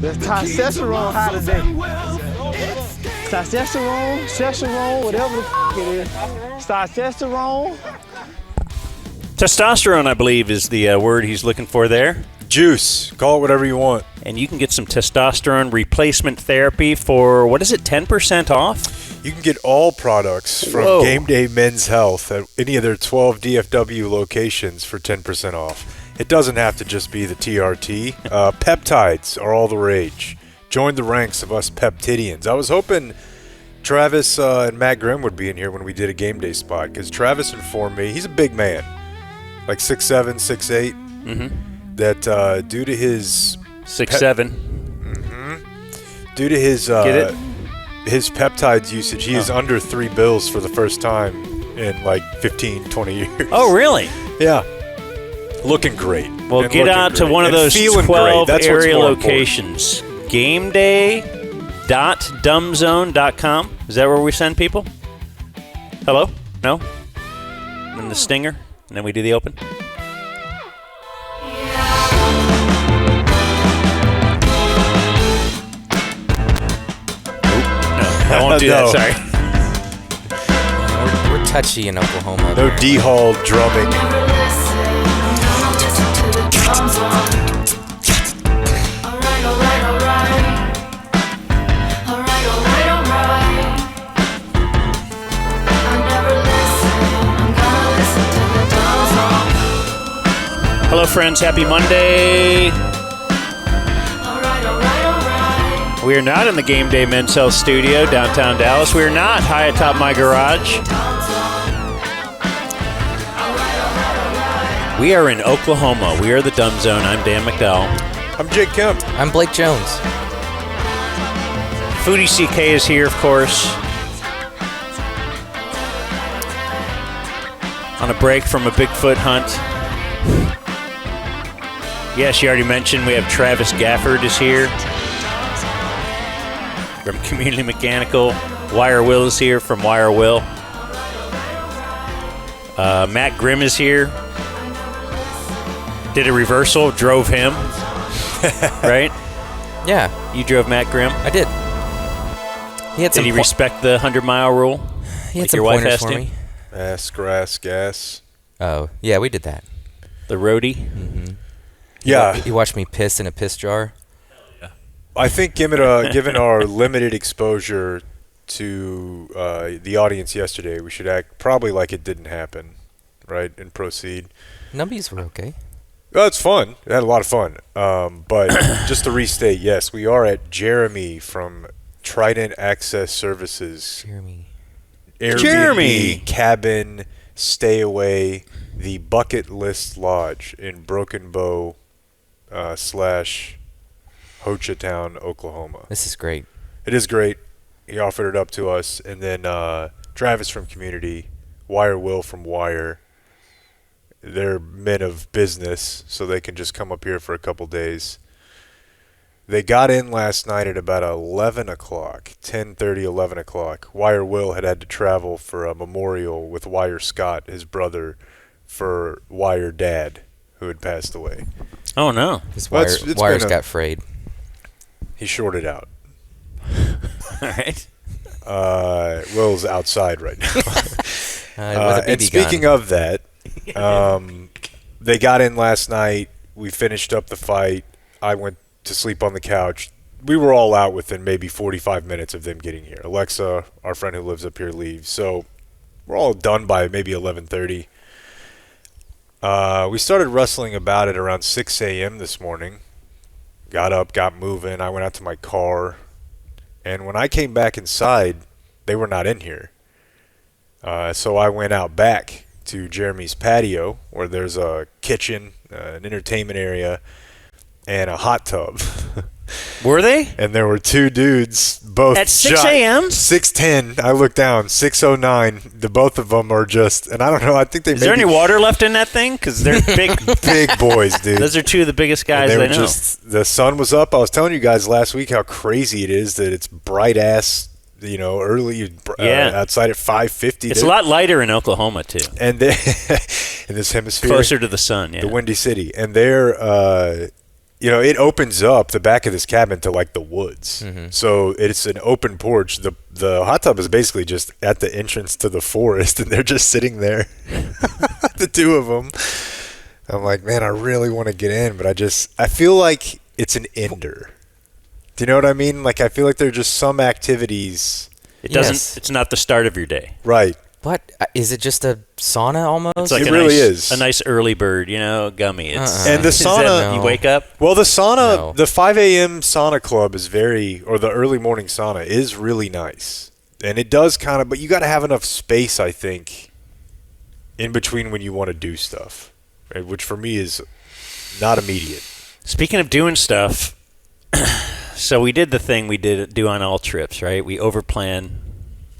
The testosterone high today. Testosterone, whatever the it is. Testosterone. Testosterone, I believe, is the word he's looking for there. Juice. Call it whatever you want. And you can get some testosterone replacement therapy for, what is it, 10% off? You can get all products from Game Day Men's Health at any of their 12 DFW locations for 10% off. It doesn't have to just be the TRT. Peptides are all the rage. Join the ranks of us peptidians. I was hoping Travis and Matt Grimm would be in here when we did a Game Day spot, because Travis informed me, he's a big man, like 6'7", 6'8", that due to his... 6'7". Due to his... Get it? His peptides usage, he is under $3 bills for the first time in like 15, 20 years. Oh, really? Yeah. Looking great. Well, get out to one of those 12 area locations. GameDay.dumbzone.com. Is that where we send people? Hello? No? And the stinger? And then we do the open? I won't do that, sorry. We're touchy in Oklahoma. No D-Hall drumming. Hello, friends. Happy Monday. We are not in the Game Day Men's Health studio, downtown Dallas. We are not high atop my garage. We are in Oklahoma. We are the Dumb Zone. I'm Dan McDowell. I'm Jake Kemp. I'm Blake Jones. Foodie CK is here, of course. On a break from a Bigfoot hunt. Yes, you already mentioned we have Travis Gafford is here. From Community Mechanical. Wire Will is here from Wire Will. Matt Grimm is here. Did a reversal, drove him. Right? Yeah. You drove Matt Grimm? I did. Did he respect the 100-mile rule? He had some pointers for me. Ass, grass, gas. Oh, yeah, we did that. The roadie? Mm-hmm. Yeah. You watched me piss in a piss jar? I think given our limited exposure to the audience yesterday, we should act probably like it didn't happen, right, and proceed. Numbies were okay. Well, it's fun. It had a lot of fun. But just to restate, yes, we are at Jeremy from Trident Access Services. Jeremy. Airbnb, cabin, stay away, the Bucket List Lodge in Broken Bow / Hochatown, Oklahoma. This is great. It is great. He offered it up to us. And then Travis from Community, Wire Will from Wire. They're men of business, so they can just come up here for a couple days. They got in last night at about 11 o'clock, 10:30, 11 o'clock. Wire Will had to travel for a memorial with Wire Scott, his brother, for Wire Dad, who had passed away. Oh, no. His wires got frayed. He shorted out. All right. Will's outside right now. And speaking gun. of that, they got in last night. We finished up the fight. I went to sleep on the couch. We were all out within maybe 45 minutes of them getting here. Alexa, our friend who lives up here, leaves. So we're all done by maybe 11:30. We started wrestling about it around 6 a.m. this morning. Got up, got moving. I went out to my car. And when I came back inside, they were not in here. So I went out back to Jeremy's patio, where there's a kitchen, an entertainment area, and a hot tub. Were they? And there were two dudes, both at 6 a.m. 6:10. I looked down. 6:09. The both of them are just, and I don't know. I think they. Is there any water left in that thing? Because they're big, big boys, dude. Those are two of the biggest guys I know. The sun was up. I was telling you guys last week how crazy it is that it's bright ass. Early outside at 5:50. It's a lot lighter in Oklahoma too, and in this hemisphere, closer to the sun. Yeah, the Windy City, and they're. it opens up the back of this cabin to like the woods. So it's an open porch. The hot tub is basically just at the entrance to the forest, and they're just sitting there, the two of them. I'm like, man, I really want to get in, but I feel like it's an ender. Do you know what I mean? Like, I feel like there are just some activities. It's not the start of your day. Right. What? Is it just a sauna almost? It's like it really is. A nice early bird, gummy. It's, And the sauna, you wake up? well, the sauna, the 5 a.m. sauna club is or the early morning sauna is really nice. And it does but you got to have enough space, I think, in between when you want to do stuff, right? Which for me is not immediate. Speaking of doing stuff, so we did the thing we do on all trips, right? We overplan,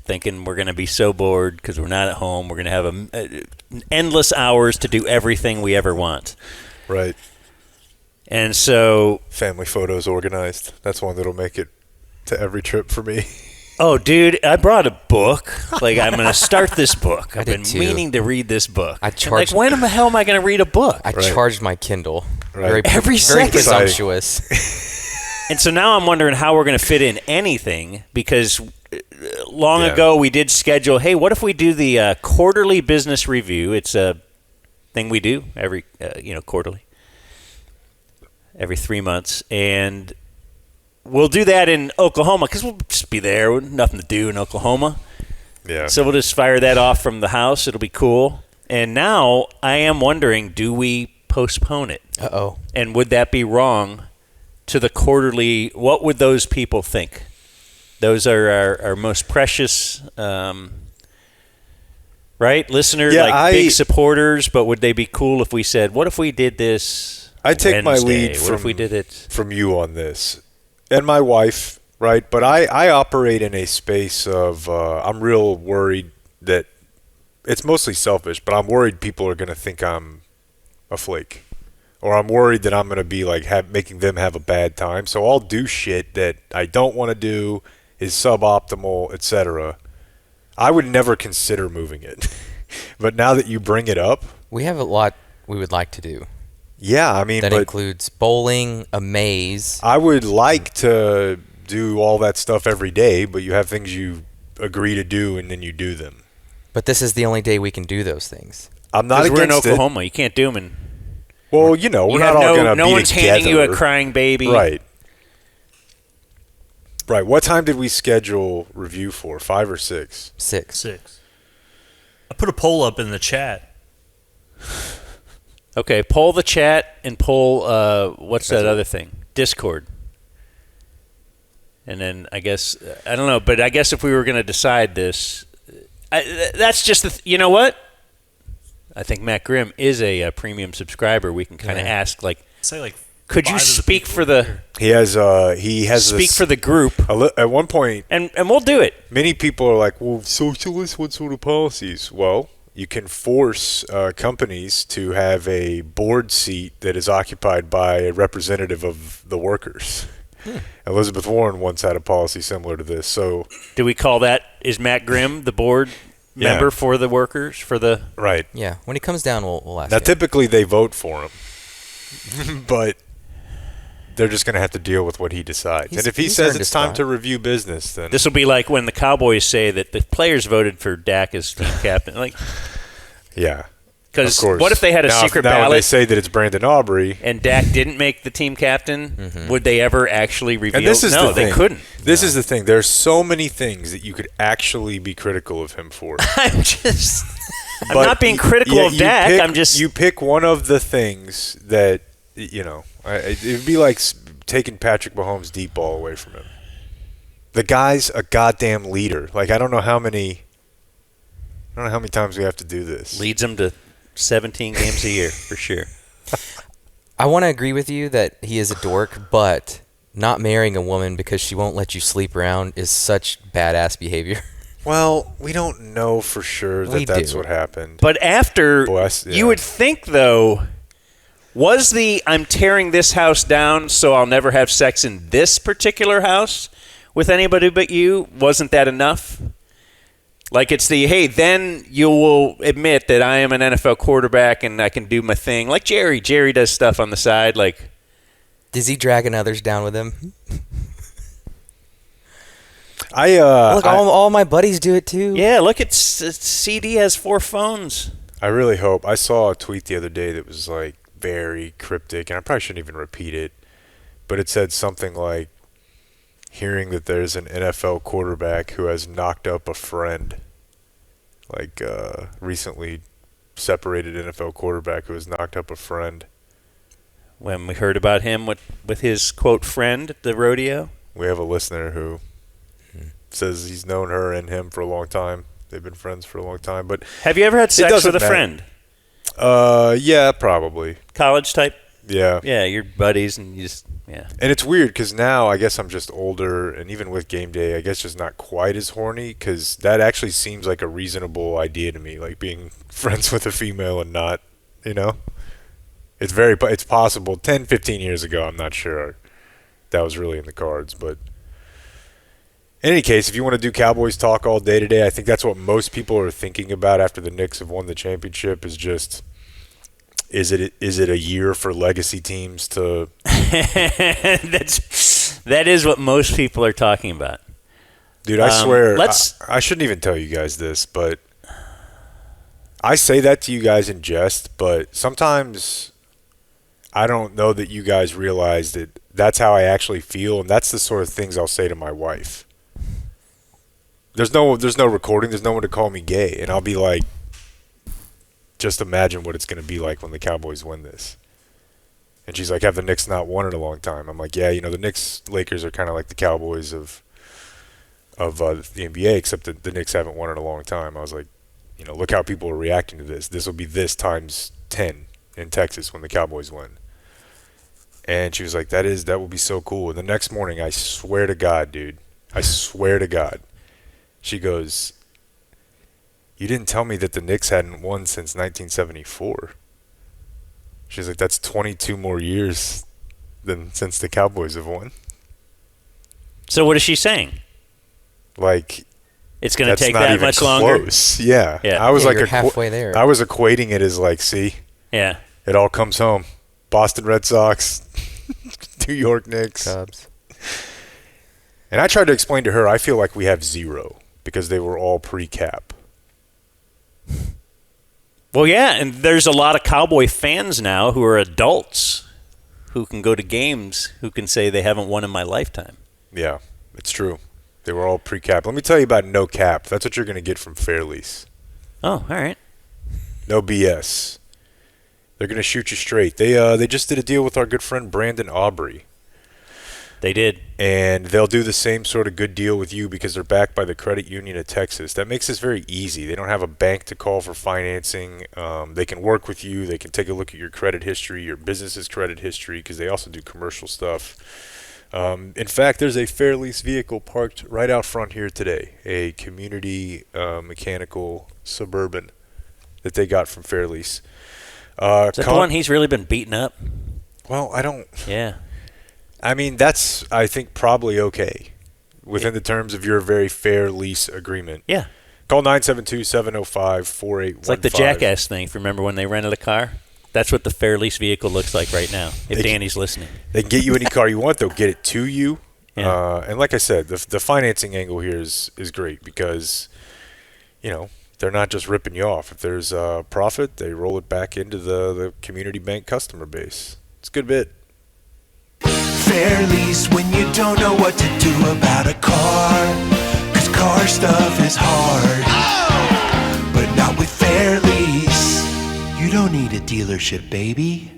thinking we're going to be so bored because we're not at home. We're going to have endless hours to do everything we ever want. Right. And so... Family photos organized. That's one that'll make it to every trip for me. Oh, dude, I brought a book. Like, I'm going to start this book. I've been too. meaning to read this book. When the hell am I going to read a book? I charged my Kindle. Right. Every very second. presumptuous. And so now I'm wondering how we're going to fit in anything, because long ago we did schedule, hey, what if we do the quarterly business review? It's a thing we do every, quarterly, every 3 months. And we'll do that in Oklahoma because we'll just be there with nothing to do in Oklahoma. Yeah. So we'll just fire that off from the house. It'll be cool. And now I am wondering, do we postpone it? Uh-oh. And would that be wrong to the quarterly? What would those people think? Those are our most precious, right? Listeners, big supporters, but would they be cool if we said, what if we did this I take my lead What if we did it? from you on this? And my wife, right? But I operate in a space of, I'm real worried that, it's mostly selfish, but I'm worried people are going to think I'm a flake. Or I'm worried that I'm going to be like making them have a bad time. So I'll do shit that I don't want to do, is suboptimal, etc. I would never consider moving it. But now that you bring it up, We have a lot we would like to do. yeah, I mean, That but includes bowling, a maze. I would like to do all that stuff every day, but you have things you agree to do and then you do them. But this is the only day we can do those things. I'm not Because we're in against Oklahoma. You can't do them in... Well, we're not all going to be no one's together. handing you a crying baby. Right. Right. What time did we schedule review for? 5 or 6? 6. I put a poll up in the chat. Okay, poll the chat and poll, what's that other thing? Discord. And then I guess, I don't know, but I guess if we were going to decide this, that's just, you know what? I think Matt Grimm is a premium subscriber. We can kind of ask, could you speak for the... He has speak for the group. At one point... And we'll do it. Many people are like, well, socialists, what sort of policies? Well, you can force companies to have a board seat that is occupied by a representative of the workers. Elizabeth Warren once had a policy similar to this. So, do we call that, is Matt Grimm the board member for the workers? Right. Yeah. When he comes down, we'll ask Now, him. typically they vote for him. But they're just going to have to deal with what he decides. And if he says it's time to review business, then... This will be like when the Cowboys say that the players voted for Dak as team captain. Yeah. Because what if they had a secret ballot? Now they say that it's Brandon Aubrey. And Dak didn't make the team captain. Would they ever actually reveal? And this is no, the thing. They couldn't. This is the thing. There's so many things that you could actually be critical of him for. I'm not being critical of Dak. You pick one of the things that, it would be like taking Patrick Mahomes' deep ball away from him. The guy's a goddamn leader. I don't know how many times we have to do this. Leads him to 17 games a year, for sure. I want to agree with you that he is a dork, but not marrying a woman because she won't let you sleep around is such badass behavior. Well, we don't know for sure that that's what happened. But after, you would think, though, was I'm tearing this house down so I'll never have sex in this particular house with anybody but you, wasn't that enough? It's hey, then you will admit that I am an NFL quarterback and I can do my thing. Like Jerry. Jerry does stuff on the side. Is he dragging others down with him? Look, all my buddies do it too. Yeah, look, CD has 4 phones. I really hope. I saw a tweet the other day that was like very cryptic, and I probably shouldn't even repeat it, but it said something like, hearing that there's an NFL quarterback who has knocked up a friend, like recently separated NFL quarterback who has knocked up a friend. When we heard about him with his, quote, friend at the rodeo. We have a listener who says he's known her and him for a long time. They've been friends for a long time. But have you ever had sex with a matter. friend? Yeah, probably. College type? Yeah. Yeah, you're buddies and you just, yeah. And it's weird because now I guess I'm just older, and even with game day, I guess just not quite as horny, because that actually seems like a reasonable idea to me, like being friends with a female and not, you know? It's possible. 10, 15 years ago, I'm not sure that was really in the cards, but in any case, if you want to do Cowboys talk all day today, I think that's what most people are thinking about after the Knicks have won the championship, is just, is it a year for legacy teams to... That is what most people are talking about. Dude, I swear, I shouldn't even tell you guys this, but I say that to you guys in jest, but sometimes I don't know that you guys realize that that's how I actually feel, and that's the sort of things I'll say to my wife. There's no recording, there's no one to call me gay, and I'll be like, just imagine what it's going to be like when the Cowboys win this. And she's like, have the Knicks not won in a long time? I'm like, yeah, the Knicks, Lakers are kind of like the Cowboys of the NBA, except that the Knicks haven't won in a long time. I was like, look how people are reacting to this. This will be this times 10 in Texas when the Cowboys win. And she was like, that will be so cool. And the next morning, I swear to God, dude, I swear to God, she goes, you didn't tell me that the Knicks hadn't won since 1974. She's like, that's 22 more years than since the Cowboys have won. So what is she saying? Like, it's going to take that much longer? Close. Yeah. Yeah. I was like you're halfway there. I was equating it as like, see, yeah, it all comes home. Boston Red Sox, New York Knicks. Cubs. And I tried to explain to her, I feel like we have 0 because they were all pre-cap. Well, yeah, and there's a lot of Cowboy fans now who are adults who can go to games who can say they haven't won in my lifetime. Yeah, it's true. They were all pre-cap. Let me tell you about no cap. That's what you're going to get from Fair Lease. Oh, all right. No BS. They're going to shoot you straight. They just did a deal with our good friend Brandon Aubrey. They did. And they'll do the same sort of good deal with you because they're backed by the Credit Union of Texas. That makes this very easy. They don't have a bank to call for financing. They can work with you. They can take a look at your credit history, your business's credit history, because they also do commercial stuff. In fact, there's a Fair Lease vehicle parked right out front here today, a community mechanical Suburban that they got from Fair Lease. Is that the one he's really been beaten up? Well, I don't... Yeah. I mean, that's, I think, probably okay within the terms of your very fair lease agreement. Yeah. Call 972-705-4815. It's like the Jackass thing. If you remember when they rented a car? That's what the Fair Lease vehicle looks like right now, if Danny's listening. They can get you any car you want. They'll get it to you. Yeah. And like I said, the financing angle here is great because, they're not just ripping you off. If there's a profit, they roll it back into the community bank customer base. It's a good bit. Fair Lease when you don't know what to do about a car, 'cause car stuff is hard. But not with Fair Lease. You don't need a dealership, baby.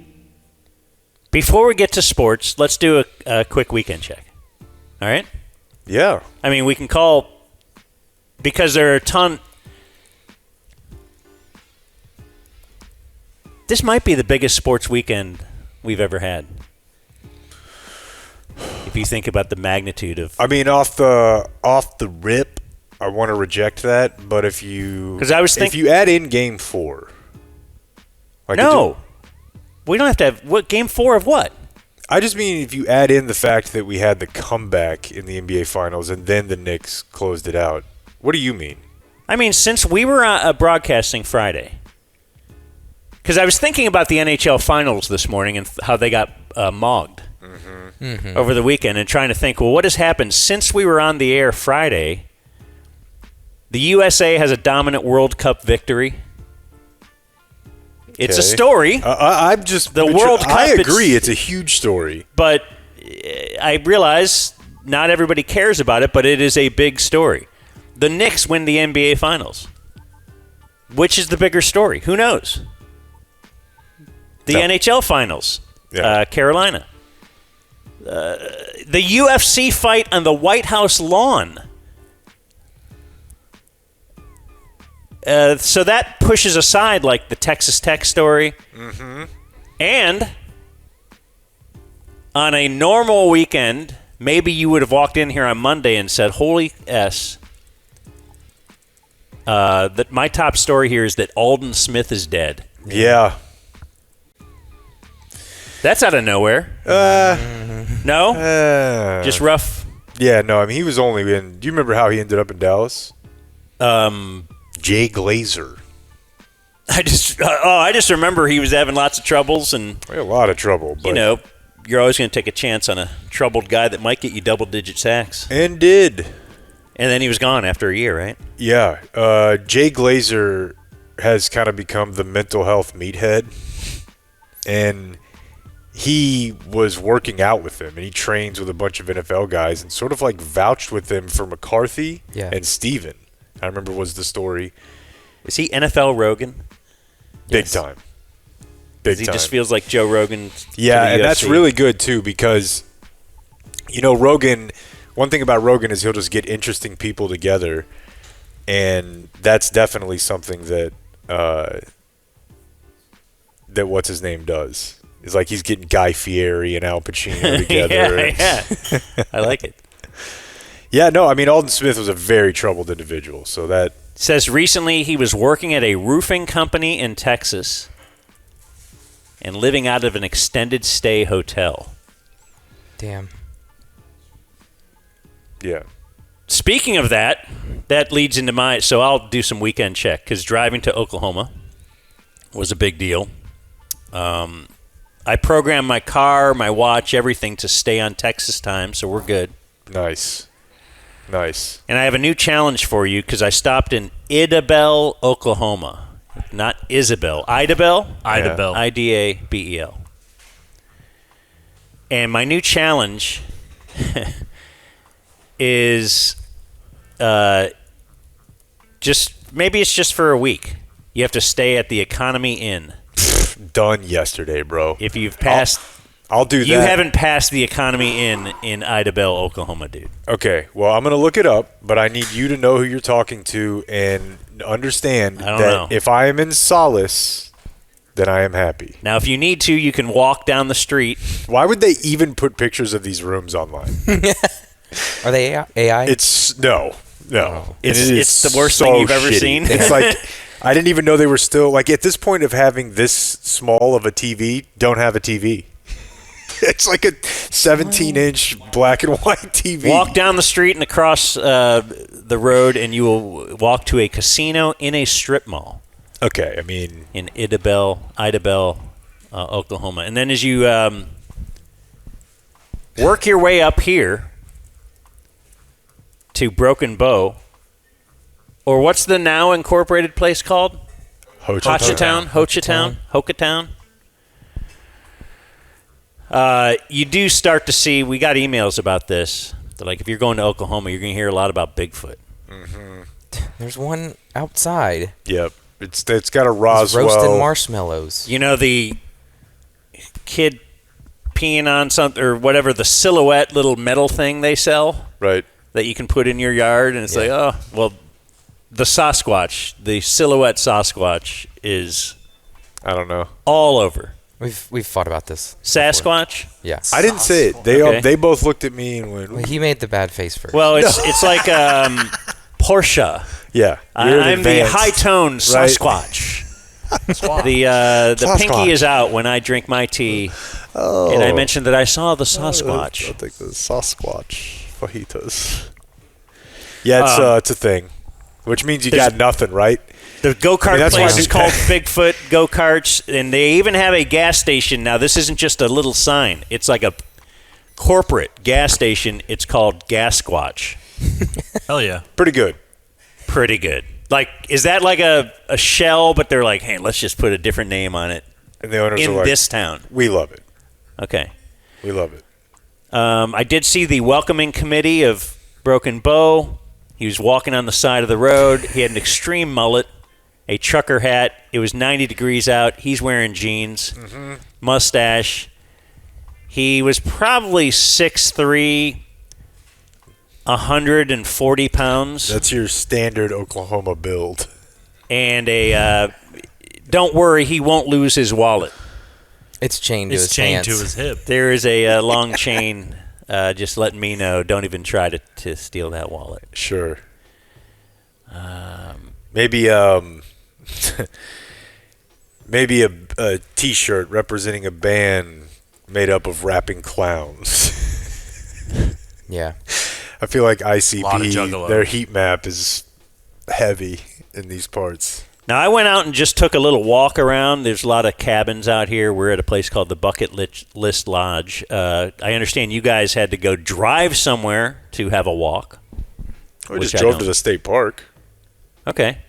Before we get to sports, let's do a quick weekend check. All right? Yeah. I mean, we can call, because there are a ton. This might be the biggest sports weekend we've ever had. If you think about the magnitude of... I mean, off the rip, I want to reject that, but if you... Because I was thinking... If you add in Game 4... No! We don't have to have... What, Game 4 of what? I just mean if you add in the fact that we had the comeback in the NBA Finals and then the Knicks closed it out. What do you mean? I mean, since we were broadcasting Friday... Because I was thinking about the NHL Finals this morning and how they got mogged. over the weekend and trying to think, well, what has happened since we were on the air Friday? The USA has a dominant World Cup victory. It's a story. I'm just the World Cup. I agree. It's a huge story. But I realize not everybody cares about it, but it is a big story. The Knicks win the NBA Finals. Which is the bigger story? Who knows? The NHL Finals. Carolina. The UFC fight on the White House lawn. So that pushes aside like the Texas Tech story. And on a normal weekend, maybe you would have walked in here on Monday and said, holy S, that my top story here is that Alden Smith is dead. Yeah. That's out of nowhere. No? Just rough. Yeah, no, I mean, he was only in... Do you remember how he ended up in Dallas? Jay Glazer. I just remember he was having lots of troubles and... A lot of trouble. But, you know, you're always going to take a chance on a troubled guy that might get you double-digit sacks. And did. And then he was gone after a year, right? Yeah. Jay Glazer has kind of become the mental health meathead. And he was working out with him, and he trains with a bunch of NFL guys and sort of like vouched with him for McCarthy and Steven. I remember was the story. Is he NFL Rogan? Big time. Big he time. just feels like Joe Rogan. Yeah, and that's really good too because, you know, Rogan, one thing about Rogan is he'll just get interesting people together, and that's definitely something that that what's his name does. It's like he's getting Guy Fieri and Al Pacino together. Yeah. I like it. Yeah, no, I mean, Alden Smith was a very troubled individual, so that... Says recently he was working at a roofing company in Texas and living out of an extended stay hotel. Damn. Yeah. Speaking of that leads into my... So I'll do some weekend check, because driving to Oklahoma was a big deal. I programmed my car, my watch, everything to stay on Texas time, so we're good. Nice. And I have a new challenge for you because I stopped in Idabel, Oklahoma. Not Isabel. Idabel? Idabel. I-D-A-B-E-L. And my new challenge is maybe it's just for a week. You have to stay at the Economy Inn. Done yesterday, bro. If you've passed... I'll do that. You haven't passed the Economy Inn in Idabel, Oklahoma, dude. Okay, well, I'm going to look it up, but I need you to know who you're talking to and understand that if I am in solace, then I am happy. Now, if you need to, you can walk down the street. Why would they even put pictures of these rooms online? Are they AI? It's no. It's the worst thing you've ever seen. It's like I didn't even know they were still like at this point of having this small of a TV. Don't have a TV. It's like a 17-inch black and white TV. Walk down the street and across the road, and you will walk to a casino in a strip mall. Okay, I mean in Idabel, Oklahoma, and then as you work your way up here to Broken Bow, or what's the now incorporated place called? Hochatown. You do start to see, we got emails about this, that like if you're going to Oklahoma, you're going to hear a lot about Bigfoot. Mm-hmm. There's one outside. Yep. It's got a Roswell. Roasted marshmallows. You know, the kid peeing on something, or whatever, the silhouette little metal thing they sell? Right. That you can put in your yard, and it's like, oh, well, the Sasquatch, the silhouette Sasquatch is... I don't know. All over. We've fought about this. Sasquatch? Before. Yeah. I didn't say it. They both looked at me and went... Well, he made the bad face first. Well, it's like Porsche. Yeah. I'm the high-tone Sasquatch. The pinky is out when I drink my tea, and I mentioned that I saw the Sasquatch. I think the Sasquatch fajitas. Yeah, it's a thing, which means you got nothing, right? The go-kart place is called Bigfoot Go-Karts, and they even have a gas station. Now, this isn't just a little sign. It's like corporate gas station. It's called Gas Squatch. Hell yeah. Pretty good. Pretty good. Like, is that like a Shell, but they're like, hey, let's just put a different name on it And the owners in are like, this town? we love it. Okay. We love it. I did see the welcoming committee of Broken Bow. He was walking on the side of the road. He had an extreme mullet, a trucker hat. It was 90 degrees out. He's wearing jeans, mustache. He was probably 6'3", 140 pounds. That's your standard Oklahoma build. And don't worry, he won't lose his wallet. It's chained to It's his chained pants. to his hip. There is a long chain just letting me know, don't even try to steal that wallet. Sure. Maybe maybe a T-shirt representing a band made up of rapping clowns. Yeah. I feel like Lot of ICP, juggalo. their heat map is heavy in these parts. Now, I went out and just took a little walk around. There's a lot of cabins out here. We're at a place called the Bucket List Lodge. I understand you guys had to go drive somewhere to have a walk. We Which just I drove don't. to the state park. Okay.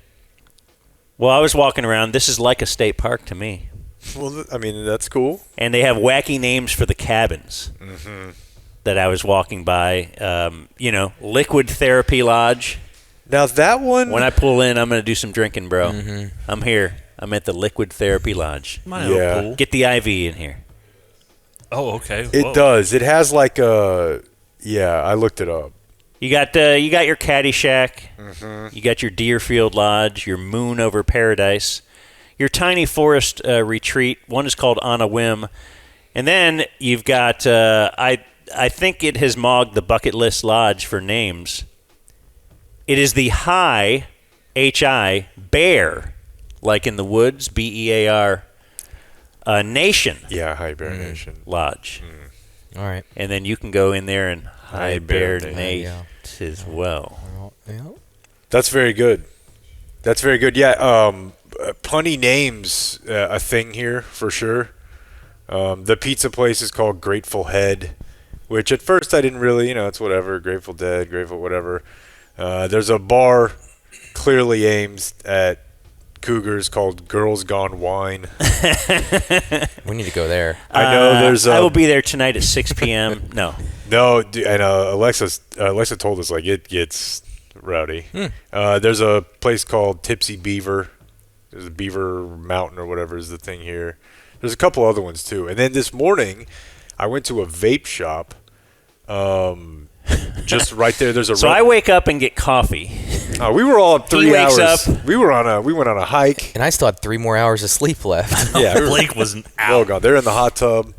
Well, I was walking around. This is like a state park to me. Well, I mean, that's cool. And they have wacky names for the cabins that I was walking by. Liquid Therapy Lodge. Now that one, When I pull in, I'm going to do some drinking, bro. I'm here. I'm at the Liquid Therapy Lodge. Might have a Yeah. pool. Get the IV in here. Oh, okay. it Whoa. does. It has like a, yeah, I looked it up. You got your Caddy Shack. You got your Deerfield Lodge, your Moon Over Paradise, your Tiny Forest Retreat. One is called On a Whim. And then you've got, I think it has mogged the Bucket List Lodge for names. It is the High, H-I, Bear, like in the woods, B-E-A-R, Nation Yeah, hibernation. Lodge. All right. And then you can go in there and High Bear Hibernate. Nate as well. Yeah. That's very good. That's very good. Yeah, punny names a thing here for sure. The pizza place is called Grateful Head, which at first I didn't really, it's whatever, Grateful Dead, Grateful whatever. There's a bar clearly aimed at cougars called Girls Gone Wine. We need to go there. I know there's a... I will be there tonight at 6 p.m. No. No, and Alexa told us, like, it gets rowdy. There's a place called Tipsy Beaver. There's a Beaver Mountain or whatever is the thing here. There's a couple other ones, too. And then this morning, I went to a vape shop. Just right there, there's a... So I wake up and get coffee. we were all up 3 He wakes hours. up. We went on a hike. And I still had 3 more hours of sleep left. Yeah, we were- Blake was oh, out. God, they're in the hot tub.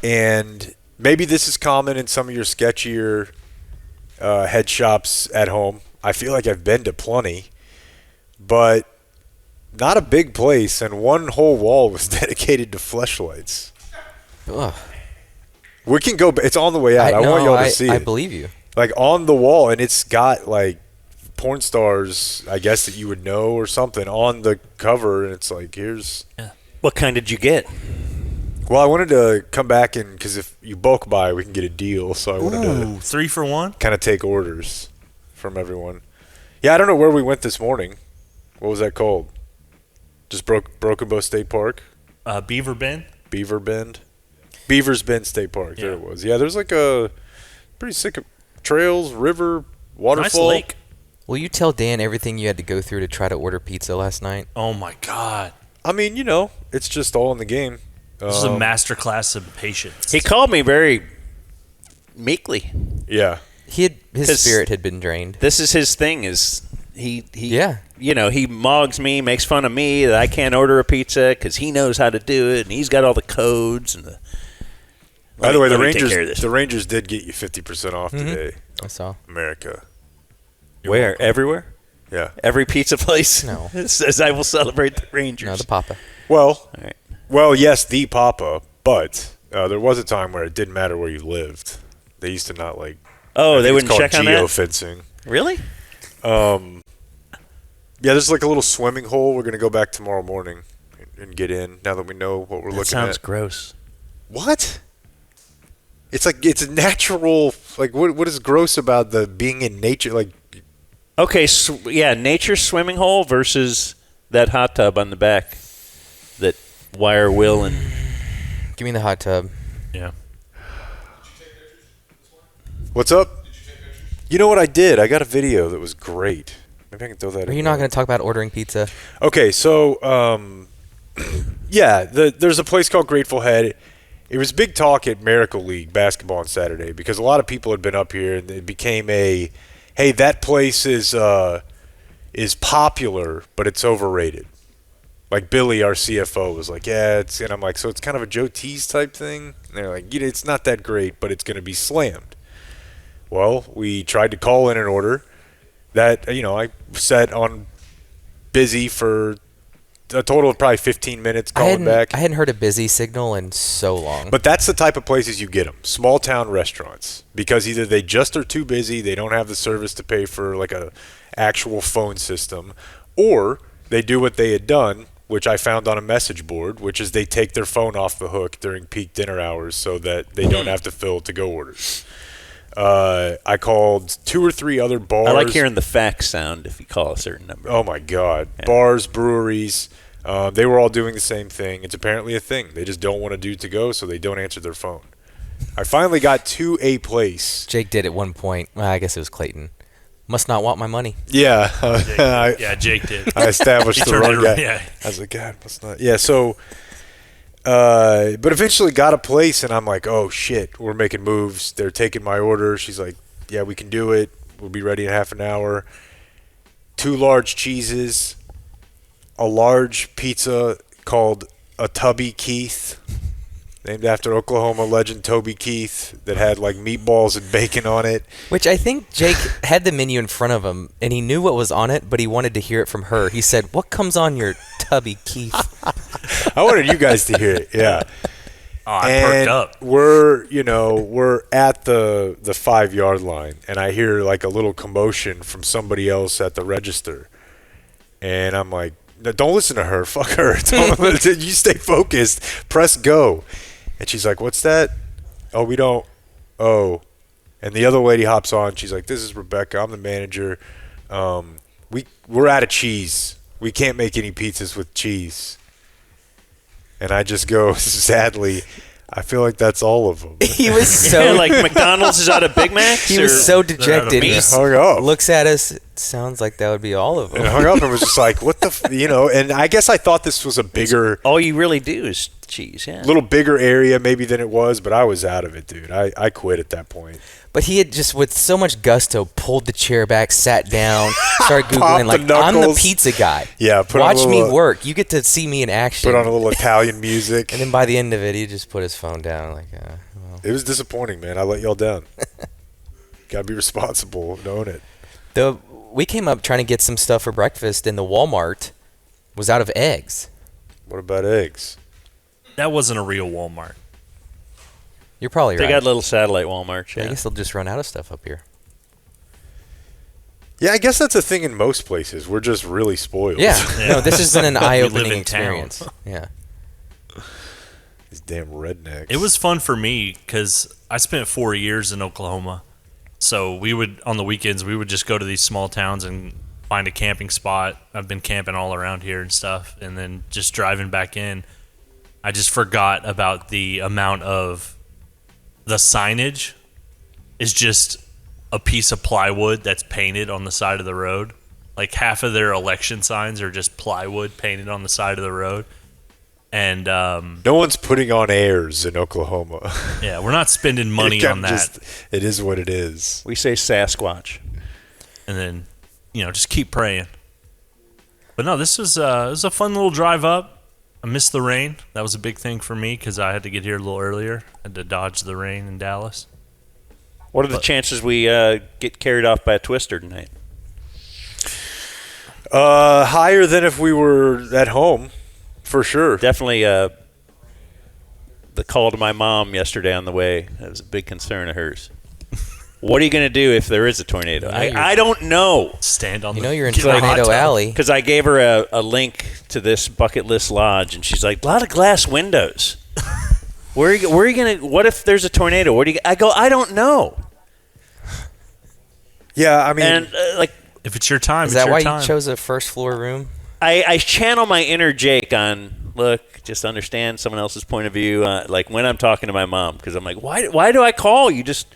And maybe this is common in some of your sketchier head shops at home. I feel like I've been to plenty, but not a big place, and one whole wall was dedicated to fleshlights. Ugh. We can go. It's on the way out. I want y'all to see I it. believe you. Like on the wall, and it's got like porn stars, I guess, that you would know or something on the cover, and it's like, here's... What kind did you get? Well, I wanted to come back and, because if you bulk buy, we can get a deal, so I wanted to Ooh, 3 for 1? kind of take orders from everyone. Yeah, I don't know where we went this morning. What was that called? Just Broken Bow State Park? Beaver Bend? Beaver Bend? Beaver's Bend State Park. There Yeah. it was. Yeah, there's like a pretty sick trails, river, waterfall. Nice lake. Will you tell Dan everything you had to go through to try to order pizza last night? Oh, my God. I mean, it's just all in the game. This is a masterclass in patience. He called me very meekly. Yeah. His 'Cause- spirit had been drained. This is his thing. Is he? Yeah. He mogs me, makes fun of me that I can't order a pizza because he knows how to do it and he's got all the codes and the. By the way, the let me take care of Rangers this. the Rangers did get you 50% off today. I saw. America. Where? Everywhere? Yeah. Every pizza place? No. Says I will celebrate the Rangers. No, the Papa. Well, All right. yes, the Papa, but there was a time where it didn't matter where you lived. They used to not like. Oh, I they think wouldn't it's check on called that? geofencing. Really? Yeah, there's like a little swimming hole. We're gonna go back tomorrow morning and get in now that we know what we're That looking sounds at. gross. What? It's like it's natural. Like what is gross about the being in nature? Like Okay, nature swimming hole versus that hot tub on the back that Wire Will and Give me the hot tub. Yeah. what's up? You know what I did? I got a video that was great. Maybe I can throw that. Are you not going to talk about ordering pizza? Okay, so there's a place called Grateful Head. It was big talk at Miracle League basketball on Saturday because a lot of people had been up here, and it became hey, that place is popular, but it's overrated. Like Billy, our CFO, was like, yeah, and I'm like, so it's kind of a Joe Tease type thing? And they're like, it's not that great, but it's going to be slammed. Well, we tried to call in an order that, I sat on busy for a total of probably 15 minutes calling back. I hadn't heard a busy signal in so long. But that's the type of places you get them, small town restaurants, because either they just are too busy, they don't have the service to pay for like a actual phone system, or they do what they had done, which I found on a message board, which is they take their phone off the hook during peak dinner hours so that they don't have to fill to-go orders. I called 2 or 3 other bars. I like hearing the fax sound if you call a certain number. Oh my God. Yeah. Bars, breweries, they were all doing the same thing. It's apparently a thing. They just don't want to do to go, so they don't answer their phone. I finally got to a place. Jake did at one point. Well, I guess it was Clayton. Must not want my money. Yeah. Jake did. I established the wrong guy. Yeah. I was like, God, must not. Yeah, so... but eventually got a place, and I'm like, oh, shit, we're making moves. They're taking my order. She's like, yeah, we can do it. We'll be ready in half an hour. 2 large cheeses, a large pizza called a Tubby Keith, named after Oklahoma legend Toby Keith, that had like meatballs and bacon on it. Which I think Jake had the menu in front of him, and he knew what was on it, but he wanted to hear it from her. He said, what comes on your Tubby Keith? I wanted you guys to hear it, yeah. Oh, I perked up. We're at the 5-yard line, and I hear like a little commotion from somebody else at the register. And I'm like, no, don't listen to her. Fuck her. You stay focused. Press go. And she's like, what's that? Oh, we don't. Oh. And the other lady hops on. She's like, this is Rebecca. I'm the manager. We're out of cheese. We can't make any pizzas with cheese. And I just go, sadly, I feel like that's all of them. He was so... like McDonald's is out of Big Macs? He was so dejected. He hung up. Looks at us. It sounds like that would be all of them. And hung up and was just like, what the... and I guess I thought this was a bigger... All you really do is cheese, yeah. Little bigger area maybe than it was, but I was out of it, dude. I quit at that point. But he had just, with so much gusto, pulled the chair back, sat down, started Googling, like, I'm the pizza guy. Yeah, watch me work. You get to see me in action. Put on a little Italian music. And then by the end of it, he just put his phone down. Like, well. It was disappointing, man. I let y'all down. Got to be responsible and own it. We came up trying to get some stuff for breakfast, and the Walmart was out of eggs. What about eggs? That wasn't a real Walmart. You're probably right. They got little satellite Walmarts, yeah. I guess they'll just run out of stuff up here. Yeah, I guess that's a thing in most places. We're just really spoiled. Yeah. No, this has been an eye-opening experience. Yeah. These damn rednecks. It was fun for me because I spent 4 years in Oklahoma. So we would, on the weekends, we would just go to these small towns and find a camping spot. I've been camping all around here and stuff. And then just driving back in, I just forgot about the amount of the signage is just a piece of plywood that's painted on the side of the road. Like half of their election signs are just plywood painted on the side of the road. And no one's putting on airs in Oklahoma. Yeah, we're not spending money on that. It is what it is. We say Sasquatch. And then, just keep praying. But no, this was a fun little drive up. I missed the rain. That was a big thing for me because I had to get here a little earlier. I had to dodge the rain in Dallas. What are the chances we get carried off by a twister tonight? Higher than if we were at home, for sure. Definitely the call to my mom yesterday on the way. That was a big concern of hers. What are you going to do if there is a tornado? I don't know. Stand on you're in Tornado Alley. Because I gave her a link to this bucket list lodge, and she's like, a lot of glass windows. Where are you gonna? What if there's a tornado? Where do you? I go. I don't know. Yeah, I mean, And If it's your time, Is it's that your why time. you chose a first floor room? I channel my inner Jake on. Look, just understand someone else's point of view. Like when I'm talking to my mom, because I'm like, why do I call? You just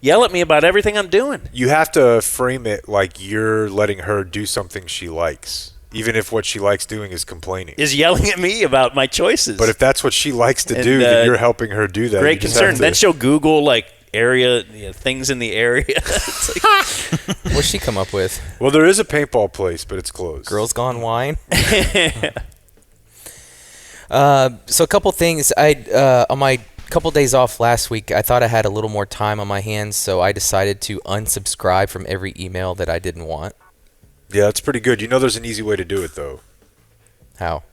yell at me about everything I'm doing. you have to frame it like you're letting her do something she likes, even if what she likes doing is complaining. Is yelling at me about my choices. But if that's what she likes to And, do, then you're helping her do that. Great You just concern. have to- Then she'll Google like area things in the area. It's like, What'd she come up with? Well, there is a paintball place, but it's closed. Girls Gone Wine? So a couple things. On my couple days off last week, I thought I had a little more time on my hands, so I decided to unsubscribe from every email that I didn't want. Yeah, that's pretty good. You know there's an easy way to do it, though. How?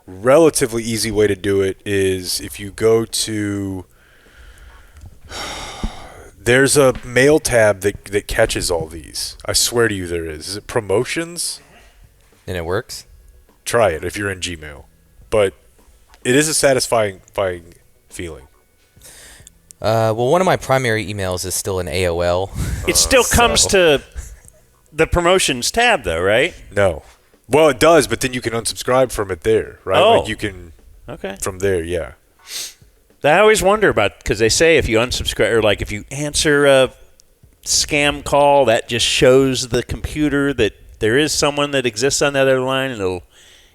Relatively easy way to do it is if you go to... There's a mail tab that catches all these. I swear to you there is. Is it promotions? And it works? Try it if you're in Gmail. But it is a satisfying feeling. Well, one of my primary emails is still an AOL. it still comes to the promotions tab, though, right? No. Well, it does, but then you can unsubscribe from it there, right? Oh. Like you can Okay. from there, yeah. I always wonder about because they say if you unsubscribe or like if you answer a scam call, that just shows the computer that there is someone that exists on the other line, and it'll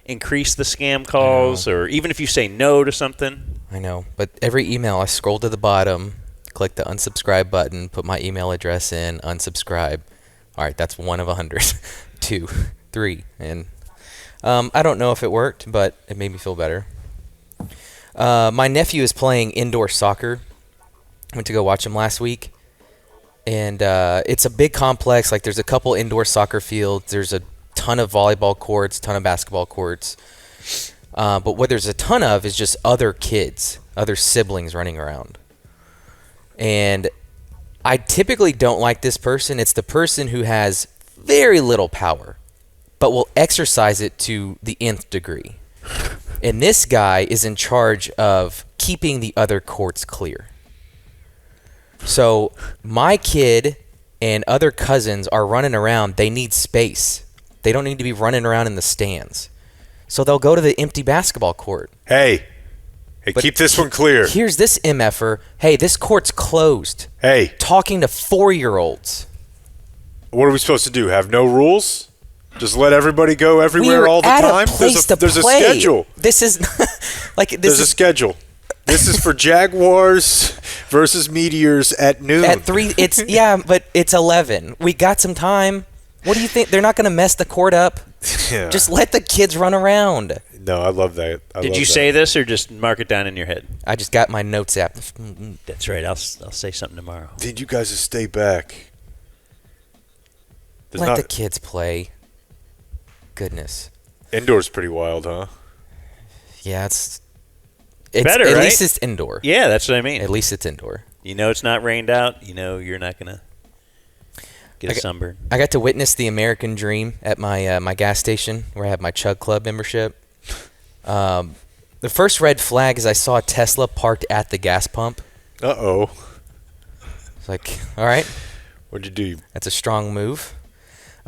increase the scam calls. Or even if you say no to something. I know, but every email I scroll to the bottom, click the unsubscribe button, put my email address in, unsubscribe. All right, that's 1 of 100. 2, 3, and I don't know if it worked, but it made me feel better. My nephew is playing indoor soccer. I went to go watch him last week, and it's a big complex. Like there's a couple indoor soccer fields. There's a ton of volleyball courts, ton of basketball courts. But what there's a ton of is just other kids, other siblings running around. And I typically don't like this person. It's the person who has very little power, but will exercise it to the nth degree. And this guy is in charge of keeping the other courts clear. So my kid and other cousins are running around. They need space. They don't need to be running around in the stands. So they'll go to the empty basketball court. Hey, But keep this one clear. Here's this MFer. Hey, this court's closed. Hey, Talking to 4-year-olds. what are we supposed to do? Have no rules? Just let everybody go everywhere We're all the at time? a place to There's play. a schedule. This is like this There's a is schedule. This is for Jaguars versus Meteors at noon. at 3. It's but it's 11. We got some time. What do you think? They're not going to mess the court up. Yeah. Just let the kids run around. No, I love that. Did you say this or just mark it down in your head? I just got my notes app. That's right. I'll say something tomorrow. Need you guys to stay back. There's Let not, the kids play. Goodness. Indoors pretty wild, huh? Yeah, it's better, at right? least it's indoor. Yeah, that's what I mean. At least it's indoor. You know it's not rained out. You know you're not going to get a sunburn. I got to witness the American Dream at my my gas station where I have my Chug Club membership. The first red flag is I saw a Tesla parked at the gas pump. Uh-oh. It's like, all right, What'd you do? that's a strong move.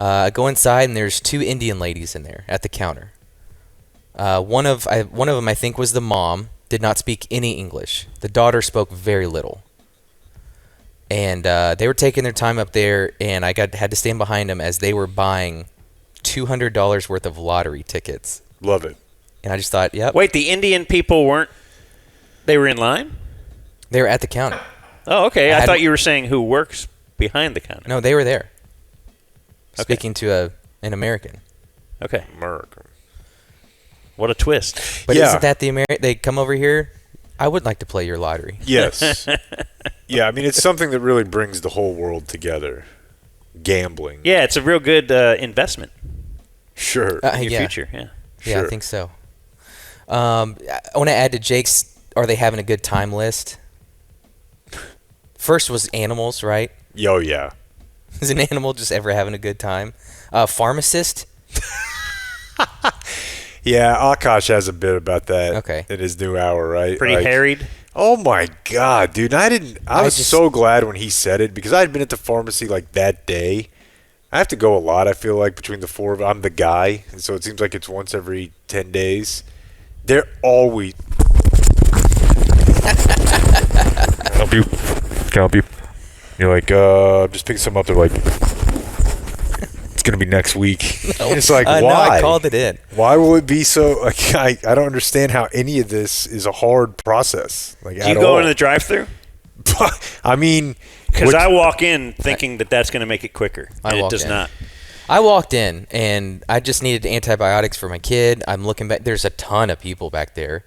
I go inside and there's 2 Indian ladies in there at the counter. One of them I think was the mom. Did not speak any English. The daughter spoke very little. And they were taking their time up there, and I had to stand behind them as they were buying $200 worth of lottery tickets. Love it. And I just thought, yep, Wait, the Indian people weren't. They were in line? they were at the counter. Oh, okay. I had- thought you were saying who works behind the counter. No, they were there. Okay. Speaking to an American. Okay. America. What a twist. But Yeah. isn't that the American? They come over here. I would like to play your lottery. Yes. Yeah, I mean, it's something that really brings the whole world together. Gambling. Yeah, it's a real good investment Sure. in your Yeah. future. Yeah. Yeah, Sure. I think so. I want to add to Jake's "Are they having a good time?" list. First was animals, right? Yo, yeah. Is an animal just ever having a good time? Pharmacist. Yeah, Akash has a bit about that Okay. in his new hour, right? Pretty Like, harried. Oh my God, dude! I was so glad when he said it because I had been at the pharmacy like that day. I have to go a lot. I feel like between the four of I'm the guy, and so it seems like it's once every 10 days. They're always. Help you. Can I help you? You're like, I'm just picking something up. They're like, it's going to be next week. No. It's like, why? No, I called it in. Why will it be so, like, I don't understand how any of this is a hard process. Like, Do you go in the drive-thru? I mean. Because I walk in thinking that's going to make it quicker, and it does not. I walked in, and I just needed antibiotics for my kid. I'm looking back. There's a ton of people back there.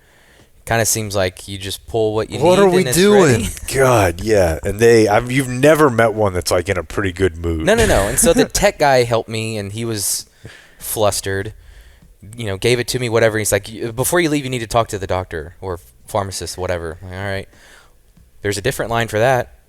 Kind of seems like you just pull what you need. What are we doing? Ready. God, yeah. And you've never met one that's like in a pretty good mood. No. And so the tech guy helped me, and he was flustered. Gave it to me, whatever. He's like, before you leave, you need to talk to the doctor or pharmacist, whatever. Like, all right. There's a different line for that.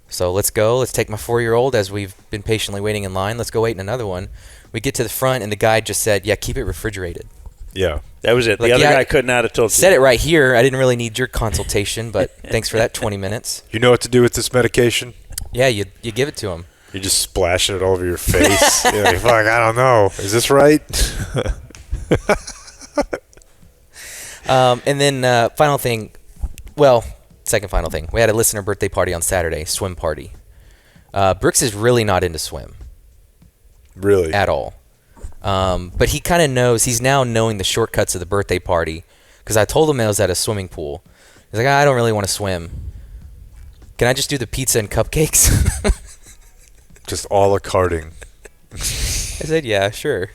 So let's go. Let's take my 4-year-old as we've been patiently waiting in line. Let's go wait in another one. We get to the front, and the guy just said, yeah, keep it refrigerated. Yeah. That was it. The other guy could not have told you. Said it right here. I didn't really need your consultation, but thanks for that 20 minutes. You know what to do with this medication? Yeah, you give it to him. You just splash it all over your face. You're like, fuck, I don't know. Is this right? And then final thing. Well, second final thing. We had a listener birthday party on Saturday, swim party. Brooks is really not into swim. Really? At all. But he kind of knows. He's now knowing the shortcuts of the birthday party because I told him I was at a swimming pool. He's like, I don't really want to swim. Can I just do the pizza and cupcakes? Just a la carting. I said, yeah, sure.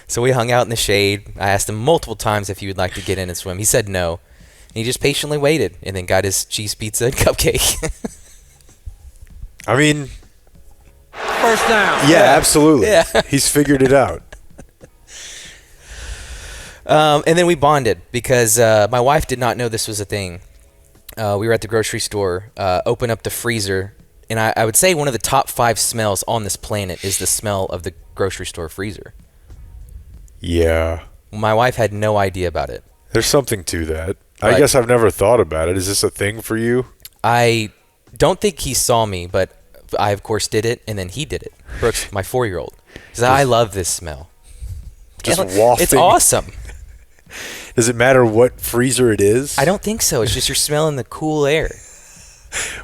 So we hung out in the shade. I asked him multiple times if he would like to get in and swim. He said no. And he just patiently waited and then got his cheese pizza and cupcake. I mean... First down. Yeah, absolutely. Yeah. He's figured it out. And then we bonded because my wife did not know this was a thing. We were at the grocery store, open up the freezer, and I would say one of the top 5 smells on this planet is the smell of the grocery store freezer. Yeah. My wife had no idea about it. There's something to that. I guess I've never thought about it. Is this a thing for you? I don't think he saw me, but I, of course, did it, and then he did it. Brooks, my 4-year-old. He said, I love this smell. Just wafting. It's awesome. Does it matter what freezer it is? I don't think so. It's just you're smelling the cool air.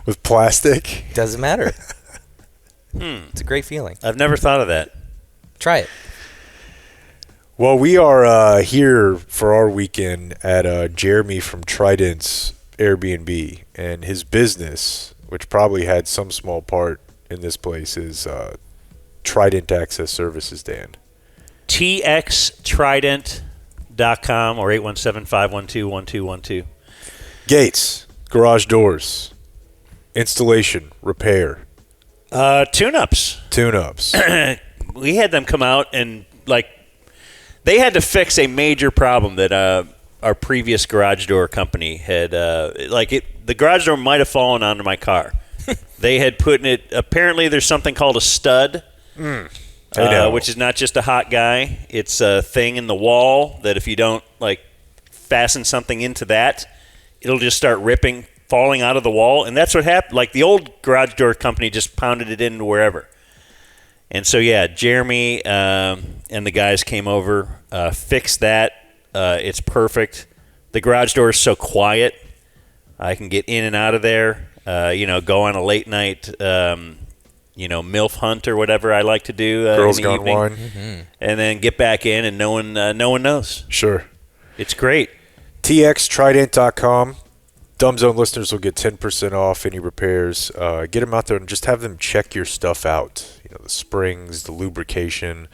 With plastic? Doesn't matter. It's a great feeling. I've never thought of that. Try it. Well, we are here for our weekend at Jeremy from Trident's Airbnb, and his business, which probably had some small part in this place, is Trident Access Services, Dan. txtrident.com or 817-512-1212. Gates, garage doors, installation, repair. Tune-ups. Tune-ups. We had them come out and, they had to fix a major problem that our previous garage door company had. The garage door might have fallen onto my car. They had put in it. Apparently, there's something called a stud, which is not just a hot guy. It's a thing in the wall that if you don't fasten something into that, it'll just start ripping, falling out of the wall, and that's what happened. The old garage door company just pounded it into wherever. And so, yeah, Jeremy and the guys came over, fixed that. It's perfect. The garage door is so quiet. I can get in and out of there, go on a late night, MILF hunt or whatever I like to do Girls in the Gone evening. Wine. Mm-hmm. And then get back in and no one knows. Sure. It's great. txtrident.com. Dumbzone listeners will get 10% off any repairs. Get them out there and just have them check your stuff out. The springs, the lubrication.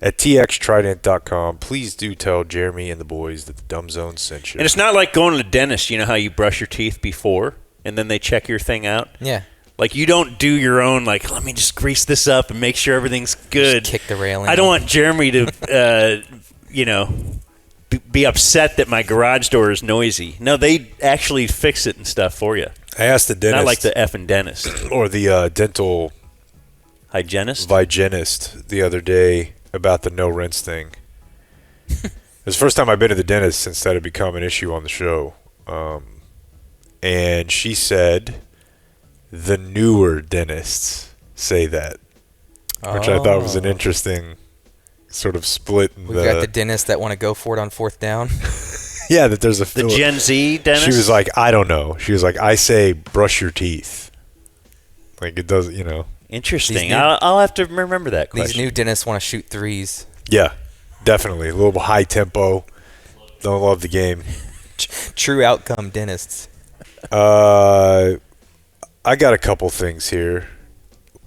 At txtrident.com. Please do tell Jeremy and the boys that the Dumbzone sent you. And it's not like going to the dentist. You know how you brush your teeth before and then they check your thing out? Yeah. You don't do your own, let me just grease this up and make sure everything's good. Just kick the railing. I don't want Jeremy to, be upset that my garage door is noisy. No, they actually fix it and stuff for you. I asked the dentist. Not like the effing dentist. Or the dental hygienist the other day about the no rinse thing. It was the first time I've been to the dentist since that had become an issue on the show. And she said the newer dentists say that, which I thought was an interesting sort of split. We've got the dentists that want to go for it on fourth down. Yeah, that there's The Gen Z dentist? She was like, I don't know. She was like, I say brush your teeth. Like, it does, Interesting. I'll have to remember that question. These new dentists want to shoot threes. Yeah, definitely. A little high tempo. Don't love the game. True outcome dentists. I got a couple things here.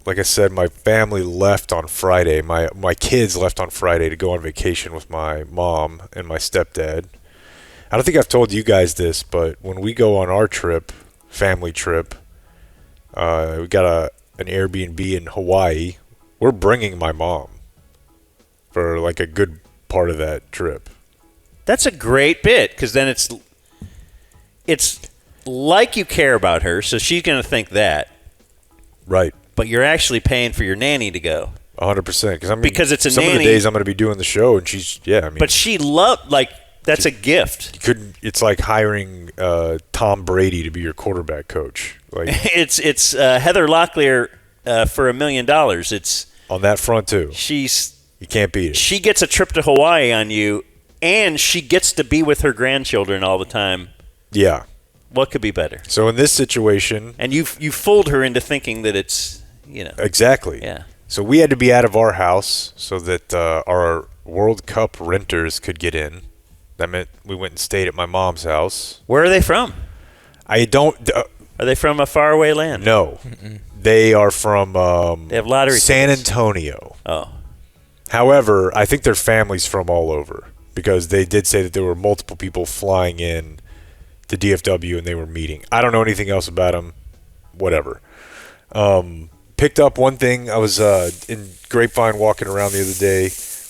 Like I said, my family left on Friday. My kids left on Friday to go on vacation with my mom and my stepdad. I don't think I've told you guys this, but when we go on our trip, family trip, we got an Airbnb in Hawaii. We're bringing my mom for like a good part of that trip. That's a great bit, because then it's like you care about her, so she's going to think that. Right. But you're actually paying for your nanny to go. 100%. Because it's a some nanny. of the days I'm going to be doing the show, and she's, But she loved, that's a gift. It's like hiring Tom Brady to be your quarterback coach. Like It's Heather Locklear for $1 million. It's on that front too. You can't beat it. She gets a trip to Hawaii on you, and she gets to be with her grandchildren all the time. Yeah. What could be better? So in this situation, and you fooled her into thinking that it's exactly. Yeah. So we had to be out of our house so that our World Cup renters could get in. That meant we went and stayed at my mom's house. Where are they from? I don't. Are they from a faraway land? No. Mm-mm. They are from they have lottery San tickets. Antonio. Oh. However, I think their family's from all over, because they did say that there were multiple people flying in to DFW and they were meeting. I don't know anything else about them. Whatever. Picked up one thing. I was in Grapevine walking around the other day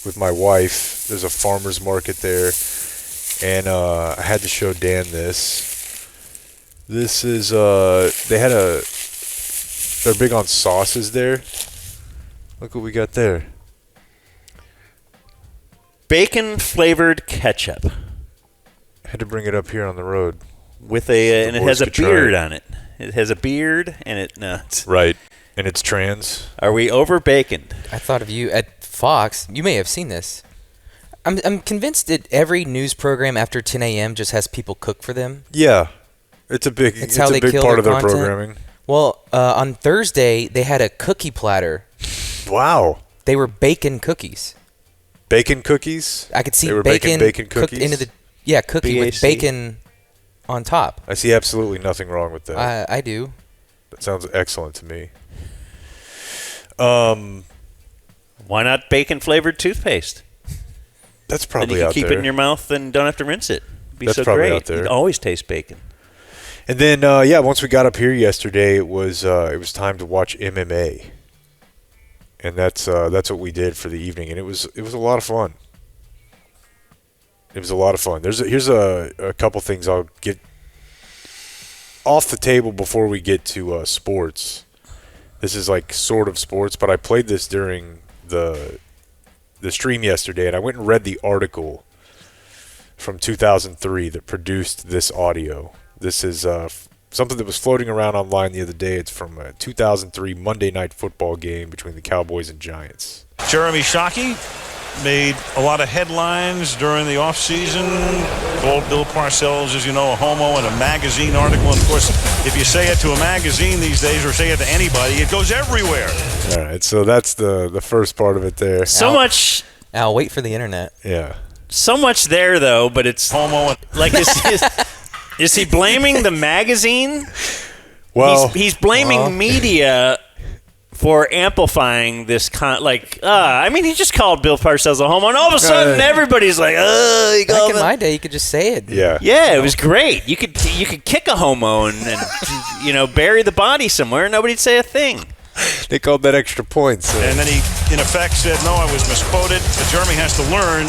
with my wife. There's a farmer's market there. And I had to show Dan this. This is, they're big on sauces there. Look what we got there. Bacon-flavored ketchup. Had to bring it up here on the road. With and it has a beard on it. It has a beard, and right. And it's trans. Are we over baconed? I thought of you at Fox. You may have seen this. I'm convinced that every news program after 10 a.m. just has people cook for them. Yeah. It's a big part of their programming. Well, on Thursday, they had a cookie platter. Wow. They were bacon cookies. Bacon cookies? I could see they were bacon cooked cookies? Into the cookie BAC. with bacon on top. I see absolutely nothing wrong with that. I do. That sounds excellent to me. Why not bacon-flavored toothpaste? That's probably out there. out You can keep there. it in your mouth and don't have to rinse it. It'd be That's so probably great. out there. It always tastes bacon. And then, once we got up here yesterday, it was time to watch MMA, and that's what we did for the evening, and it was a lot of fun. It was a lot of fun. Here's a couple things I'll get off the table before we get to sports. This is like sort of sports, but I played this during the stream yesterday, and I went and read the article from 2003 that produced this audio. This is something that was floating around online the other day. It's from a 2003 Monday Night Football game between the Cowboys and Giants. Jeremy Shockey made a lot of headlines during the offseason. Called Bill Parcells, as you know, a homo in a magazine article. And, of course, if you say it to a magazine these days or say it to anybody, it goes everywhere. All right, so that's the first part of it there. Much. I'll wait for the internet. Yeah. So much there, though, but it's homo. Like, is he blaming the magazine? Well, he's blaming media for amplifying this he just called Bill Parcells a homo, and all of a sudden everybody's like, he Back called in my day, you could just say it. Yeah. Yeah, it was great. You could kick a homo and bury the body somewhere, and nobody'd say a thing. They called that extra points. And then he, in effect, said, no, I was misquoted. But Jeremy has to learn,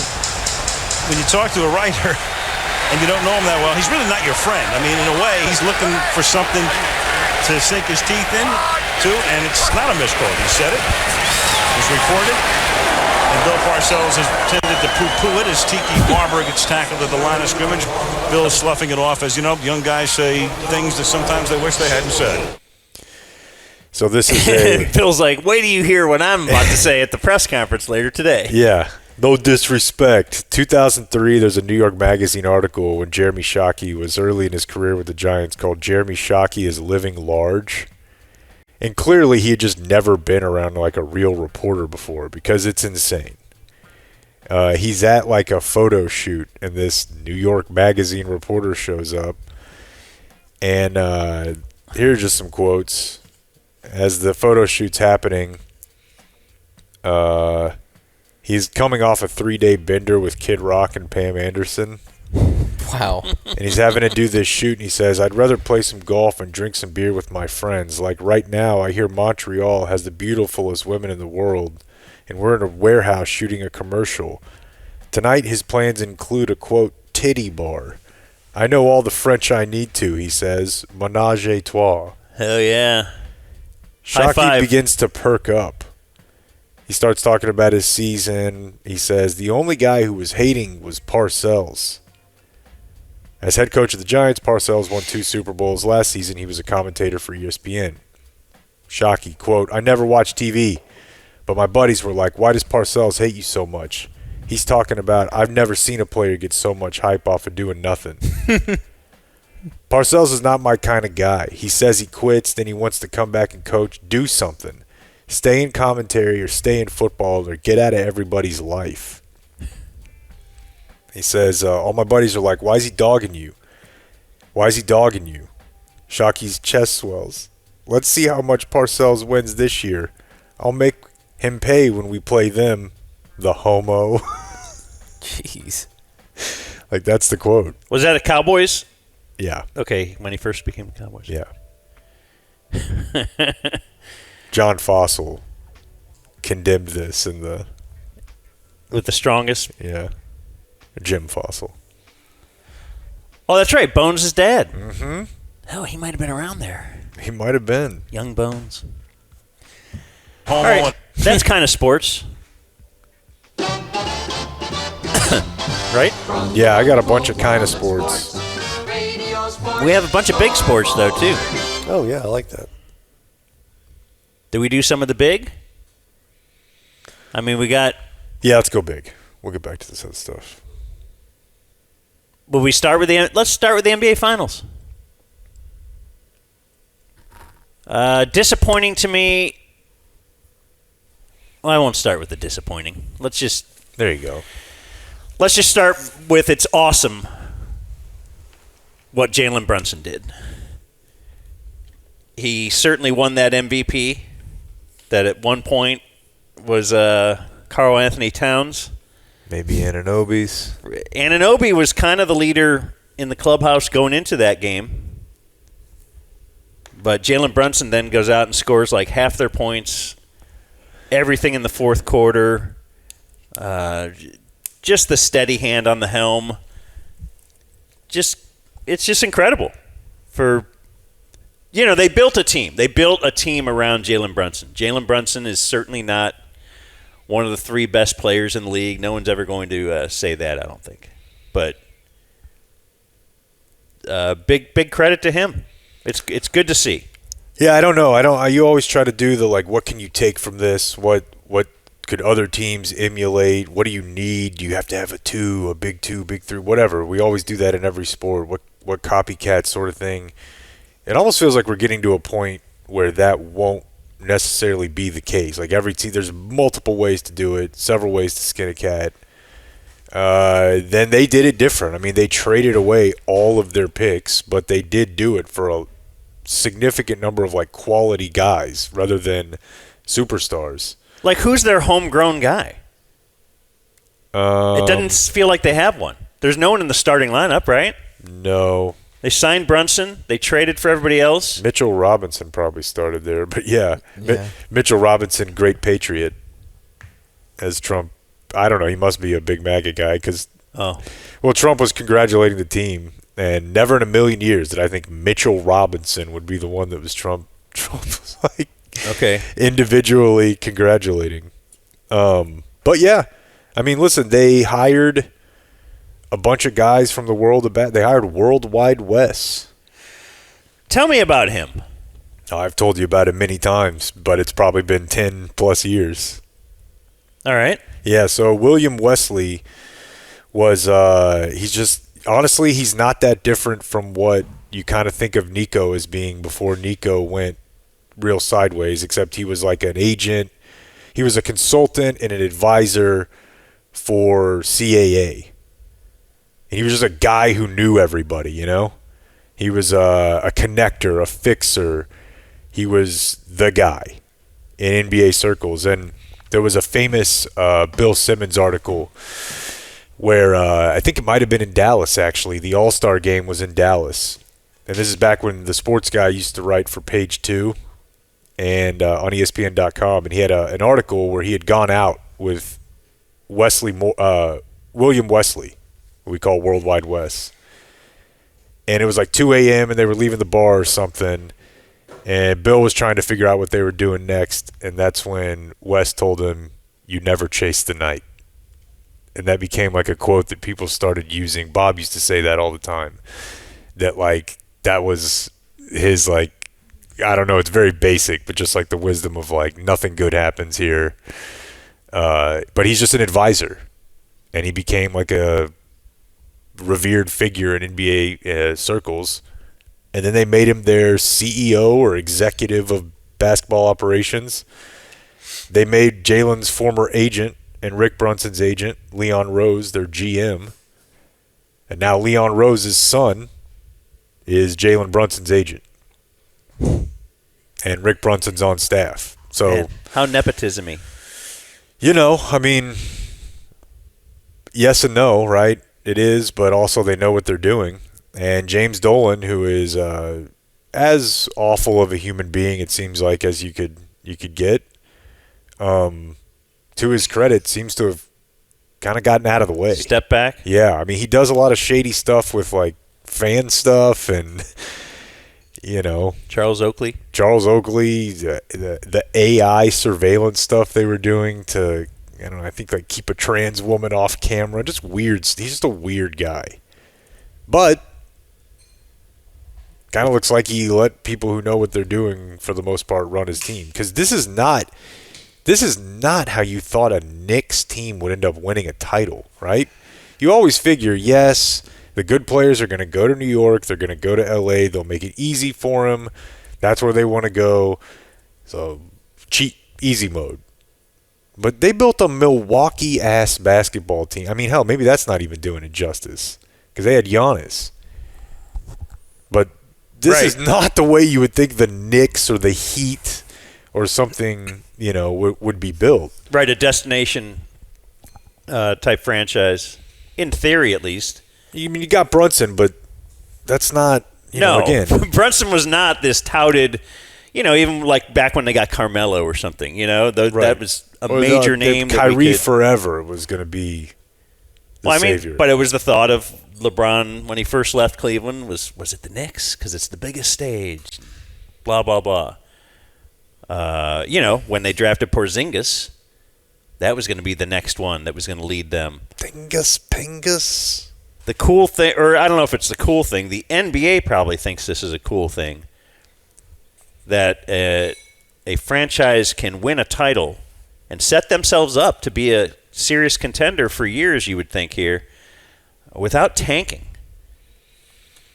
when you talk to a writer and you don't know him that well, he's really not your friend. I mean, in a way, he's looking for something to sink his teeth in to, and it's not a misquote. He said it. It was reported. And Bill Parcells has tended to poo-poo it as Tiki Barber gets tackled at the line of scrimmage. Bill's sloughing it off. As you know, young guys say things that sometimes they wish they hadn't said. So this is Bill's like, wait till you hear what I'm about to say at the press conference later today. Yeah. No disrespect. 2003, there's a New York Magazine article when Jeremy Shockey was early in his career with the Giants called Jeremy Shockey is Living Large. And clearly he had just never been around like a real reporter before because it's insane. He's at like a photo shoot and this New York Magazine reporter shows up. And here are just some quotes. As the photo shoot's happening, he's coming off a 3-day bender with Kid Rock and Pam Anderson. Wow. And he's having to do this shoot, and he says, I'd rather play some golf and drink some beer with my friends. Like right now, I hear Montreal has the beautifulest women in the world, and we're in a warehouse shooting a commercial. Tonight, his plans include a, quote, titty bar. I know all the French I need to, he says. Ménage à trois. Hell yeah. Shockey begins to perk up. He starts talking about his season. He says, the only guy who was hating was Parcells. As head coach of the Giants, Parcells won 2 Super Bowls. Last season, he was a commentator for ESPN. Shockey, quote, I never watched TV, but my buddies were like, why does Parcells hate you so much? He's talking about, I've never seen a player get so much hype off of doing nothing. Parcells is not my kind of guy. He says he quits, then he wants to come back and coach. Do something. Stay in commentary or stay in football or get out of everybody's life. He says, all my buddies are like, why is he dogging you? Why is he dogging you? Shockey's chest swells. Let's see how much Parcells wins this year. I'll make him pay when we play them, the homo. Jeez. Like, that's the quote. Was that a Cowboys? Yeah. Okay, when he first became a Cowboys. Yeah. John Fossil condemned this in the... With the strongest. Yeah. Jim Fossil. Oh, that's right. Bones' dad. Mm-hmm. Oh, he might have been around there. He might have been. Young Bones. Homo. All right. That's kind of sports. Right? Yeah, I got a bunch of kind of sports. We have a bunch of big sports, though, too. Oh, yeah, I like that. Did we do some of the big? I mean, we got... Yeah, let's go big. We'll get back to this other stuff. Will we start with the... Let's start with the NBA Finals. Disappointing to me... Well, I won't start with the disappointing. Let's just... There you go. Let's just start with it's awesome what Jalen Brunson did. He certainly won that MVP that at one point was Karl Anthony Towns. Maybe Anunoby's. Anunoby was kind of the leader in the clubhouse going into that game. But Jalen Brunson then goes out and scores like half their points, everything in the fourth quarter. Just the steady hand on the helm. It's just incredible. They built a team. They built a team around Jalen Brunson. Jalen Brunson is certainly not one of the 3 best players in the league. No one's ever going to say that, I don't think. But big credit to him. It's good to see. Yeah, I don't know. You always try to do the like, what can you take from this? What could other teams emulate? What do you need? Do you have to have a big 2, big 3, whatever? We always do that in every sport. What copycat sort of thing? It almost feels like we're getting to a point where that won't necessarily be the case. Like every team, there's multiple ways to do it, several ways to skin a cat. Then they did it different. I mean, they traded away all of their picks, but they did do it for a significant number of like quality guys rather than superstars. Like, who's their homegrown guy? It doesn't feel like they have one. There's no one in the starting lineup, right? No. They signed Brunson. They traded for everybody else. Mitchell Robinson probably started there, but yeah. Mitchell Robinson, great patriot. As Trump, I don't know, he must be a big MAGA guy because, well, Trump was congratulating the team, and never in a million years did I think Mitchell Robinson would be the one that was Trump. Trump was like, okay, individually congratulating. But yeah, I mean, listen, they hired a bunch of guys from the world of bat. They hired Worldwide Wes. Tell me about him. Oh, I've told you about it many times, but it's probably been 10 plus years. All right. Yeah, so William Wesley was, he's just, honestly, he's not that different from what you kind of think of Nico as being before Nico went real sideways, except he was like an agent. He was a consultant and an advisor for CAA. And he was just a guy who knew everybody, you know? He was a connector, a fixer. He was the guy in NBA circles. And there was a famous Bill Simmons article where I think it might have been in Dallas, actually. The All-Star game was in Dallas. And this is back when the sports guy used to write for Page 2 and on ESPN.com. And he had an article where he had gone out with William Wesley, who we call Worldwide Wes. And it was like 2 a.m. and they were leaving the bar or something. And Bill was trying to figure out what they were doing next. And that's when Wes told him, "You never chase the night." And that became like a quote that people started using. Bob used to say that all the time. That like, that was his like, I don't know, it's very basic, but just like the wisdom of like, nothing good happens here. But he's just an advisor. And he became like a revered figure in NBA circles. And then they made him their CEO or executive of basketball operations. They made Jalen's former agent and Rick Brunson's agent, Leon Rose, their GM. And now Leon Rose's son is Jalen Brunson's agent. And Rick Brunson's on staff. So, Man, how nepotism-y. You know, I mean, yes and no, right? It is, but also they know what they're doing. And James Dolan, who is as awful of a human being, it seems like, as you could get, to his credit, seems to have kind of gotten out of the way. Step back? Yeah, I mean, he does a lot of shady stuff with, like, fan stuff and, you know. Charles Oakley, the AI surveillance stuff they were doing to, I don't know, I think, like, keep a trans woman off camera. Just weird. He's just a weird guy. But kind of looks like he let people who know what they're doing, for the most part, run his team. Because this is not how you thought a Knicks team would end up winning a title, right? You always figure, yes, the good players are going to go to New York. They're going to go to L.A. They'll make it easy for them. That's where they want to go. So, cheat, easy mode. But they built a Milwaukee-ass basketball team. I mean, hell, maybe that's not even doing it justice. Because they had Giannis. But this is not the way you would think the Knicks or the Heat or something, you know, would be built. Right, a destination type franchise, in theory at least. You mean, you got Brunson, but that's not, you know, again. Brunson was not this touted, you know, even like back when they got Carmelo or something, you know, that was a major name. Kyrie forever was going to be the savior. But it was the thought of LeBron when he first left Cleveland was it the Knicks? Because it's the biggest stage, blah, blah, blah. You know, when they drafted Porzingis, that was going to be the next one that was going to lead them. Pingus. The cool thing, or I don't know if it's the cool thing, the NBA probably thinks this is a cool thing, that a franchise can win a title and set themselves up to be a serious contender for years, you would think here, without tanking.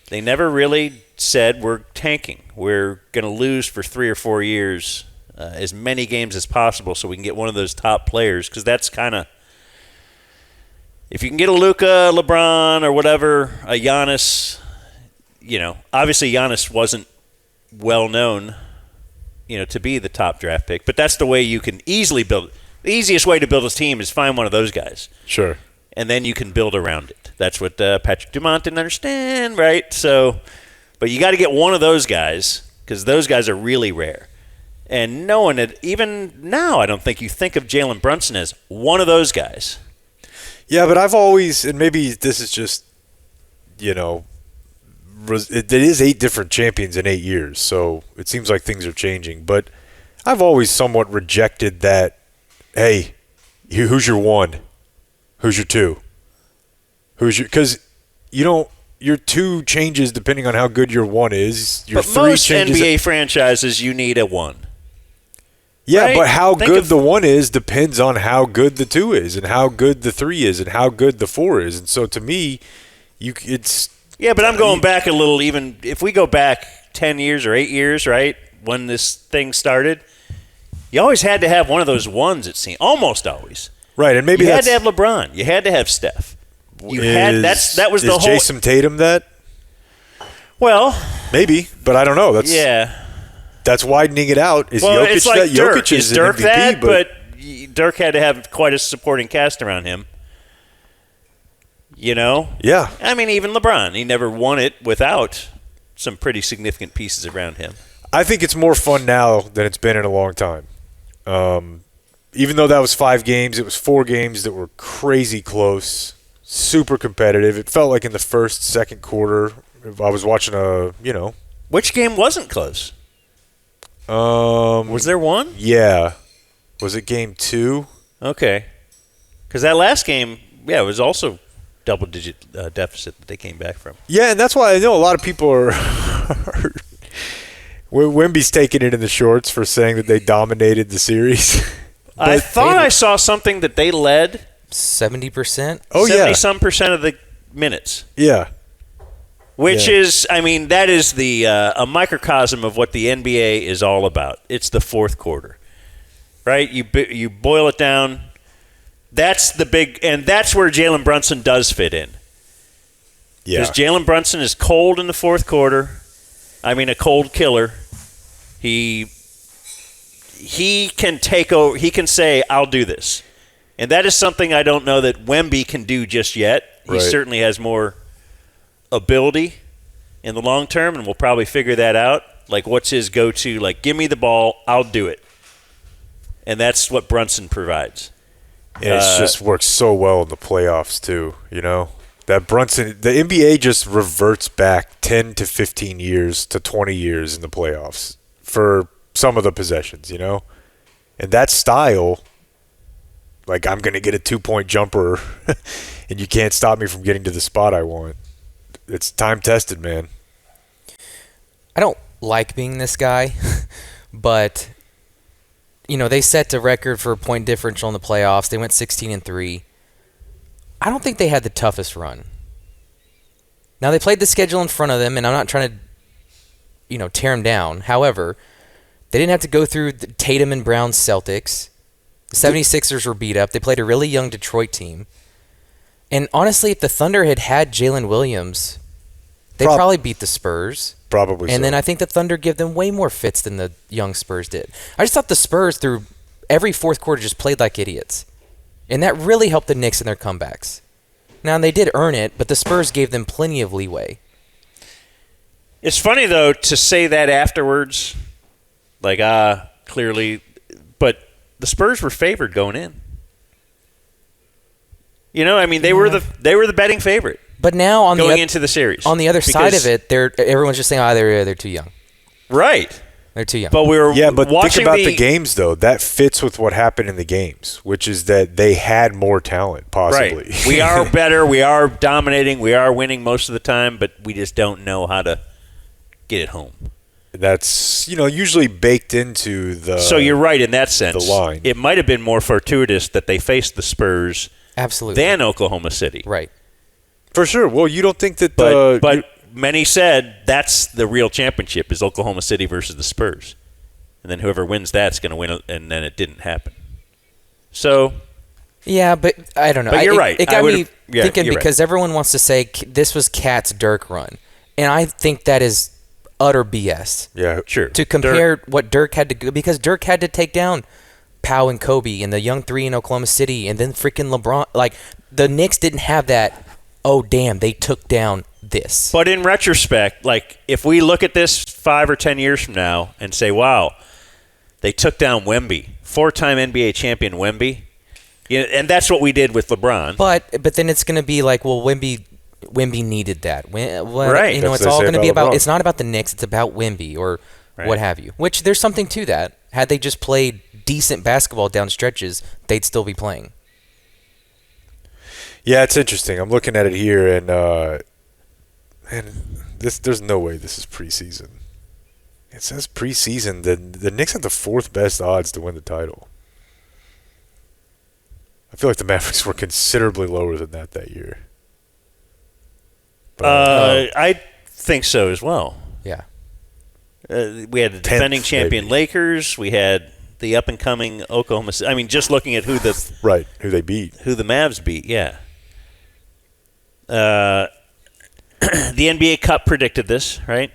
They never really said, we're tanking. We're going to lose for 3 or 4 years, as many games as possible so we can get one of those top players, because that's kind of, if you can get a Luka, LeBron, or whatever, a Giannis, you know, obviously Giannis wasn't well known, you know, to be the top draft pick, but that's the way you can easily build. The easiest way to build a team is find one of those guys. Sure. And then you can build around it. That's what Patrick Dumont didn't understand, right? So, but you got to get one of those guys, because those guys are really rare. And no one, even now, I don't think you think of Jalen Brunson as one of those guys. Yeah, but I've always, and maybe this is just, you know, it is 8 different champions in 8 years, so it seems like things are changing. But I've always somewhat rejected that, hey, Who's your one? Who's your two? Because your two changes depending on how good your one is. Your but three most changes. NBA franchises, you need a one. Yeah, right? but how Think good of- the one is depends on how good the two is, and how good the three is, and how good the four is. And so, to me, it's Yeah, but I'm going back a little. Even if we go back 10 years or 8 years, right, when this thing started, you always had to have one of those ones. It seemed almost always. right. And maybe You had that's to have LeBron. You had to have Steph. That was the whole. Jason Tatum that Well, maybe, but I don't know. That's widening it out. Is well, Jokic it's like that? Dirk. Jokic Is an Dirk MVP, that? But Dirk had to have quite a supporting cast around him. yeah, I mean, even LeBron, he never won it without some pretty significant pieces around him. I think it's more fun now than it's been in a long time. Even though that was 5 games, it was 4 games that were crazy close, super competitive. It felt like in the first, second quarter, I was watching Which game wasn't close? Was there one? Yeah. Was it game 2? Okay. Because that last game, it was also double-digit deficit that they came back from. Yeah, and that's why I know a lot of people are Wemby's taking it in the shorts for saying that they dominated the series. I thought I saw something that they led 70%. Oh, yeah. 70-some% of the minutes. Yeah. Which Yeah. is, I mean, that is a microcosm of what the NBA is all about. It's the fourth quarter, right? You boil it down. That's the big, and that's where Jalen Brunson does fit in. Yeah. Because Jalen Brunson is cold in the fourth quarter. I mean, a cold killer. He can take over. He can say, "I'll do this," and that is something I don't know that Wemby can do just yet. He Right. certainly has more ability in the long term, and we'll probably figure that out. Like, what's his go-to? Like, give me the ball, I'll do it, and that's what Brunson provides. And it's just works so well in the playoffs too, That Brunson, the NBA just reverts back 10 to 15 years to 20 years in the playoffs for some of the possessions, And that style, like I'm going to get a 2-point jumper and you can't stop me from getting to the spot I want. It's time tested, man. I don't like being this guy, but they set the record for point differential in the playoffs. They went 16-3. I don't think they had the toughest run. Now they played the schedule in front of them, and I'm not trying to, tear them down. However, they didn't have to go through the Tatum and Brown Celtics. The 76ers were beat up. They played a really young Detroit team. And honestly, if the Thunder had Jalen Williams, they probably beat the Spurs. Probably And so. then I think the Thunder give them way more fits than the young Spurs did. I just thought the Spurs, through every fourth quarter, just played like idiots. And that really helped the Knicks in their comebacks. Now, they did earn it, but the Spurs gave them plenty of leeway. It's funny, though, to say that afterwards, like, clearly, but the Spurs were favored going in. I mean, they were the betting favorite. But now on going into the series. On the other side of it, everyone's just saying, they're too young. Right. They're too young. But we were but watching think about the games, though. That fits with what happened in the games, which is that they had more talent, possibly. Right. We are better. We are dominating. We are winning most of the time, but we just don't know how to get it home. That's, usually baked into the So you're right in that sense. the line. It might have been more fortuitous that they faced the Spurs Absolutely. than Oklahoma City. Right. For sure. Well, you don't think that But many said that's the real championship is Oklahoma City versus the Spurs. And then whoever wins that's going to win, and then it didn't happen. So, yeah, but I don't know. But you're right. It got me Yeah, thinking you're because everyone wants to say this was Cat's Dirk run. And I think that is utter BS. Yeah, sure. To compare what Dirk had to go, because Dirk had to take down Powell and Kobe and the young three in Oklahoma City and then freaking LeBron. Like, the Knicks didn't have that, oh, damn, they took down this. But in retrospect, like, if we look at this 5 or 10 years from now and say, wow, they took down Wemby, 4-time NBA champion Wemby, and that's what we did with LeBron. But then it's going to be like, well, Wemby needed that. Right. It's all going to be about. It's not about the Knicks. It's about Wemby or what have you. Which there's something to that. Had they just played decent basketball down stretches, they'd still be playing. Yeah, it's interesting. I'm looking at it here, and man, there's no way this is preseason. It says preseason. The Knicks have the 4th best odds to win the title. I feel like the Mavericks were considerably lower than that year. But, I think so as well. Yeah. We had the defending champion maybe. Lakers. We had the up-and-coming Oklahoma City. I mean, just looking at who the Mavs beat, yeah. The NBA Cup predicted this, right?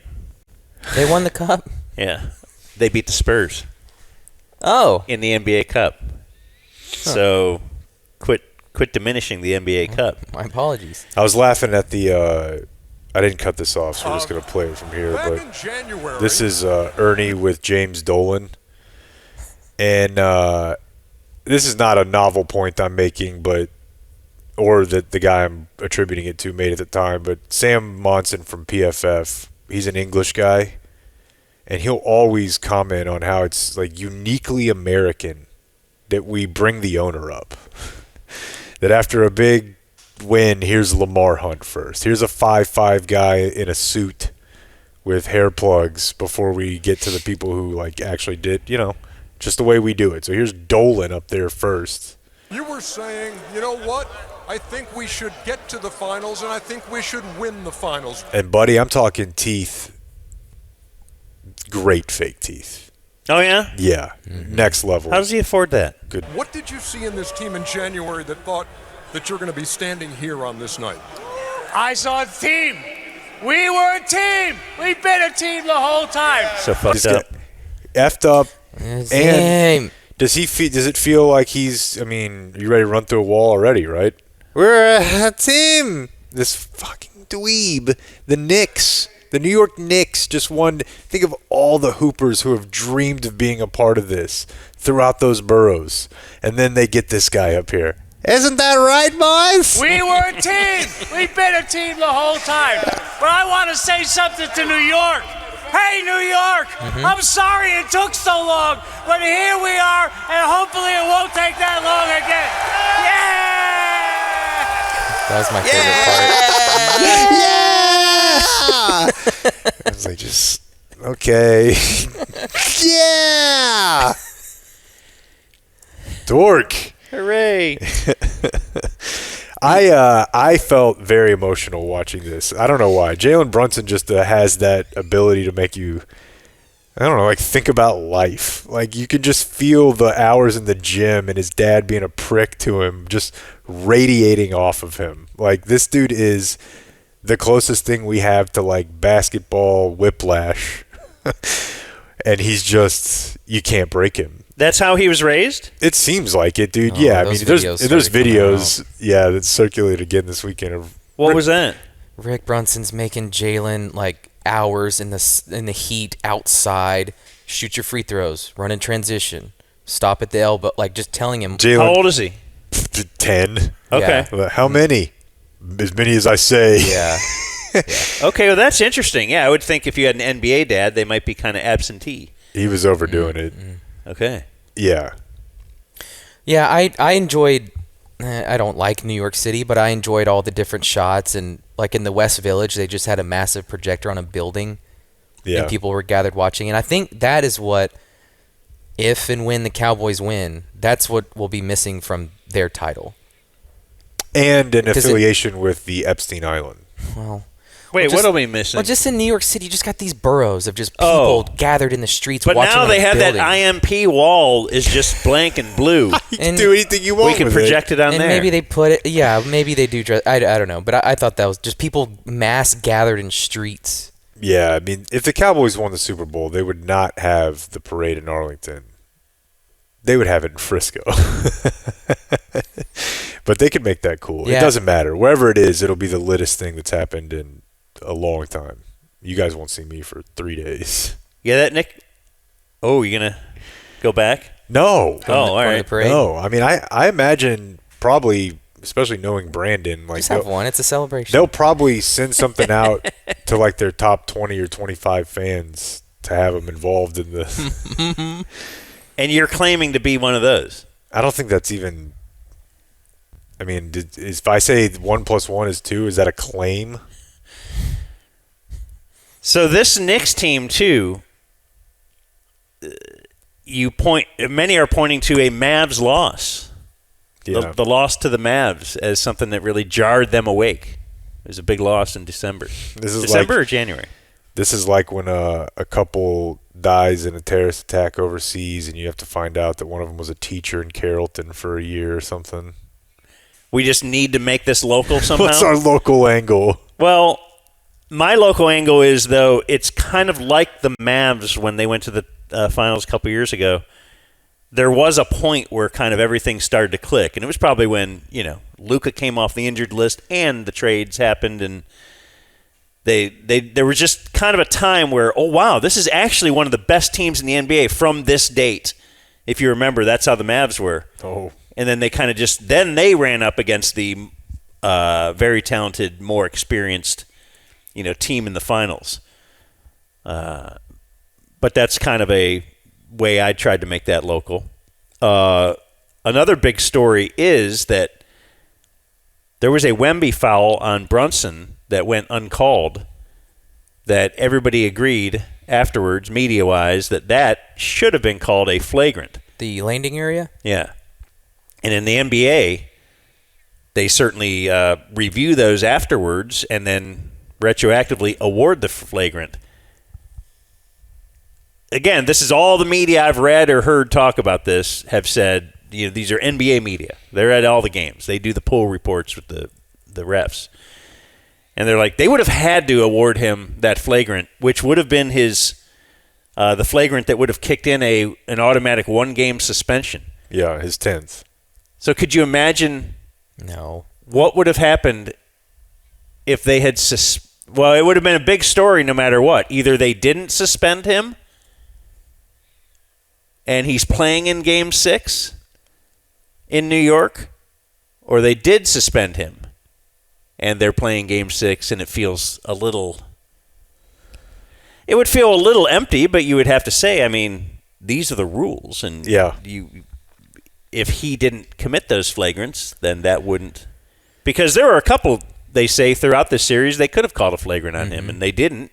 They won the cup? Yeah. They beat the Spurs. Oh. In the NBA Cup. So quit diminishing the NBA Cup. My apologies. I was laughing at the I didn't cut this off, so we're just going to play it from here. But this is Ernie with James Dolan. And this is not a novel point I'm making, or that the guy I'm attributing it to made at the time, but Sam Monson from PFF, he's an English guy, and he'll always comment on how it's like uniquely American that we bring the owner up. That after a big win, here's Lamar Hunt first. Here's a 5'5" guy in a suit with hair plugs before we get to the people who like actually did, just the way we do it. So here's Dolan up there first. You were saying, you know what? I think we should get to the finals, and I think we should win the finals. And, buddy, I'm talking teeth. Great fake teeth. Oh, yeah? Yeah. Next level. How does he afford that? Good. What did you see in this team in January that thought that you're going to be standing here on this night? I saw a team. We were a team. We've been a team the whole time. So fucked up. Effed up. Same. Does it feel like he's, you ready to run through a wall already, right? We're a team. This fucking dweeb. The Knicks. The New York Knicks just won. Think of all the hoopers who have dreamed of being a part of this throughout those boroughs. And then they get this guy up here. Isn't that right, boys? We were a team. We've been a team the whole time. But I want to say something to New York. Hey, New York, I'm sorry it took so long, but here we are, and hopefully it won't take that long again. Yeah! That was my favorite part. Yeah! I was like, just, okay. Yeah! Dork. Hooray. I felt very emotional watching this. I don't know why. Jalen Brunson just has that ability to make you, think about life. Like, you can just feel the hours in the gym and his dad being a prick to him, just radiating off of him. Like, this dude is the closest thing we have to, like, basketball whiplash. And he's just, you can't break him. That's how he was raised? It seems like it, dude. Oh, Yeah, there's videos, that circulate again this weekend. What was that? Rick Brunson's making Jalen like hours in the heat outside. Shoot your free throws. Run in transition. Stop at the elbow. Like just telling him. Jalen, how old is he? 10. Okay. Yeah. How many? As many as I say. Yeah. Okay, well that's interesting. Yeah, I would think if you had an NBA dad, they might be kind of absentee. He was overdoing it. Okay. Yeah. Yeah, I enjoyed. I don't like New York City, but I enjoyed all the different shots. And like in the West Village, they just had a massive projector on a building, and people were gathered watching. And I think that is what, if and when the Cowboys win, that's what will be missing from their title. And an affiliation with the Epstein Island. Well. Wait, what are we missing? Well, just in New York City, you just got these boroughs of just people gathered in the streets but watching. But now they have building. that IMP wall is just blank and blue. You can do anything you want. We can project it on and there. Maybe they put it. Yeah, maybe they do. I don't know, but I thought that was just people mass gathered in streets. Yeah, if the Cowboys won the Super Bowl, they would not have the parade in Arlington. They would have it in Frisco. But they could make that cool. Yeah. It doesn't matter. Wherever it is, it'll be the littest thing that's happened in a long time. You guys won't see me for 3 days. Yeah, that Nick. Oh, you gonna go back? No. All right. No, I imagine probably, especially knowing Brandon, like just have one. It's a celebration. They'll probably send something out to like their top 20 or 25 fans to have them involved in this. And you're claiming to be one of those. I don't think that's even. I mean, if I say 1 + 1 is 2, is that a claim? So this Knicks team too. Many are pointing to a Mavs loss. Yeah. The loss to the Mavs as something that really jarred them awake. It was a big loss in December. December or January? This is like when a couple dies in a terrorist attack overseas, and you have to find out that one of them was a teacher in Carrollton for a year or something. We just need to make this local somehow. What's our local angle? Well, my local angle is, though, it's kind of like the Mavs when they went to the finals a couple years ago. There was a point where kind of everything started to click, and it was probably when, Luka came off the injured list and the trades happened, and there was just kind of a time where, oh, wow, this is actually one of the best teams in the NBA from this date. If you remember, that's how the Mavs were. Oh. And then they kind of then they ran up against the very talented, more experienced, team in the finals. But that's kind of a way I tried to make that local. Another big story is that there was a Wemby foul on Brunson that went uncalled, that everybody agreed afterwards, media-wise, that should have been called a flagrant. The landing area? Yeah. And in the NBA, they certainly review those afterwards and then retroactively award the flagrant. Again, this is all the media I've read or heard talk about this have said, these are NBA media. They're at all the games. They do the pool reports with the refs. And they're like, they would have had to award him that flagrant, which would have been the flagrant that would have kicked in an automatic 1-game suspension. Yeah, his 10th. So could you imagine what would have happened if they had well, it would have been a big story no matter what. Either they didn't suspend him and he's playing in Game 6 in New York, or they did suspend him and they're playing Game 6 and it would feel a little empty, but you would have to say, I mean, these are the rules. And if he didn't commit those flagrants, then that wouldn't. Because there were a couple, they say, throughout this series, they could have called a flagrant on him, and they didn't,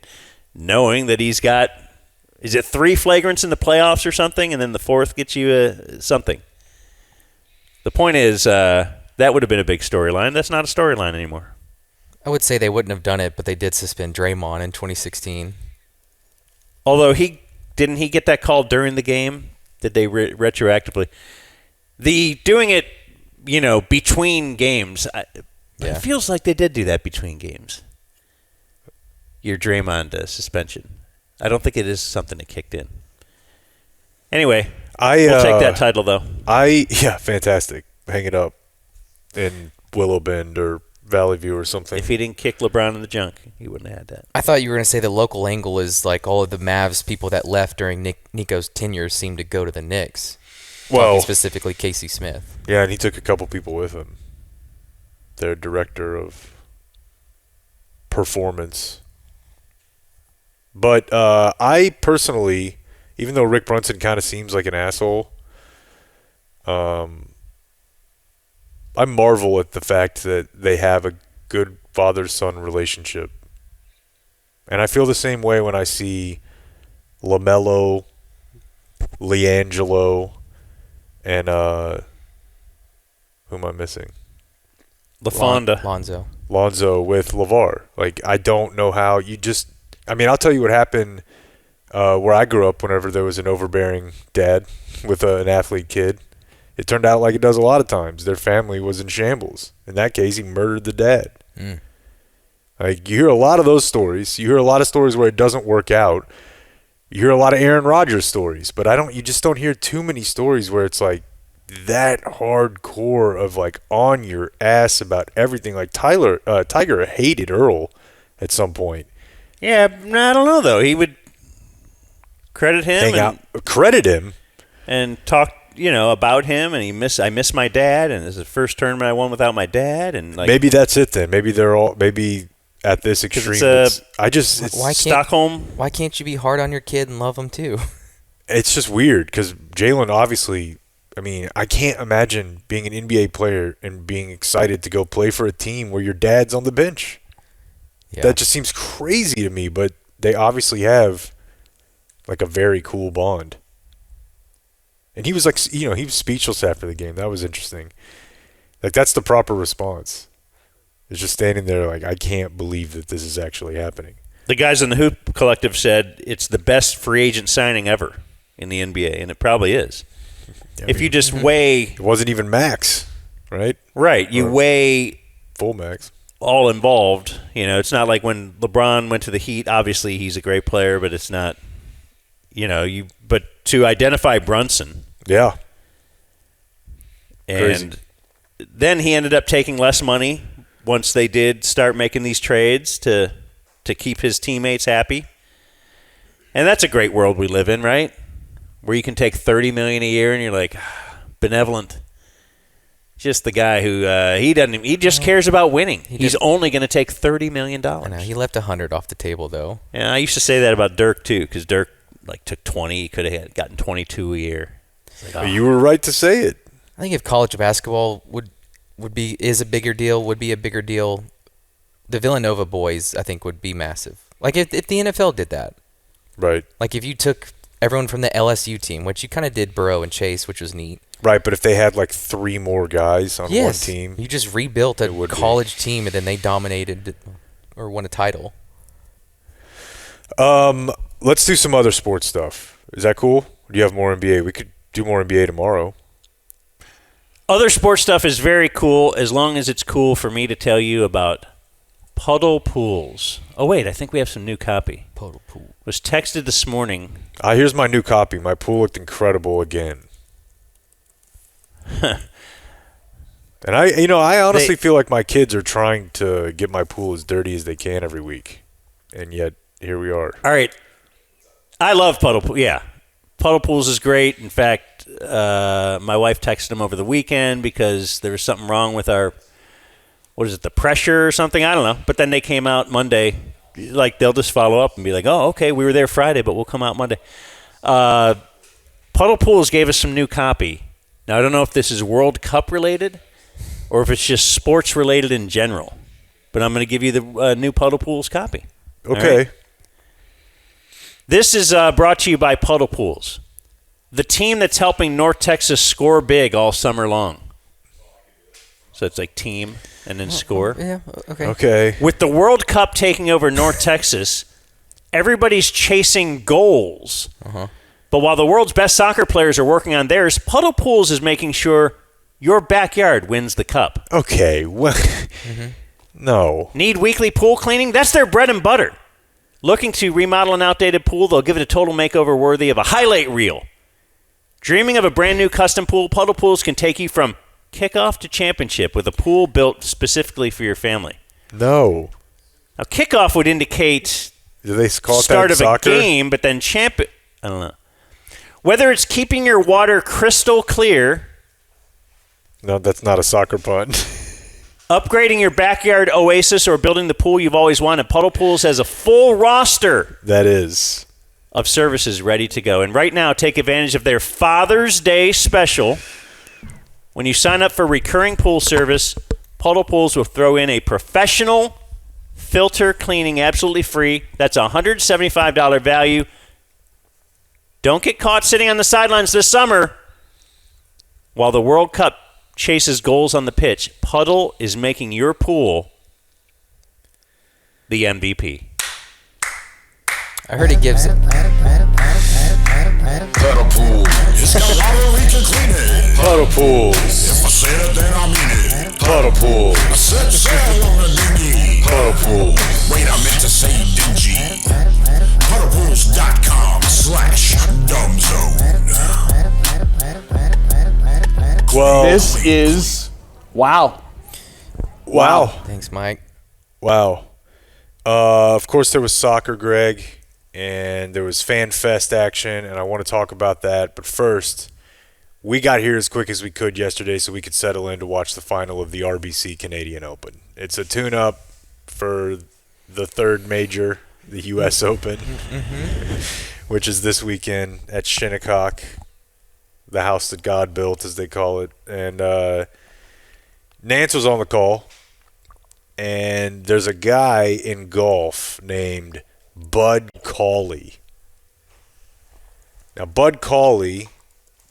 knowing that he's got, is it 3 flagrants in the playoffs or something, and then the 4th gets you something. The point is, that would have been a big storyline. That's not a storyline anymore. I would say they wouldn't have done it, but they did suspend Draymond in 2016. Although didn't he get that call during the game? Did they retroactively? The doing it, between games, it feels like they did do that between games. Your Draymond suspension. I don't think it is something that kicked in. Anyway, we'll take that title, though. Fantastic. Hang it up in Willow Bend or Valley View or something. If he didn't kick LeBron in the junk, he wouldn't have had that. I thought you were going to say the local angle is like all of the Mavs people that left during Nico's tenure seemed to go to the Knicks. Talking specifically Casey Smith. Yeah, and he took a couple people with him. Their director of performance. But I personally, even though Rick Brunson kind of seems like an asshole, I marvel at the fact that they have a good father-son relationship. And I feel the same way when I see LaMelo, LiAngelo, and who am I missing? Lonzo with LeVar. Like, I don't know how you just... I mean, I'll tell you what happened where I grew up whenever there was an overbearing dad with an athlete kid. It turned out like it does a lot of times. Their family was in shambles. In that case, he murdered the dad. Like, you hear a lot of those stories. You hear a lot of stories where it doesn't work out. You hear a lot of Aaron Rodgers stories, but you just don't hear too many stories where it's like that hardcore of like on your ass about everything. Like Tiger hated Earl at some point. Yeah, I don't know though. He would credit him, and talk, about him, and I miss my dad, and this is the first tournament I won without my dad, and like maybe that's it then. Maybe maybe at this extreme. Stockholm. Why can't you be hard on your kid and love him too? It's just weird because Jalen obviously I mean, I can't imagine being an NBA player and being excited to go play for a team where your dad's on the bench. Yeah. That just seems crazy to me, but they obviously have like a very cool bond. And he was like, he was speechless after the game. That was interesting. Like, that's the proper response. It's just standing there like, I can't believe that this is actually happening. The guys in the Hoop Collective said it's the best free agent signing ever in the NBA, and it probably is. If you just weigh... It wasn't even max, right? Right. You weigh... Full max. All involved. It's not like when LeBron went to the Heat. Obviously, he's a great player, but it's not... But to identify Brunson... Yeah. And Crazy. Then he ended up taking less money once they did start making these trades to keep his teammates happy. And that's a great world we live in, right? Where you can take $30 million a year and you're like, benevolent. Just the guy who he just cares about winning. He's only going to take $30 million. I know, he left 100 off the table though. Yeah, I used to say that about Dirk too, because Dirk took 20. He could have gotten 22 a year. You were right to say it. I think if college basketball would be a bigger deal, the Villanova boys I think would be massive. Like if the NFL did that. Right. Like if you took everyone from the LSU team, which you kind of did Burrow and Chase, which was neat. Right, but if they had like 3 more guys on one team. You just rebuilt a college team and then they dominated or won a title. Let's do some other sports stuff. Is that cool? Or do you have more NBA? We could do more NBA tomorrow. Other sports stuff is very cool as long as it's cool for me to tell you about puddle pools. Oh, wait, I think we have some new copy. Puddle pool. Was texted this morning. Here's my new copy. My pool looked incredible again. And I honestly feel like my kids are trying to get my pool as dirty as they can every week. And yet, here we are. All right. I love puddle pool. Yeah. Puddle pools is great. In fact, my wife texted them over the weekend because there was something wrong with our, the pressure or something? I don't know. But then they came out Monday. Like, they'll just follow up and be like, oh, okay, we were there Friday, but we'll come out Monday. Puddle pools gave us some new copy. Now, I don't know if this is World Cup related or if it's just sports related in general. But I'm going to give you the new Puddle Pools copy. Okay. Right? This is brought to you by Puddle Pools, the team that's helping North Texas score big all summer long. So it's like team and then score. Yeah, okay. Okay. With the World Cup taking over North Texas, everybody's chasing goals. Uh-huh. But while the world's best soccer players are working on theirs, Puddle Pools is making sure your backyard wins the cup. Okay. Well, no. Need weekly pool cleaning? That's their bread and butter. Looking to remodel an outdated pool? They'll give it a total makeover worthy of a highlight reel. Dreaming of a brand new custom pool? Puddle Pools can take you from kickoff to championship with a pool built specifically for your family. No. Now, kickoff would indicate Do they call it start that of soccer? a game, but then I don't know. Whether it's keeping your water crystal clear, No, that's not a soccer pun. upgrading your backyard oasis, or building the pool you've always wanted, Puddle Pools has a full roster That is. of services ready to go. And right now, take advantage of their Father's Day special. When you sign up for recurring pool service, Puddle Pools will throw in a professional filter cleaning absolutely free. That's a $175 value. Don't get caught sitting on the sidelines this summer while the World Cup chases goals on the pitch. Puddle is making your pool the MVP. I heard it gives it. Puddle pool. It's got water we can clean it. Puddle pools. If I said it, then I mean it. Puddle pools. I set sail on the dinghy. Puddle pools. Wait, I meant to say dingy. Puddlepools.com/dumbzone. Well, This is wow. wow. Thanks, Mike. Wow. Of course, there was soccer, Greg, and there was Fan Fest action, and I want to talk about that. But first, we got here as quick as we could yesterday so we could settle in to watch the final of the RBC Canadian Open. It's a tune-up for the third major, the U.S. Open, which is this weekend at Shinnecock. the house that God built, as they call it. And Nantz was on the call. And there's a guy in golf named Bud Cauley. Now, Bud Cauley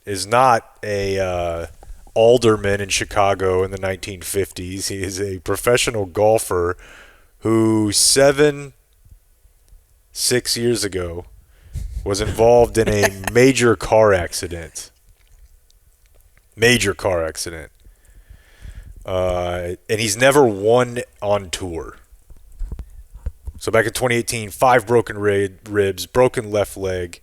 is not a alderman in Chicago in the 1950s. He is a professional golfer who 6 years ago was involved in a major car accident. And he's never won on tour. So back in 2018, 5 broken ribs, broken left leg,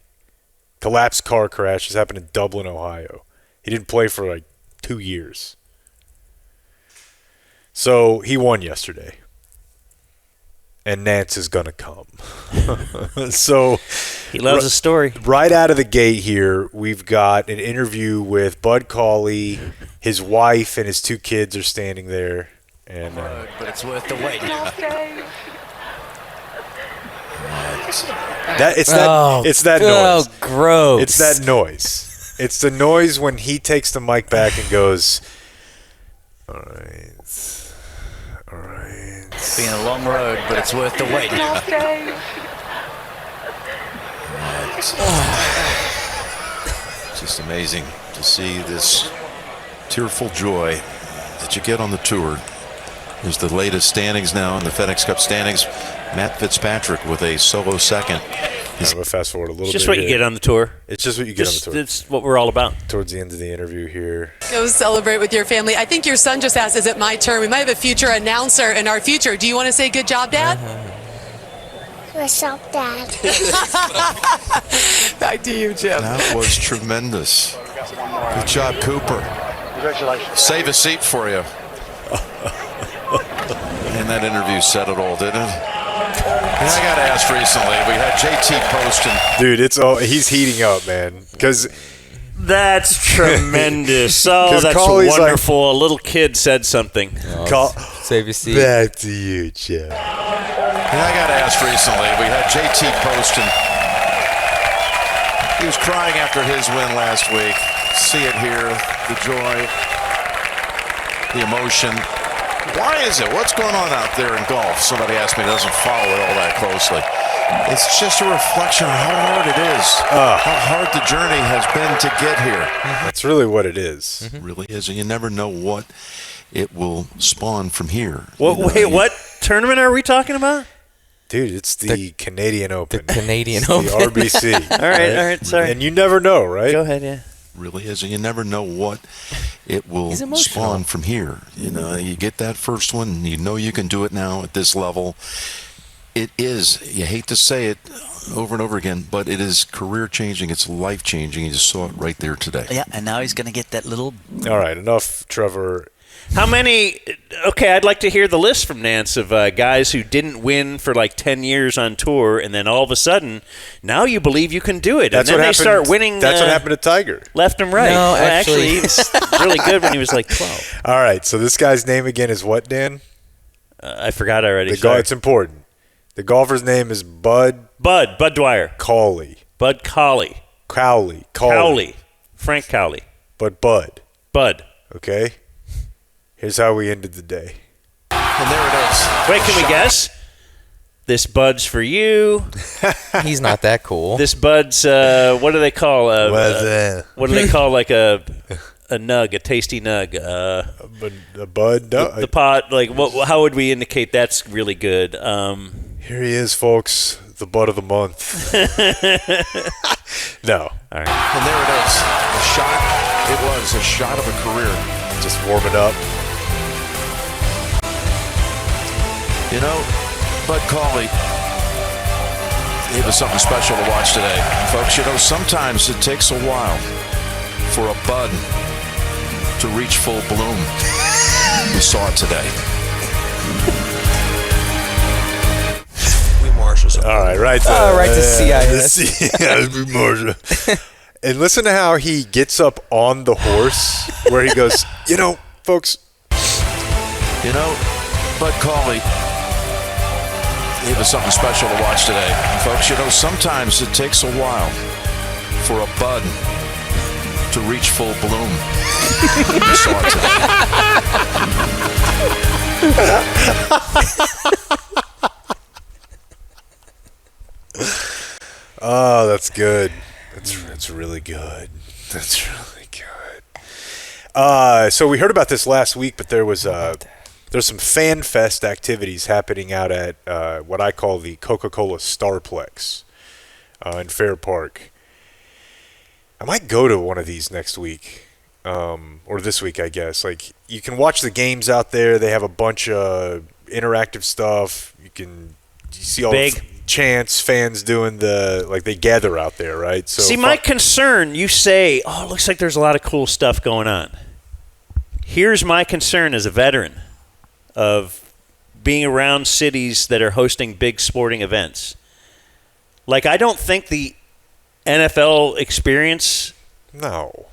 collapsed car crash. This happened in Dublin, Ohio. He didn't play for like 2 years. So he won yesterday. And Nantz is going to come. So he loves a story. Right out of the gate here, we've got an interview with Bud Cauley. His wife and his 2 kids are standing there. And but it's worth the wait. It's that noise. Oh, gross. It's that noise. It's the noise when he takes the mic back and goes, all right. It's been a long road, but it's worth the wait. It's just amazing to see this tearful joy that you get on the tour. There's the latest standings now in the FedEx Cup standings. Matt Fitzpatrick with a solo second. I'm going to fast forward a little bit. It's just what you get on the tour. It's just what you get on the tour. It's what we're all about. Towards the end of the interview here. Go celebrate with your family. I think your son just asked, is it my turn? We might have a future announcer in our future. Do you want to say good job, Dad? What's up, Dad? Back to you, Jim. That was tremendous. Good job, Cooper. Congratulations. Save a seat for you. And that interview said it all, didn't it? And I got asked recently. We had JT posting. Dude, he's heating up, man. Because that's tremendous. Oh, that's wonderful. A little kid said something. Save your seat. Back to you, Jeff. And I got asked recently. We had JT posting. He was crying after his win last week. See it here. The joy. The emotion. Why is it? What's going on out there in golf? Somebody asked me, doesn't follow it all that closely. It's just a reflection of how hard it is. How hard the journey has been to get here. That's really what it is. It really is. And you never know what it will spawn from here. Wait, what tournament are we talking about? Dude, it's the Canadian Open. The Canadian Open. The RBC. All right, sorry. And you never know, right? Go ahead, yeah. Really is, and you never know what it will spawn from here. You know, you get that first one, and you know you can do it now at this level. It is, you hate to say it over and over again, but it is career-changing, it's life-changing. You just saw it right there today. Yeah, and now he's going to get that little... All right, enough, Trevor. How many... Okay, I'd like to hear the list from Nantz of guys who didn't win for like 10 years on tour, and then all of a sudden, now you believe you can do it. That's and then what they start winning. That's what happened to Tiger. Left and right. No, well, actually he was really good when he was like 12. All right, so this guy's name again is what, Dan? I forgot already. It's important. The golfer's name is Bud Dwyer. Cauley. Bud Cauley. Cowley. Frank Cowley. But Bud. Okay? Here's how we ended the day. And there it is. Wait, can we guess? This Bud's for you. He's not that cool. This Bud's, what do they call? What do they call like a nug, a tasty nug? A Bud? No. The pot, like, how would we indicate that's really good? Here he is, folks. The Bud of the month. No. All right. And there it is. A shot. It was a shot of a career. Just warming up. You know, Bud Cauley, it was something special to watch today. Folks, you know, sometimes it takes a while for a bud to reach full bloom. We saw it today. All right, right to CIS. Marsha. And listen to how he gets up on the horse, where he goes, you know, folks. You know, Bud Cauley, it was something special to watch today. Folks, you know, sometimes it takes a while for a bud to reach full bloom. I saw it today. Oh, that's good. That's really good. That's really good. So we heard about this last week, but there's some fan fest activities happening out at what I call the Coca-Cola Starplex in Fair Park. I might go to one of these next week, or this week, I guess. Like, you can watch the games out there. They have a bunch of interactive stuff. You see all the chants, fans doing they gather out there, right? So see, my concern, you say, it looks like there's a lot of cool stuff going on. Here's my concern as a veteran of being around cities that are hosting big sporting events. Like, I don't think the NFL experience. No.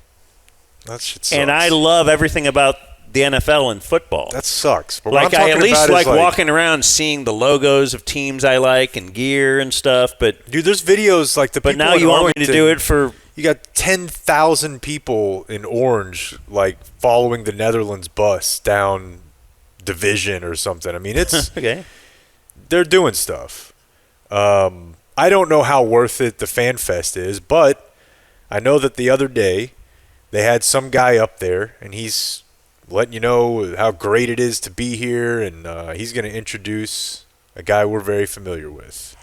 That shit sucks. And I love everything about the NFL and football. That sucks. But like, I at least like walking around seeing the logos of teams I like and gear and stuff. But dude, there's videos like the. But people now you want me to do it for. You got 10,000 people in orange, like following the Netherlands bus down Division or something. I mean, it's okay. They're doing stuff. I don't know how worth it the Fan Fest is, but I know that the other day they had some guy up there, and he's letting you know how great it is to be here, and he's going to introduce a guy we're very familiar with.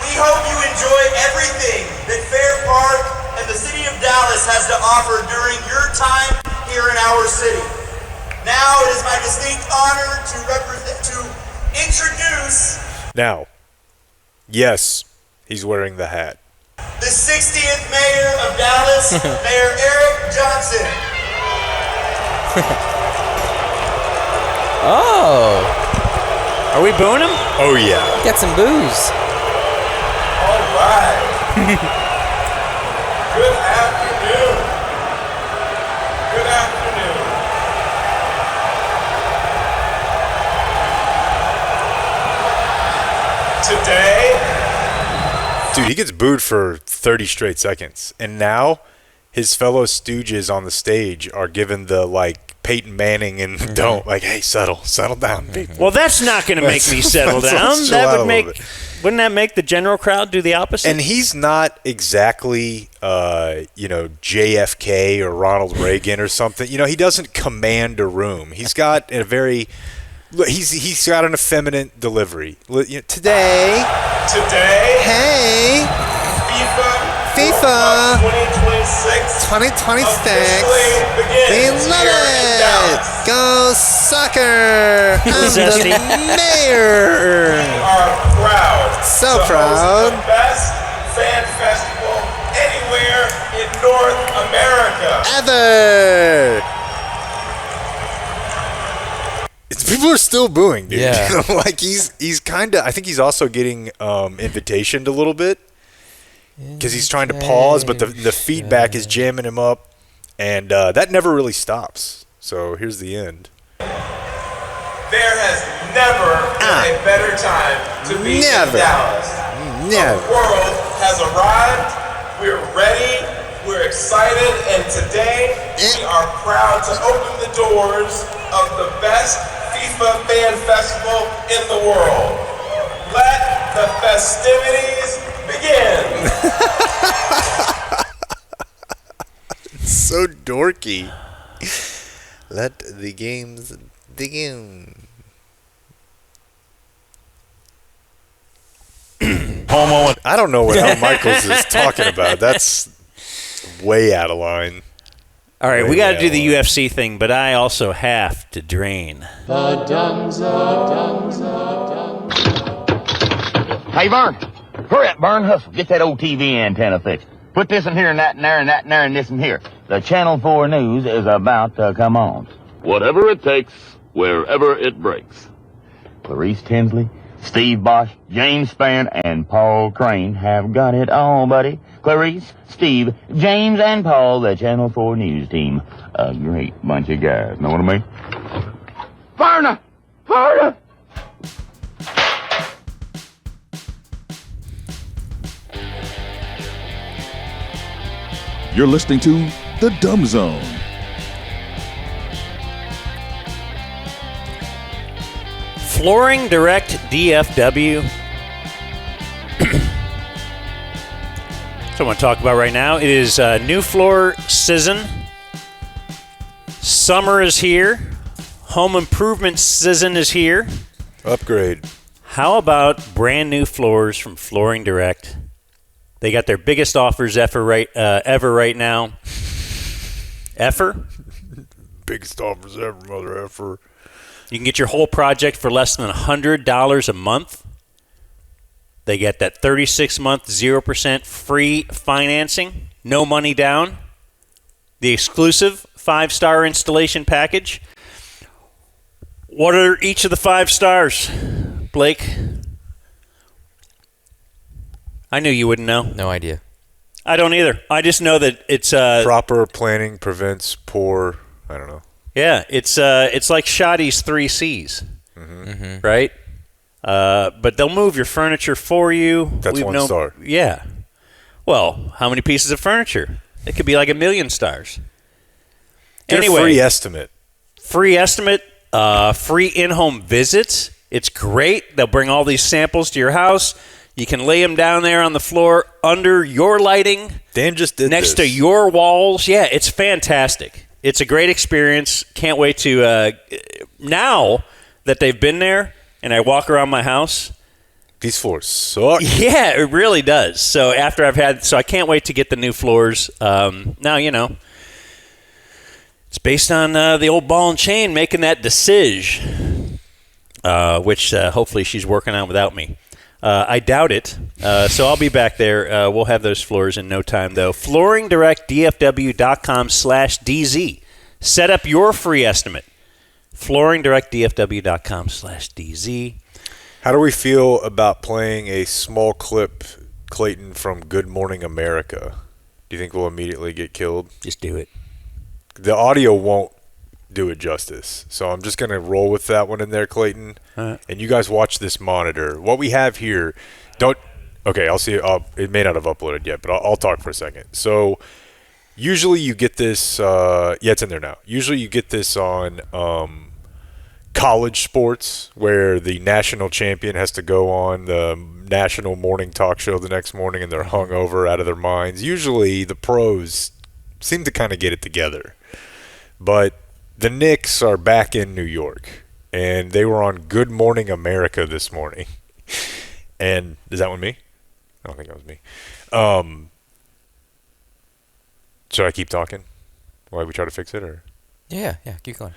We hope you enjoy everything that Fair Park and the city of Dallas has to offer during your time here in our city. Now it is my distinct honor to introduce. Now, yes, he's wearing the hat. The 60th mayor of Dallas, Mayor Eric Johnson. Oh. Are we booing him? Oh, yeah. Get some booze. All right. Good afternoon. Good afternoon. Today. Dude, he gets booed for 30 straight seconds. And now his fellow stooges on the stage are given the, like, Peyton Manning and don't, like, hey, settle down, people. Well, that's not going to make me settle down. That would make, wouldn't that make the general crowd do the opposite? And he's not exactly, JFK or Ronald Reagan or something. You know, he doesn't command a room. He's got a very, he's got an effeminate delivery. Today, hey, FIFA 2026, we love it. Go soccer. I'm the mayor. We are proud. So to proud. host the best fan festival anywhere in North America. Ever. People are still booing, dude. Yeah. Like he's kind of. I think he's also getting invitationed a little bit because he's trying to pause, but the feedback is jamming him up, and that never really stops. So here's the end. There has never been a better time to be in Dallas. Never. The world has arrived. We're ready. We're excited, and today we are proud to open the doors of the best FIFA fan festival in the world. Let the festivities begin. So dorky. Let the games begin. Homo. I don't know what Al Michaels is talking about. That's way out of line. All right, we got to do the UFC thing, but I also have to drain. Hey, Vern, hurry up, Vern. Hustle. Get that old TV antenna fixed. Put this in here and that in there and that in there and this in here. The Channel 4 news is about to come on. Whatever it takes, wherever it breaks. Clarice Tinsley, Steve Bosch, James Spann, and Paul Crane have got it all, buddy. Clarice, Steve, James, and Paul, the Channel 4 news team. A great bunch of guys. Know what I mean? Verna! Verna! You're listening to The Dumb Zone. Flooring Direct DFW. That's what I want to talk about right now. It is new floor season. Summer is here. Home improvement season is here. Upgrade. How about brand new floors from Flooring Direct? They got their biggest offers ever right now. Biggest offers ever, mother effer. You can get your whole project for less than $100 a month. They get that 36-month, 0% free financing, no money down. The exclusive 5-star installation package. What are each of the 5 stars, Blake? I knew you wouldn't know. No idea. I don't either. I just know that it's proper planning prevents poor. I don't know. Yeah, it's like Shoddy's 3 C's, right? But they'll move your furniture for you. That's 1 star. Yeah. Well, how many pieces of furniture? It could be like 1 million stars. Get anyway, a free estimate. Free in-home visits. It's great. They'll bring all these samples to your house. You can lay them down there on the floor under your lighting. Dan just did next this. to your walls. Yeah, it's fantastic. It's a great experience. Can't wait to now that they've been there and I walk around my house. These floors suck. Yeah, it really does. So I can't wait to get the new floors. Now, it's based on the old ball and chain making that decision, which hopefully she's working on without me. I doubt it. So I'll be back there. We'll have those floors in no time, though. FlooringDirectDFW.com/DZ. Set up your free estimate. FlooringDirectDFW.com/DZ. How do we feel about playing a small clip, Clayton, from Good Morning America? Do you think we'll immediately get killed? Just do it. The audio won't do it justice. So I'm just going to roll with that one in there, Clayton. And you guys watch this monitor. What we have here, I'll see. It may not have uploaded yet, but I'll talk for a second. So usually you get this, it's in there now. Usually you get this on college sports where the national champion has to go on the national morning talk show the next morning and they're hungover out of their minds. Usually the pros seem to kind of get it together. But the Knicks are back in New York, and they were on Good Morning America this morning. And is that one me? I don't think that was me. Should I keep talking while we try to fix it, or? Yeah, keep going.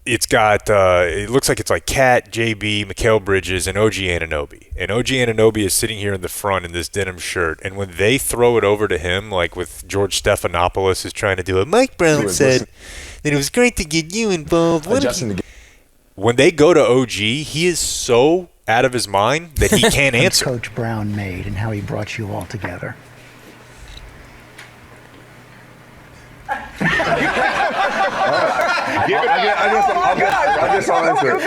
It's got, it looks like it's like Kat, JB, Mikal Bridges, and OG Anunoby. And OG Anunoby is sitting here in the front in this denim shirt. And when they throw it over to him, like with George Stephanopoulos is trying to do it, Mike Brown said that it was great to get you involved. When they go to OG, he is so out of his mind that he can't answer. Coach Brown made and how he brought you all together. I guess I'll answer.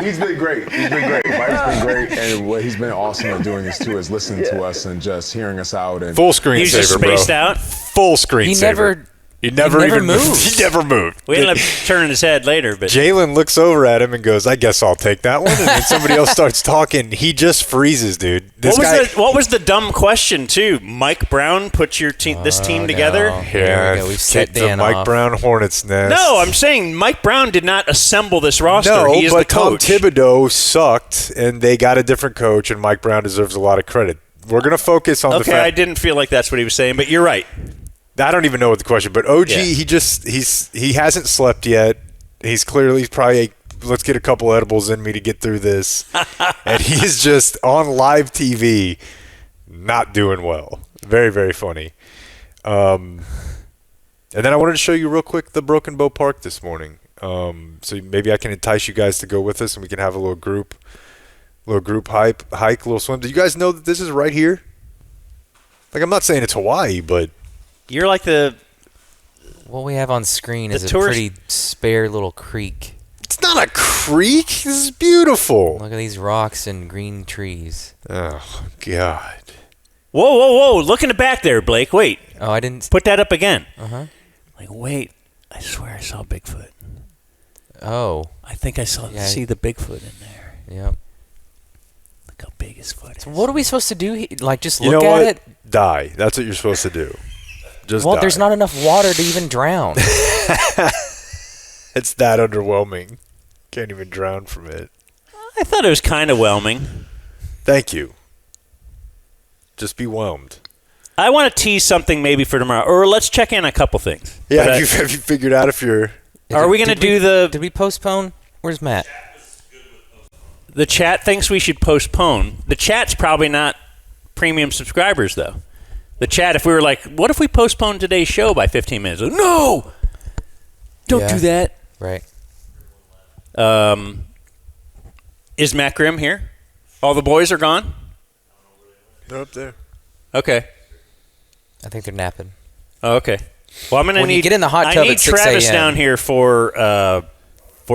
He's been great. Mike's been great, and what he's been awesome at doing is listening to us and just hearing us out. And full screen saver, just bro. Spaced out. Full screen saver. He never even moved. He never moved. We ended up turning his head later, but Jalen looks over at him and goes, "I guess I'll take that one." And then somebody else starts talking. He just freezes, dude. What was the dumb question too? Mike Brown put your this team together. Yeah, we set the Dan Mike off. Brown Hornets nest. No, I'm saying Mike Brown did not assemble this roster. No, he is but the coach. Tom Thibodeau sucked, and they got a different coach, and Mike Brown deserves a lot of credit. We're gonna focus on the fact. I didn't feel like that's what he was saying, but you're right. I don't even know what the question, but OG, he hasn't slept yet. He's probably, let's get a couple edibles in me to get through this. And he's just on live TV, not doing well. Very, very funny. And then I wanted to show you real quick the Broken Bow Park this morning. So maybe I can entice you guys to go with us and we can have a little group hike, little swim. Do you guys know that this is right here? Like, I'm not saying it's Hawaii, but you're like what we have on screen is a tourist- pretty spare little creek. It's not a creek. This is beautiful. Look at these rocks and green trees. Oh, God. Whoa, whoa, whoa. Look in the back there, Blake. Wait. Oh, I didn't. Put that up again. Uh-huh. Like, wait. I swear I saw Bigfoot. Oh. I think I see the Bigfoot in there. Yep. Look how big his foot is. So what are we supposed to do? Like, just You look know at what? it? Die. That's what you're supposed to do. Just Well, die. there's not enough water to even drown. It's that underwhelming. Can't even drown from it. I thought it was kind of whelming. Thank you. Just be whelmed. I want to tease something maybe for tomorrow, or let's check in a couple things. Yeah, But, have you figured out if you're... Are we going to do Did we postpone? Where's Matt? The chat thinks we should postpone. The chat's probably not premium subscribers, though. The chat, if we were like, what if we postpone today's show by 15 minutes? Like, no! Don't do that. Right. Is Matt Grimm here? All the boys are gone? They're up there. Okay. I think they're napping. Oh, okay. Well, I'm going to When need... you get in the hot I tub need at 6 Travis a.m. down here for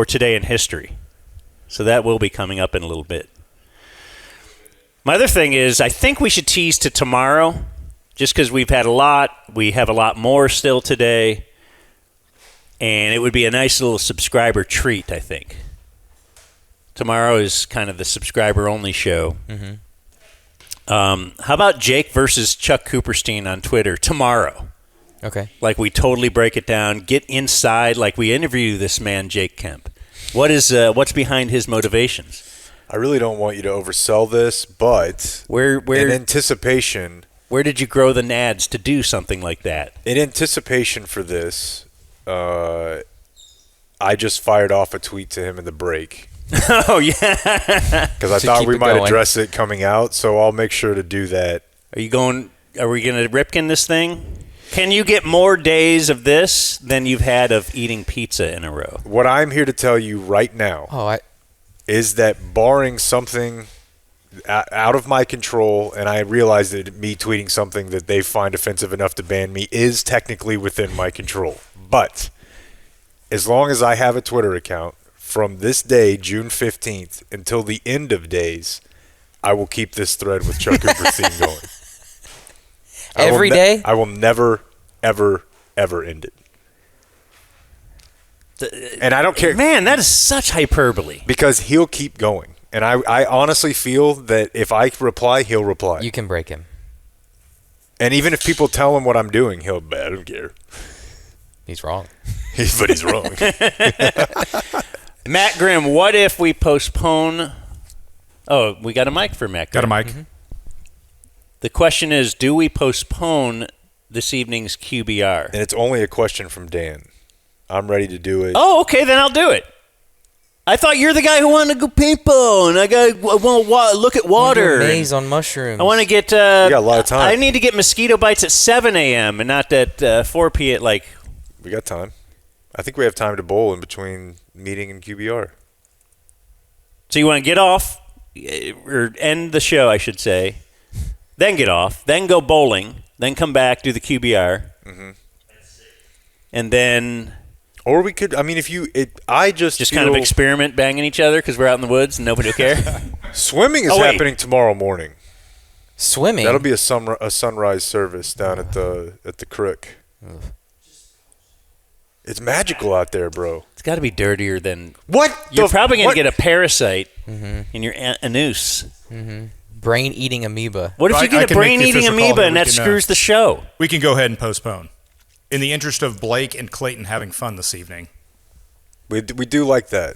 Today in History. So that will be coming up in a little bit. My other thing is, I think we should tease to tomorrow, just because we've had a lot. We have a lot more still today. And it would be a nice little subscriber treat, I think. Tomorrow is kind of the subscriber-only show. Mm-hmm. How about Jake versus Chuck Cooperstein on Twitter tomorrow? Okay. Like we totally break it down, get inside, like we interview this man, Jake Kemp. What's behind his motivations? I really don't want you to oversell this, but where in anticipation... Where did you grow the nads to do something like that? In anticipation for this, I just fired off a tweet to him in the break. Oh, yeah. Because I thought we might address it coming out, so I'll make sure to do that. Are we going to Ripken this thing? Can you get more days of this than you've had of eating pizza in a row? What I'm here to tell you right now is that barring something out of my control, and I realize that me tweeting something that they find offensive enough to ban me is technically within my control. But as long as I have a Twitter account, from this day, June 15th, until the end of days, I will keep this thread with Chuck Cooperstein going. Every day? I will never, ever, ever end it. And I don't care. Man, that is such hyperbole. Because he'll keep going. And I honestly feel that if I reply, he'll reply. You can break him. And even if people tell him what I'm doing, I don't care. He's wrong. But he's wrong. Matt Grimm, what if we postpone... Oh, we got a mic for Matt Grimm. Got a mic. Mm-hmm. The question is, do we postpone this evening's QBR? And it's only a question from Dan. I'm ready to do it. Oh, okay, then I'll do it. I thought you're the guy who wanted to go paintball, and I want to look at water. Maze on mushrooms. I want to get... you got a lot of time. I need to get mosquito bites at 7 a.m. and not at 4 p.m. Like... We got time. I think we have time to bowl in between meeting and QBR. So you want to get off, or end the show, I should say, then get off, then go bowling, then come back, do the QBR, and then... Or we could, I mean, if you... I just kind of experiment banging each other because we're out in the woods and nobody will care? Swimming is happening tomorrow morning. Swimming? That'll be a sunrise service down at the creek. It's magical out there, bro. It's got to be dirtier than... What? You're probably going to get a parasite in your anus. Mm-hmm. Brain-eating amoeba. What if you get a brain-eating amoeba and that screws the show? We can go ahead and postpone. In the interest of Blake and Clayton having fun this evening. We do like that.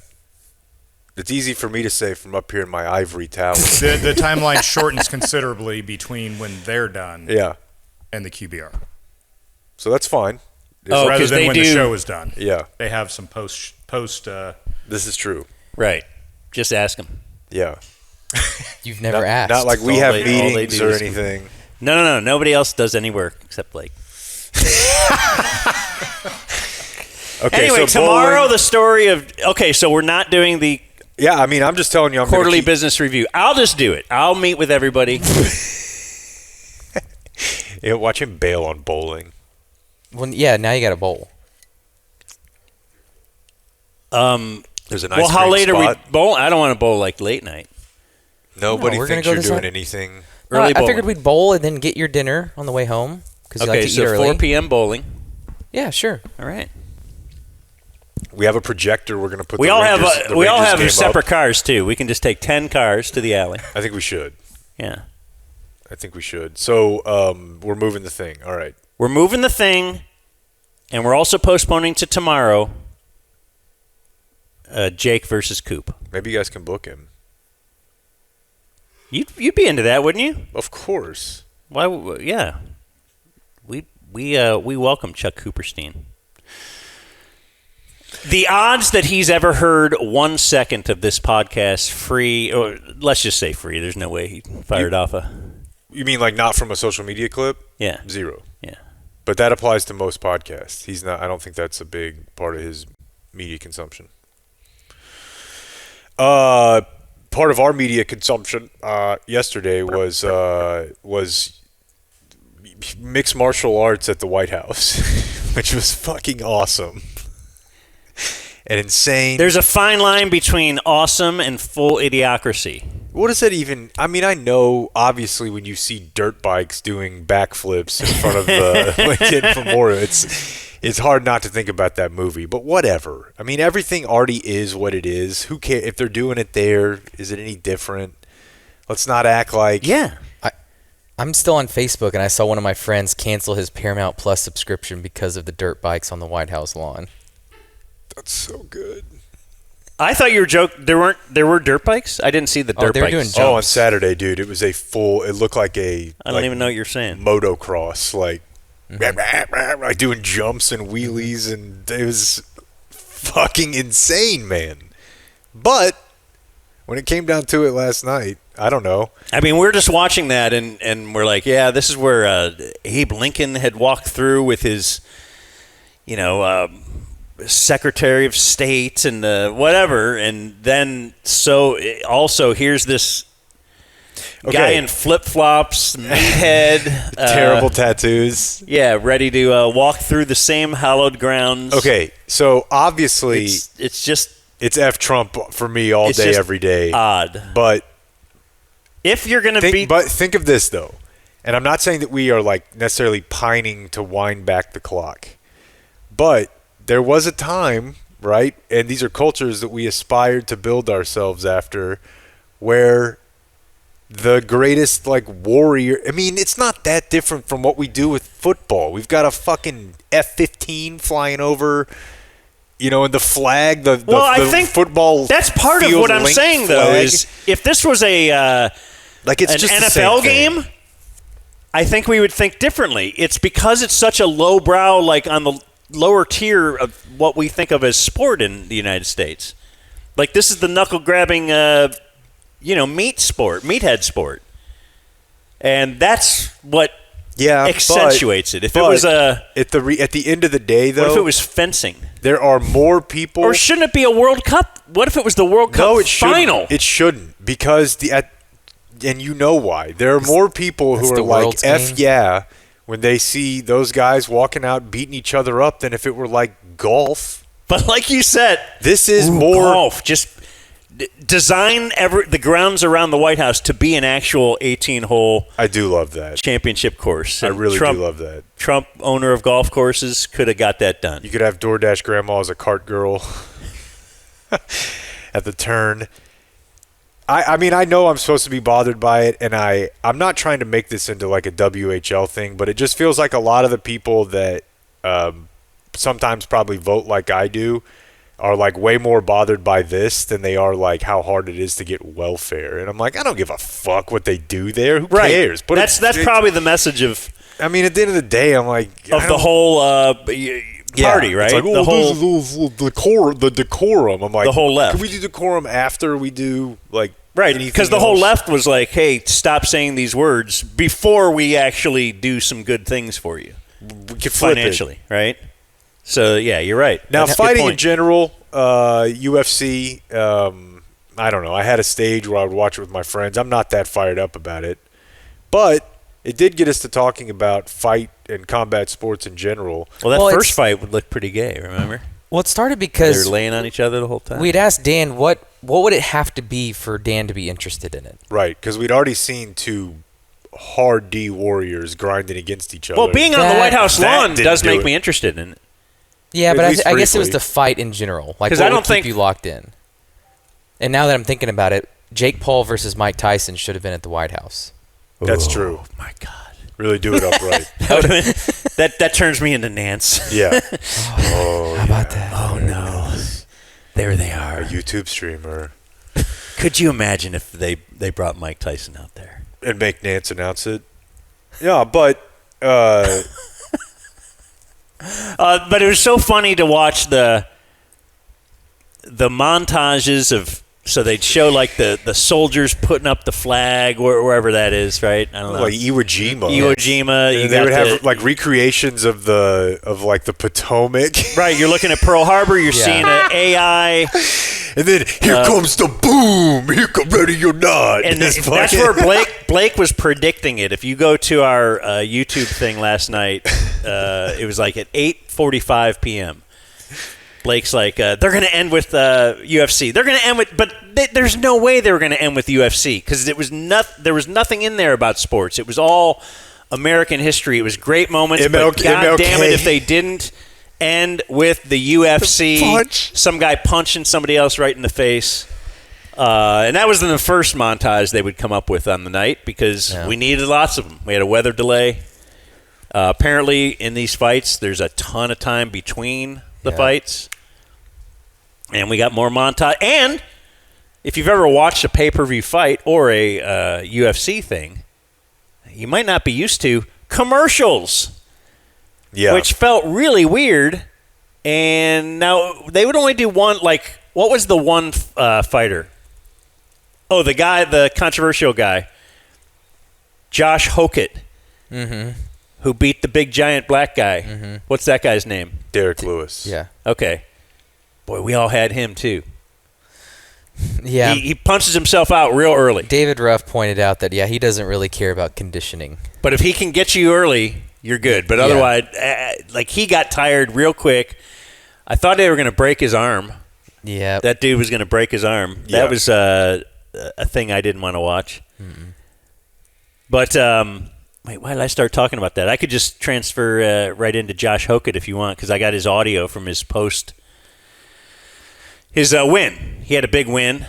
It's easy for me to say from up here in my ivory tower. The timeline shortens considerably between when they're done and the QBR. So that's fine. Rather than when the show is done. Yeah. They have some post. This is true. Right. Just ask them. Yeah. You've never asked. Not like we have meetings or anything. No. Nobody else does any work except Blake. Okay, anyway, so tomorrow the story of... Okay, so we're not doing the... Yeah, I mean, I'm just telling you. Quarterly business review. I'll just do it. I'll meet with everybody. Watch him bail on bowling. Well, yeah, now you got to bowl. There's a nice how late spot. are we bowling? I don't want to bowl like late night. Nobody we're thinks gonna you're go doing this anything. Early I bowling. figured we'd bowl and then get your dinner on the way home because you like to eat so early. 4 p.m. bowling. Yeah, sure. All right. We have a projector. We're going to put. We the all Rangers, have the we all Rangers have game separate up. cars too. We can just take 10 cars to the alley. I think we should. Yeah. I think we should. So we're moving the thing. All right. We're moving the thing, and we're also postponing to tomorrow. Jake versus Coop. Maybe you guys can book him. You'd be into that, wouldn't you? Of course. Why? Yeah. We welcome Chuck Cooperstein. The odds that he's ever heard 1 second of this podcast free, or let's just say free. There's no way he fired off a. You mean like not from a social media clip? Yeah. 0. Yeah. But that applies to most podcasts. He's not. I don't think that's a big part of his media consumption. Part of our media consumption yesterday was mixed martial arts at the White House, which was fucking awesome and insane. There's a fine line between awesome and full idiocracy. What does that even? I mean, I know obviously when you see dirt bikes doing backflips in front of the Lincoln Memorial, it's hard not to think about that movie. But whatever. I mean, everything already is what it is. Who cares if they're doing it there? Is it any different? Let's not act like I'm still on Facebook, and I saw one of my friends cancel his Paramount Plus subscription because of the dirt bikes on the White House lawn. That's so good. I thought you were joking. There were dirt bikes. I didn't see the dirt they were bikes. doing jumps. Oh, on Saturday, dude, it was a full. It looked like a. I don't even know what you're saying. Motocross, like doing jumps and wheelies, and it was fucking insane, man. But when it came down to it last night, I don't know. I mean, we're just watching that, and we're like, yeah, this is where Abe Lincoln had walked through with his, Secretary of State and whatever, and then also here's this guy in flip-flops, meathead. Terrible tattoos. Yeah, ready to walk through the same hallowed grounds. Okay, so obviously it's F Trump for me all day, every day. Odd. But if you're going to be... But think of this, though. And I'm not saying that we are like necessarily pining to wind back the clock. But there was a time, right, and these are cultures that we aspired to build ourselves after, where the greatest, warrior... I mean, it's not that different from what we do with football. We've got a fucking F-15 flying over, and the flag, the I think football that's part of what I'm saying, though, is if this was an NFL game, I think we would think differently. It's because it's such a lowbrow, on the lower tier of what we think of as sport in the United States. This is the knuckle-grabbing, meathead sport. And that's what accentuates it. If it was at the end of the day, though... What if it was fencing? There are more people... Or shouldn't it be a World Cup? What if it was the World Cup final? It shouldn't, because and you know why. There are more people who are like, F yeah, when they see those guys walking out beating each other up than if it were like golf. But like you said, this is more golf. Just design the grounds around the White House to be an actual 18-hole. I do love that championship course. I really do love that. Trump, owner of golf courses, could have got that done. You could have DoorDash grandma as a cart girl at the turn. I mean, I know I'm supposed to be bothered by it, and I'm not trying to make this into like a WHL thing, but it just feels like a lot of the people that sometimes probably vote like I do are like way more bothered by this than they are like how hard it is to get welfare. And I'm like, I don't give a fuck what they do there. Who cares? But that's probably the message of. I mean, at the end of the day, I'm like of the whole party, right? It's like, the whole the decorum. I'm like, the whhole left. Can we do decorum after we do like right? Because the whole left was like, hey, stop saying these words before we actually do some good things for you, we can flip financially, right? So yeah, you're right. Now, fighting in general, UFC. I don't know. I had a stage where I would watch it with my friends. I'm not that fired up about it, but it did get us to talking about fight and combat sports in general. Well, that first fight would look pretty gay. Remember? Well, it started because they were laying on each other the whole time. We'd asked Dan what would it have to be for Dan to be interested in it. Right, because we'd already seen two hard D warriors grinding against each other. Well, being on the White House lawn does make me interested in it. Yeah, but I guess it was the fight in general. Like, what would keep you locked in? And now that I'm thinking about it, Jake Paul versus Mike Tyson should have been at the White House. That's true. Oh, my God. Really do it upright. that turns me into Nantz. Yeah. How about that? Oh, no. There they are. A YouTube streamer. Could you imagine if they brought Mike Tyson out there? And make Nantz announce it? Yeah, but... but it was so funny to watch the montages of... So they'd show like the soldiers putting up the flag wherever that is, right? I don't know. Like Iwo Jima. Iwo Jima. They would have like recreations of the Potomac. Right. You're looking at Pearl Harbor. You're seeing an AI. And then here comes the boom. Here come Ready or Not. And that's where Blake was predicting it. If you go to our YouTube thing last night, it was like at 8:45 p.m. Blake's like, they're going to end with UFC. They're going to end with, but there's no way they were going to end with UFC because there was nothing in there about sports. It was all American history. It was great moments, but God damn it if they didn't end with the UFC. Punch. Some guy punching somebody else right in the face. And that was in the first montage they would come up with on the night because we needed lots of them. We had a weather delay. Apparently, in these fights, there's a ton of time between the fights. And we got more montage. And if you've ever watched a pay-per-view fight or a UFC thing, you might not be used to commercials. Yeah. Which felt really weird. And now they would only do one, like, what was the one fighter? Oh, the controversial guy. Josh Hokett. Mm-hmm. Who beat the big giant black guy. Mm-hmm. What's that guy's name? Derek Lewis. Yeah. Okay. Boy, we all had him too. Yeah. He punches himself out real early. David Ruff pointed out that, he doesn't really care about conditioning. But if he can get you early, you're good. But otherwise, he got tired real quick. I thought they were going to break his arm. Yeah. That dude was going to break his arm. Yeah. That was a thing I didn't want to watch. Mm-mm. But, wait, why did I start talking about that? I could just transfer right into Josh Hokett if you want because I got his audio from his post. His win. He had a big win.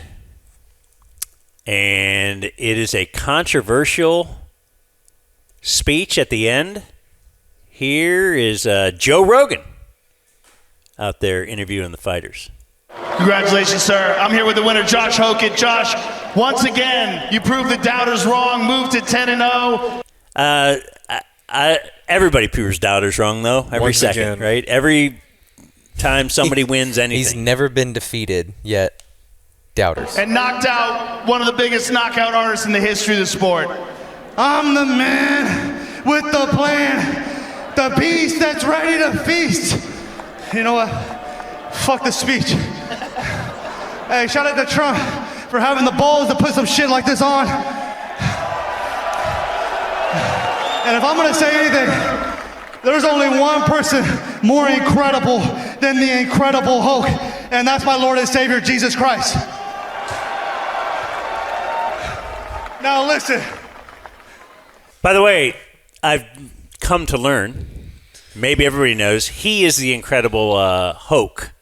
And it is a controversial speech at the end. Here is Joe Rogan out there interviewing the fighters. Congratulations, sir. I'm here with the winner, Josh Hokett. Josh, once again, you proved the doubters wrong. Moved to 10-0. Everybody proves doubters wrong, though, every second, right? Every time somebody wins anything. He's never been defeated yet. Doubters. And knocked out one of the biggest knockout artists in the history of the sport. I'm the man with the plan, the beast that's ready to feast. You know what? Fuck the speech. Hey, shout out to Trump for having the balls to put some shit like this on. And if I'm gonna say anything, there's only one person more incredible than the Incredible Hulk, and that's my Lord and Savior, Jesus Christ. Now listen. By the way, I've come to learn, maybe everybody knows, he is the Incredible Hulk.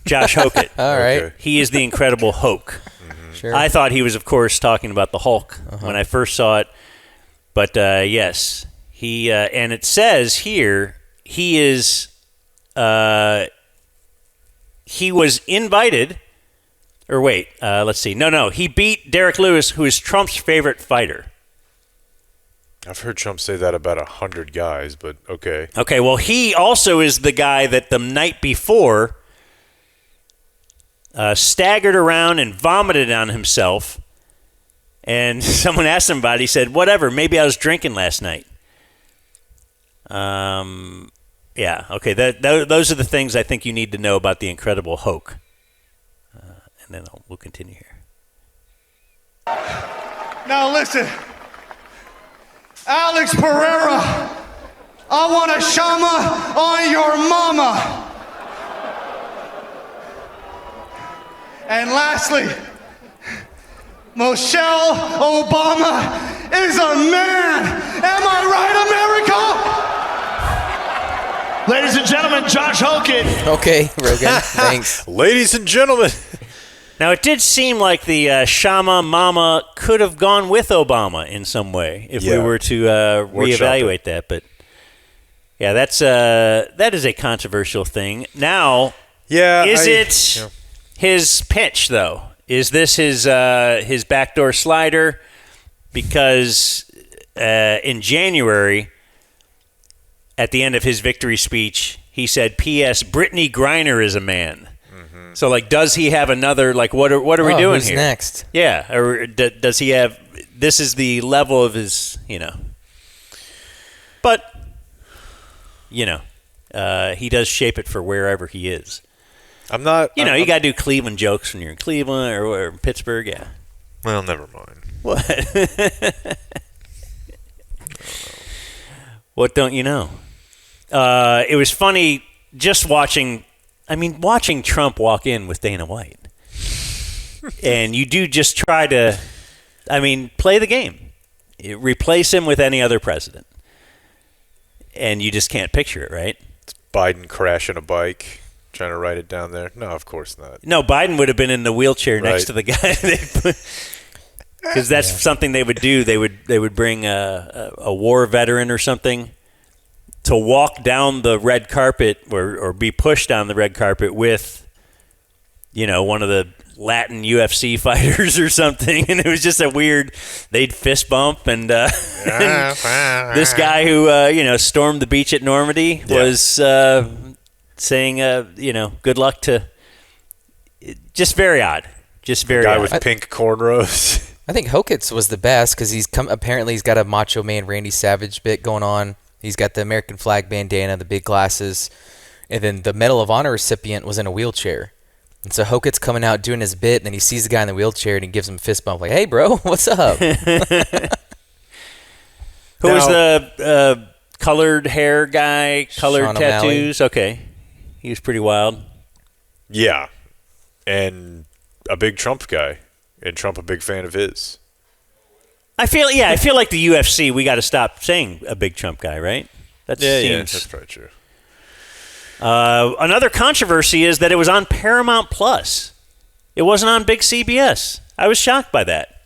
Josh Hokett. All right. Okay. He is the Incredible Hulk. Mm-hmm. Sure. I thought he was, of course, talking about the Hulk when I first saw it. But, yes, he and it says here he is he was invited or wait, let's see. No, he beat Derek Lewis, who is Trump's favorite fighter. I've heard Trump say that about 100 guys, but okay. Okay, well, he also is the guy that the night before staggered around and vomited on himself. And someone asked him about it. He said, whatever, maybe I was drinking last night. Yeah, okay, those are the things I think you need to know about the Incredible Hulk. And then we'll continue here. Now listen, Alex Pereira, I want a shama on your mama. And lastly, Michelle Obama is a man. Am I right, America? Ladies and gentlemen, Josh Hogan. Okay, Rogan. Thanks. Ladies and gentlemen. Now, it did seem like the Shama Mama could have gone with Obama in some way if we were to reevaluate that. But, yeah, that is a controversial thing. Now, is it his pitch, though? Is this his backdoor slider? Because in January, at the end of his victory speech, he said, P.S. Brittany Griner is a man. So, like, does he have another, like, what are we doing who's here? Next? Yeah. Or does he have, this is the level of his, But, he does shape it for wherever he is. I'm not. You got to do Cleveland jokes when you're in Cleveland or Pittsburgh, yeah. Well, never mind. What? What don't you know? It was funny just watching Trump walk in with Dana White. And you do just try to, play the game. You replace him with any other president. And you just can't picture it, right? It's Biden crashing a bike, trying to write it down there. No, of course not. No, Biden would have been in the wheelchair next to the guy. Because that's something they would do. They would bring a war veteran or something to walk down the red carpet or be pushed down the red carpet with, one of the Latin UFC fighters or something. And it was just they'd fist bump. And, and this guy who, stormed the beach at Normandy was saying, good luck to just very odd. Just very guy odd. with pink cornrows. I think Hokitz was the best because apparently he's got a Macho Man Randy Savage bit going on. He's got the American flag bandana, the big glasses, and then the Medal of Honor recipient was in a wheelchair. And so Hokit's coming out doing his bit, and then he sees the guy in the wheelchair, and he gives him a fist bump like, hey, bro, what's up? Who was the colored hair guy, colored Sean tattoos? O'Malley. Okay. He was pretty wild. Yeah. And a big Trump guy. And Trump a big fan of his. I feel like the UFC, we got to stop saying a big Trump guy, right? That's probably true. Another controversy is that it was on Paramount Plus. It wasn't on big CBS. I was shocked by that.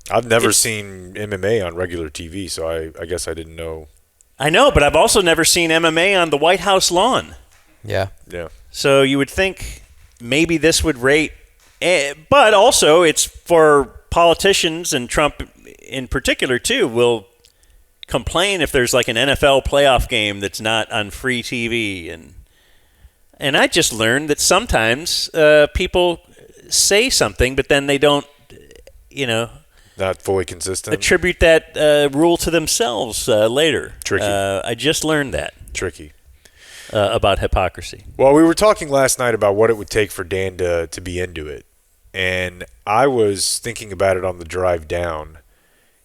I've never seen MMA on regular TV, so I guess I didn't know. I know, but I've also never seen MMA on the White House lawn. Yeah. So you would think maybe this would rate, but also it's for politicians, and Trump in particular too will complain if there's like an NFL playoff game that's not on free TV, and I just learned that sometimes people say something but then they don't, not fully consistent, attribute that rule to themselves later. Tricky. I just learned that. Tricky. About hypocrisy. Well, we were talking last night about what it would take for Dan to be into it. And I was thinking about it on the drive down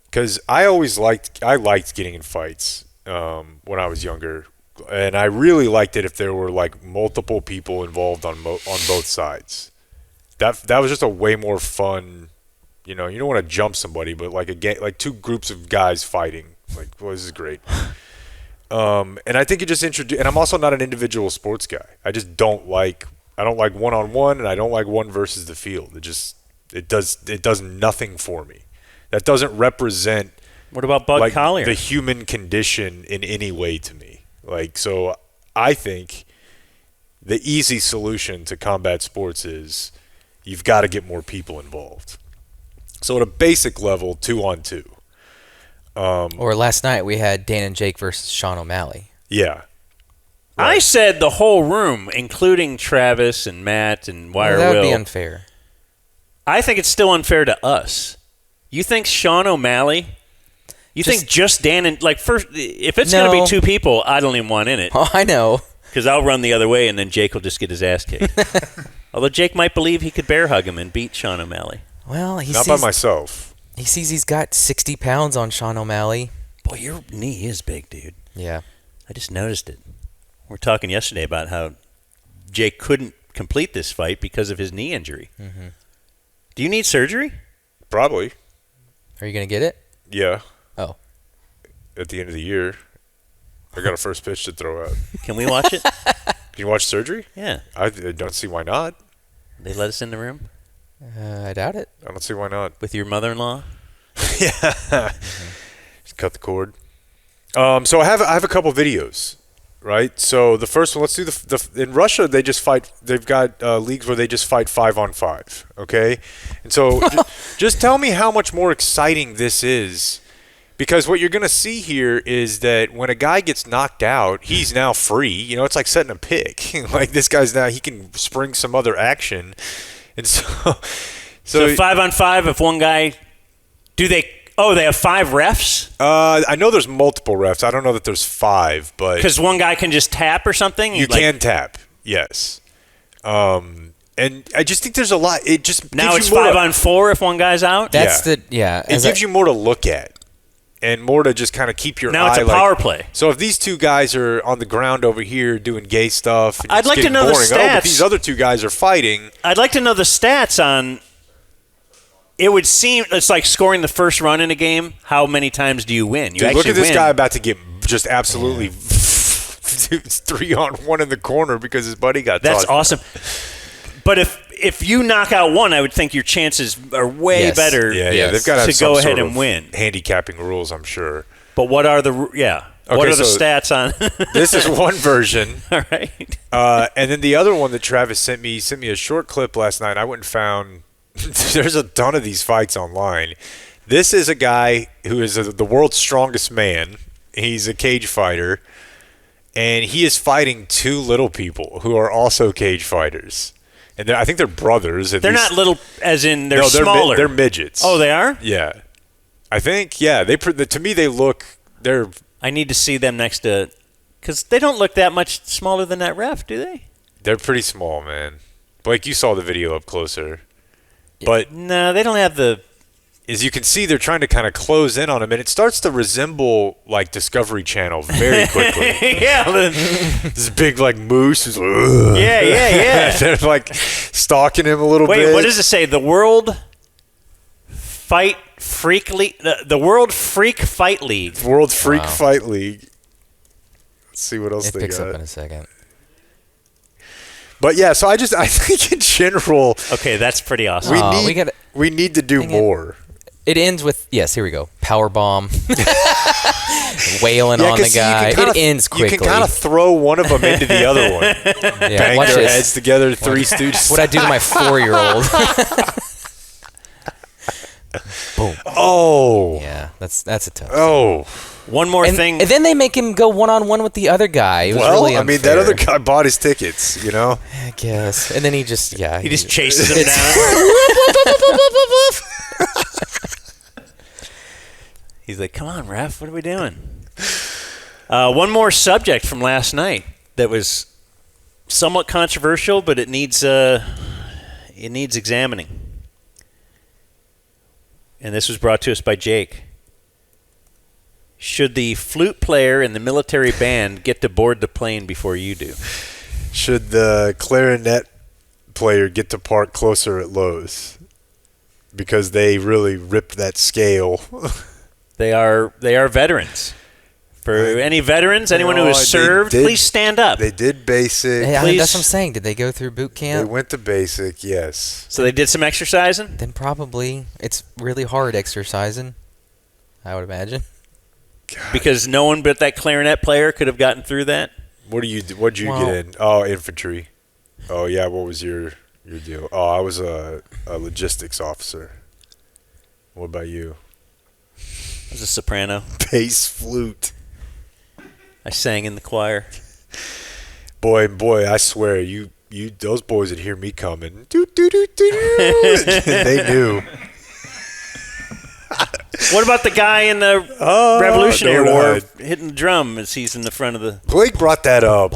because I liked getting in fights when I was younger, and I really liked it if there were like multiple people involved on both sides. That was just a way more fun. You don't want to jump somebody, but like a game, like two groups of guys fighting. Like, well, this is great. And I think it just introduced. And I'm also not an individual sports guy. I don't like one-on-one, and I don't like one versus the field. It does nothing for me. That doesn't represent. What about Bud Collier? The human condition in any way to me. So I think the easy solution to combat sports is you've got to get more people involved. So at a basic level, 2-on-2. Or last night we had Dan and Jake versus Sean O'Malley. Yeah. Right. I said the whole room, including Travis and Matt and Wire Will. That would be unfair. I think it's still unfair to us. You think Sean O'Malley? You think just Dan and first? If it's going to be two people, I don't even want in it. Oh, I know. Because I'll run the other way, and then Jake will just get his ass kicked. Although Jake might believe he could bear hug him and beat Sean O'Malley. Well, not by myself. He sees he's got 60 pounds on Sean O'Malley. Boy, your knee is big, dude. Yeah. I just noticed it. We were talking yesterday about how Jake couldn't complete this fight because of his knee injury. Mm-hmm. Do you need surgery? Probably. Are you going to get it? Yeah. Oh. At the end of the year, I got a first pitch to throw out. Can we watch it? Can you watch surgery? Yeah. I don't see why not. They let us in the room? I doubt it. I don't see why not. With your mother-in-law? Yeah. Just cut the cord. So I have a couple videos, right? So the first one, let's do in Russia, they just fight. They've got leagues where they just fight 5-on-5. Okay, and so just tell me how much more exciting this is, because what you're gonna see here is that when a guy gets knocked out, he's now free. You know, it's like setting a pick. Like this guy's now he can spring some other action, and so 5-on-5. If one guy, they have 5 refs? I know there's multiple refs. I don't know that there's 5, but because one guy can just tap or something. You can tap, yes. And I just think there's a lot. It just now gives it's you more 5-on-4 if one guy's out. It gives you more to look at and more to just kind of keep your now eye. It's a power play. So if these two guys are on the ground over here doing gay stuff, and I'd like to know the stats. But these other two guys are fighting. I'd like to know the stats on. It would seem it's like scoring the first run in a game. How many times do you win? Dude, look at this guy about to get just absolutely 3-on-1 in the corner because his buddy got That's tossed. awesome. But if you knock out one, I would think your chances are way better. Yeah, they've got to go ahead and win. Handicapping rules, I'm sure. But what are the what are the stats on? This is one version. All right. And then the other one that Travis sent me a short clip last night. I went and found. There's a ton of these fights online. This is a guy who is the world's strongest man. He's a cage fighter, and he is fighting 2 little people who are also cage fighters. And I think they're brothers. They're not little, as in they're smaller. They're midgets. Oh, they are? Yeah, I think. Yeah, to me they look. They're. I need to see them next to, because they don't look that much smaller than that ref, do they? They're pretty small, man. Blake, you saw the video up closer. But no, they don't have the. As you can see, they're trying to kind of close in on him, and it starts to resemble like Discovery Channel very quickly. Yeah, this big like moose is. Yeah. They're like stalking him a little bit. Wait, what does it say? The World Freak League. The World Freak Fight League. World Freak Fight League. Let's see what else it they picks got. up in a second. But yeah, so I think in general. Okay, that's pretty awesome. We need to do more. It ends with here we go. Power bomb, wailing on the guy. It ends quickly. You can kind of throw one of them into the other one. Bang watch their this. heads together, 3 Stooges. What I do to my 4-year-old. Boom. Oh. Yeah, that's a tough. Oh. One more thing. And then they make him go one-on-one with the other guy. It was really unfair. I mean, that other guy bought his tickets, you know? I guess. And then he just, He just chases him down. He's like, come on, ref, what are we doing? One more subject from last night that was somewhat controversial, but it needs examining. And this was brought to us by Jake. Should the flute player in the military band get to board the plane before you do? Should the clarinet player get to park closer at Lowe's? Because they really ripped that scale. They are veterans. For any veterans, anyone who has served, please stand up. They did basic. Hey, that's what I'm saying. Did they go through boot camp? They went to basic, yes. So they did some exercising? Then probably. It's really hard exercising, I would imagine. God. Because no one but that clarinet player could have gotten through that? What'd you get in? Oh, infantry. Oh, yeah, what was your deal? Oh, I was a logistics officer. What about you? I was a soprano. Bass flute. I sang in the choir. Boy, I swear, you those boys would hear me coming. They knew. What about the guy in the Revolutionary War hitting the drum as he's in the front of the... Blake brought that up,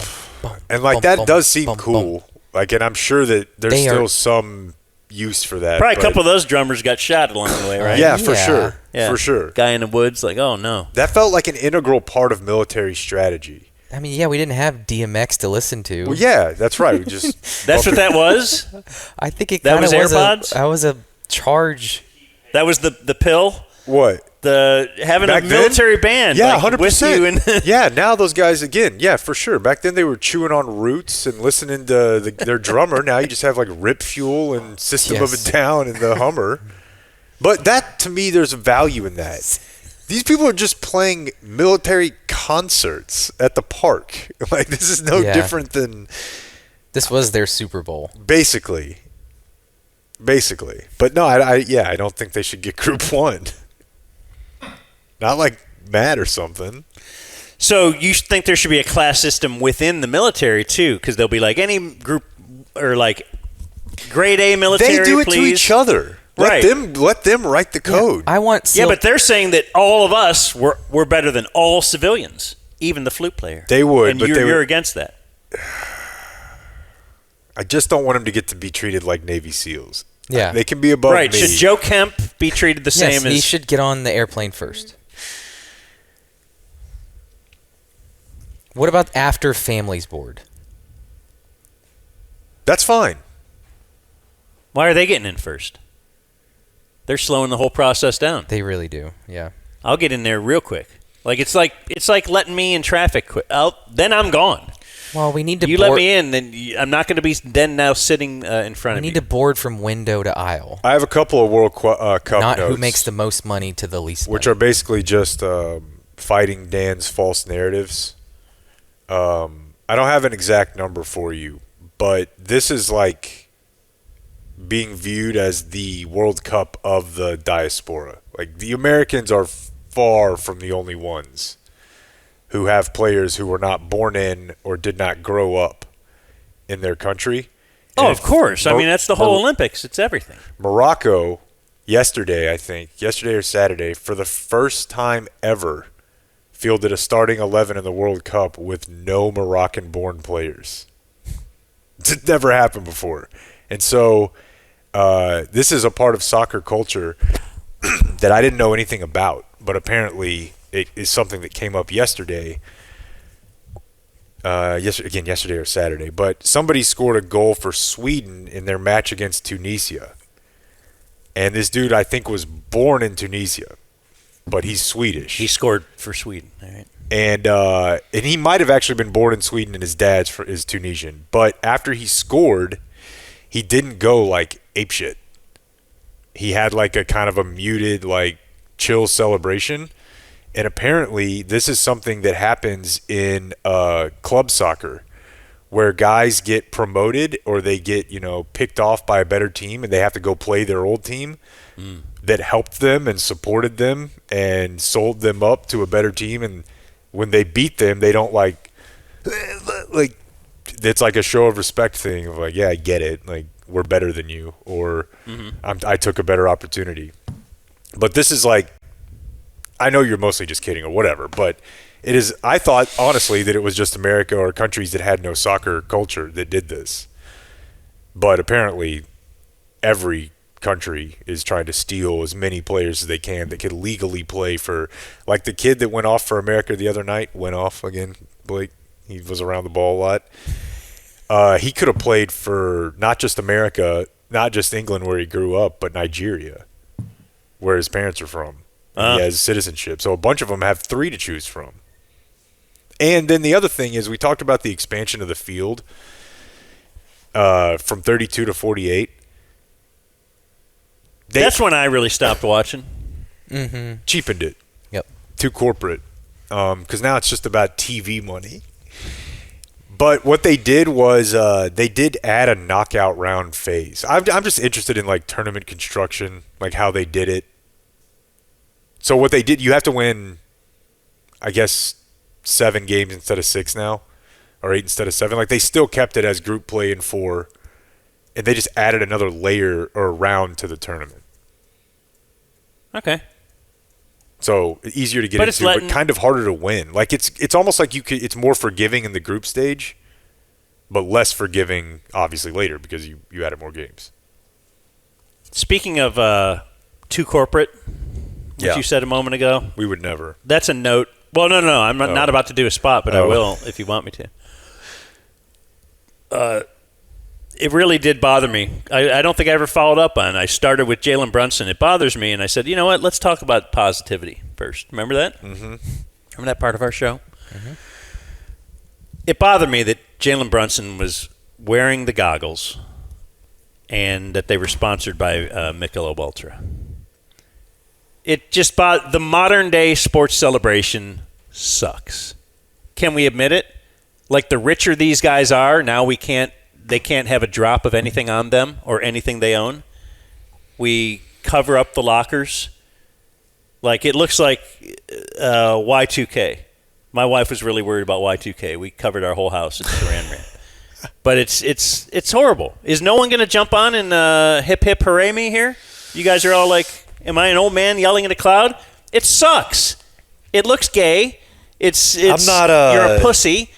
and that does seem cool. Like, and I'm sure that there's still some use for that. Probably a couple of those drummers got shot along the way, right? Yeah, for sure. Yeah. For sure. Guy in the woods, like, oh, no. That felt like an integral part of military strategy. I mean, yeah, we didn't have DMX to listen to. Well, yeah, that's right. We just That's what that was? I think it that kind of was AirPods? That was a charge. That was the pill? What? having Back a military then, band, yeah, like, 100%. with you. And yeah, now those guys again, yeah, for sure. Back then they were chewing on roots and listening to their drummer. Now you just have like Rip Fuel and System of a Down and the Hummer. But that, to me, there's a value in that. These people are just playing military concerts at the park. Like, this is no different than... This was their Super Bowl. Basically. But no, I don't think they should get Group 1. Not like Matt or something. So you think there should be a class system within the military, too? Because they'll be like, any group or like grade A military, They do it please. to each other. Right. Let them write the code. I want. Yeah, but they're saying that all of us we're better than all civilians, even the flute player. They would, and but you're against that. I just don't want them to get to be treated like Navy SEAls. Yeah. They can be above Right. me. Should Joe Kemp be treated the same as... he should get on the airplane first. What about after families board? That's fine. Why are they getting in first? They're slowing the whole process down. They really do. Yeah. I'll get in there real quick. Like it's like letting me in traffic quick. Then I'm gone. Well, we need to. You let me in, then I'm not going to be now sitting in front of you. We need to board from window to aisle. I have a couple of World Cup Not notes, who makes the most money to the least which money. are basically just fighting Dan's false narratives. I don't have an exact number for you, but this is like being viewed as the World Cup of the diaspora. Like, the Americans are far from the only ones who have players who were not born in or did not grow up in their country. Oh, of course. I mean, that's the whole Olympics. It's everything. Morocco, yesterday or Saturday, for the first time ever, fielded a starting 11 in the World Cup with no Moroccan-born players. It's never happened before. And so this is a part of soccer culture that I didn't know anything about, but apparently it is something that came up yesterday. Yesterday or Saturday. But somebody scored a goal for Sweden in their match against Tunisia. And this dude, I think, was born in Tunisia, but he's Swedish. He scored for Sweden, all right. And he might have actually been born in Sweden, and his dad's is Tunisian. But after he scored, he didn't go like apeshit. He had like a kind of a muted, like chill celebration. And apparently, this is something that happens in club soccer, where guys get promoted or they get, picked off by a better team, and they have to go play their old team that helped them and supported them and sold them up to a better team. And when they beat them, they don't like it's like a show of respect thing of like, yeah, I get it, like we're better than you, or I took a better opportunity. But this is like, I know you're mostly just kidding or whatever, but it is. I thought honestly that it was just America or countries that had no soccer culture that did this, but apparently every country is trying to steal as many players as they can that could legally play for, like the kid that went off for America the other night, went off again, Blake. He was around the ball a lot. He could have played for not just America, not just England where he grew up, but Nigeria, where his parents are from. He has citizenship. So a bunch of them have 3 to choose from. And then the other thing is, we talked about the expansion of the field from 32 to 48. That's when I really stopped watching. Cheapened it. Yep. Too corporate. Because now it's just about TV money. But what they did was they did add a knockout round phase. I'm just interested in like tournament construction, like how they did it. So what they did, you have to win, I guess, 7 games instead of 6 now, or 8 instead of 7. Like, they still kept it as group play in 4, and they just added another layer or round to the tournament. Okay. So easier to get into, but kind of harder to win. Like, it's almost like it's more forgiving in the group stage, but less forgiving obviously later because you added more games. Speaking of too corporate, which you said a moment ago, we would never. That's a note. Well, no, I'm not about to do a spot, but I will if you want me to. it really did bother me. I don't think I ever followed up on it. I started with Jalen Brunson. It bothers me, and I said, you know what? Let's talk about positivity first. Remember that? Mm-hmm. Remember that part of our show? Mm-hmm. It bothered me that Jalen Brunson was wearing the goggles and that they were sponsored by Michelob Ultra. It just the modern-day sports celebration sucks. Can we admit it? Like, the richer these guys are, now they can't have a drop of anything on them or anything they own. We cover up the lockers. Like, it looks like Y2K. My wife was really worried about Y2K. We covered our whole house in Saran wrap. But it's horrible. Is no one going to jump on and hip hip hooray me here? You guys are all like, am I an old man yelling at a cloud? It sucks. It looks gay. I'm not you're a pussy.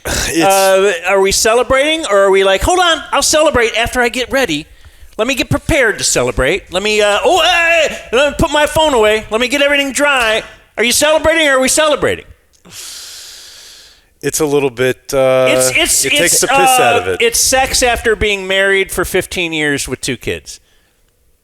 Are we celebrating, or are we like, hold on, I'll celebrate after I get ready. Let me get prepared to celebrate. Let me let me put my phone away. Let me get everything dry. Are you celebrating, or are we celebrating? It's a little bit. It takes the piss out of it. It's sex after being married for 15 years with 2 kids.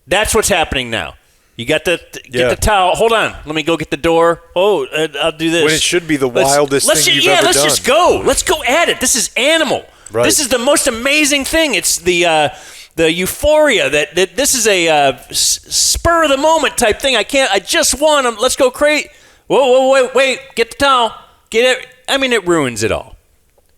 That's what's happening now. You got the the towel. Hold on. Let me go get the door. Oh, I'll do this. When it should be the wildest thing you've ever done. Let's just go. Let's go at it. This is animal. Right. This is the most amazing thing. It's the euphoria that this is a spur of the moment type thing. I just won. Let's go crazy. Whoa, wait. Get the towel. Get it. I mean, it ruins it all.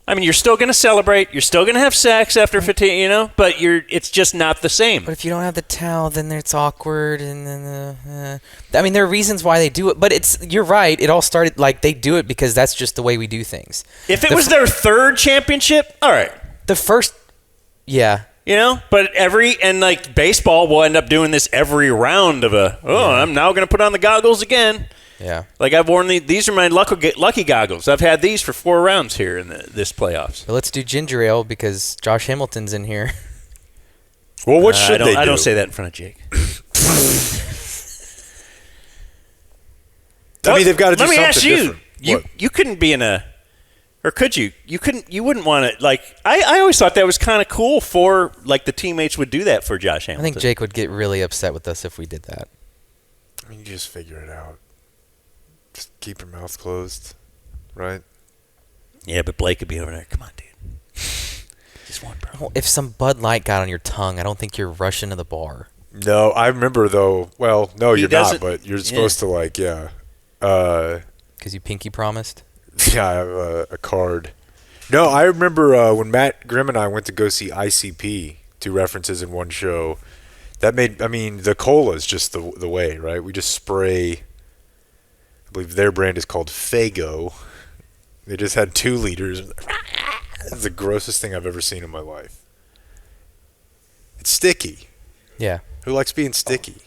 I mean, you're still going to celebrate. You're still going to have sex after 15, but it's just not the same. But if you don't have the towel, then it's awkward. And then, I mean, there are reasons why they do it. But you're right. It all started, like, they do it because that's just the way we do things. If it was their 3rd championship, all right. The first, yeah. But like baseball will end up doing this every round of I'm now going to put on the goggles again. Yeah. Like, I've worn these are my lucky goggles. I've had these for 4 rounds here in this playoffs. But let's do ginger ale because Josh Hamilton's in here. Well, what should they do? I don't say that in front of Jake. I mean, they've got to do something different. Let me ask you. You couldn't be in a, or could you? You wouldn't want to, like, I always thought that was kind of cool for, like, the teammates would do that for Josh Hamilton. I think Jake would get really upset with us if we did that. I mean, you just figure it out. Just keep your mouth closed, right? Yeah, but Blake could be over there. Come on, dude. Just one, bro. Well, if some Bud Light got on your tongue, I don't think you're rushing to the bar. No, I remember, though. Well, no, you're not, but you're supposed to, like, Because you pinky promised? Yeah, I have a card. No, I remember when Matt Grimm and I went to go see ICP, 2 references in one show. That made, I mean, the cola is just the way, right? We just spray. I believe their brand is called Fago. They just had 2 liters. It's the grossest thing I've ever seen in my life. It's sticky. Yeah. Who likes being sticky?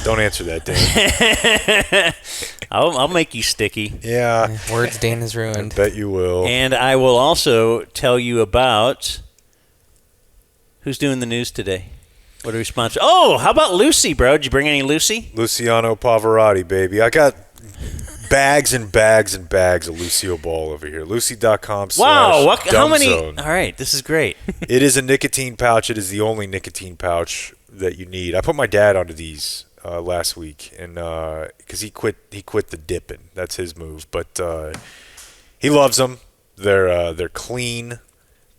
Don't answer that, Dan. I'll make you sticky. Yeah. Words Dan has ruined. I bet you will. And I will also tell you about who's doing the news today. What are we sponsoring? Oh, how about Lucy, bro? Did you bring any Lucy? Luciano Pavarotti, baby. I got bags and bags and bags of Lucio Ball over here. Lucy.com. Wow. How many? Dumbzone. All right. This is great. It is a nicotine pouch. It is the only nicotine pouch that you need. I put my dad onto these last week, and because he quit the dipping. That's his move. But he loves them. They're clean.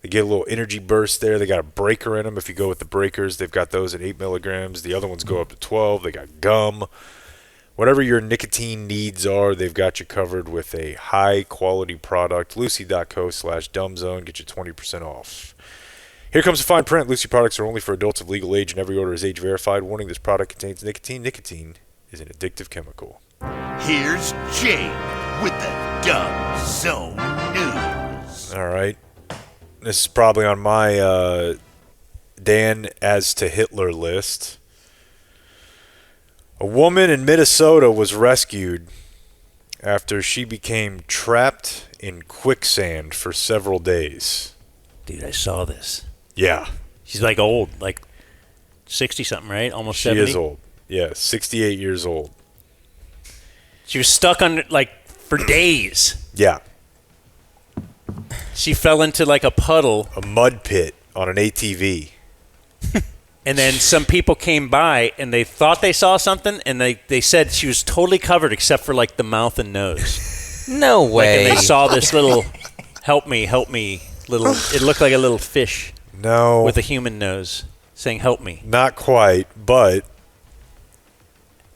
They get a little energy burst there. They got a breaker in them. If you go with the breakers, they've got those at 8 milligrams. The other ones go up to 12. They got gum. Whatever your nicotine needs are, they've got you covered with a high-quality product. Lucy.co/dumbzone. Get you 20% off. Here comes the fine print. Lucy products are only for adults of legal age, and every order is age-verified. Warning, this product contains nicotine. Nicotine is an addictive chemical. Here's Jake with the Dumb Zone News. All right. This is probably on my Dan as to Hitler list. A woman in Minnesota was rescued after she became trapped in quicksand for several days. Dude, I saw this. Yeah. She's like old, like 60-something, right? Almost 70? She is old. Yeah, 68 years old. She was stuck on, like, for days. Yeah. She fell into, like, a puddle. A mud pit on an ATV. And then some people came by, and they thought they saw something, and they said she was totally covered except for, like, the mouth and nose. No way. Like, and they saw this little, help me, little, it looked like a little fish. No. With a human nose saying, help me. Not quite, but,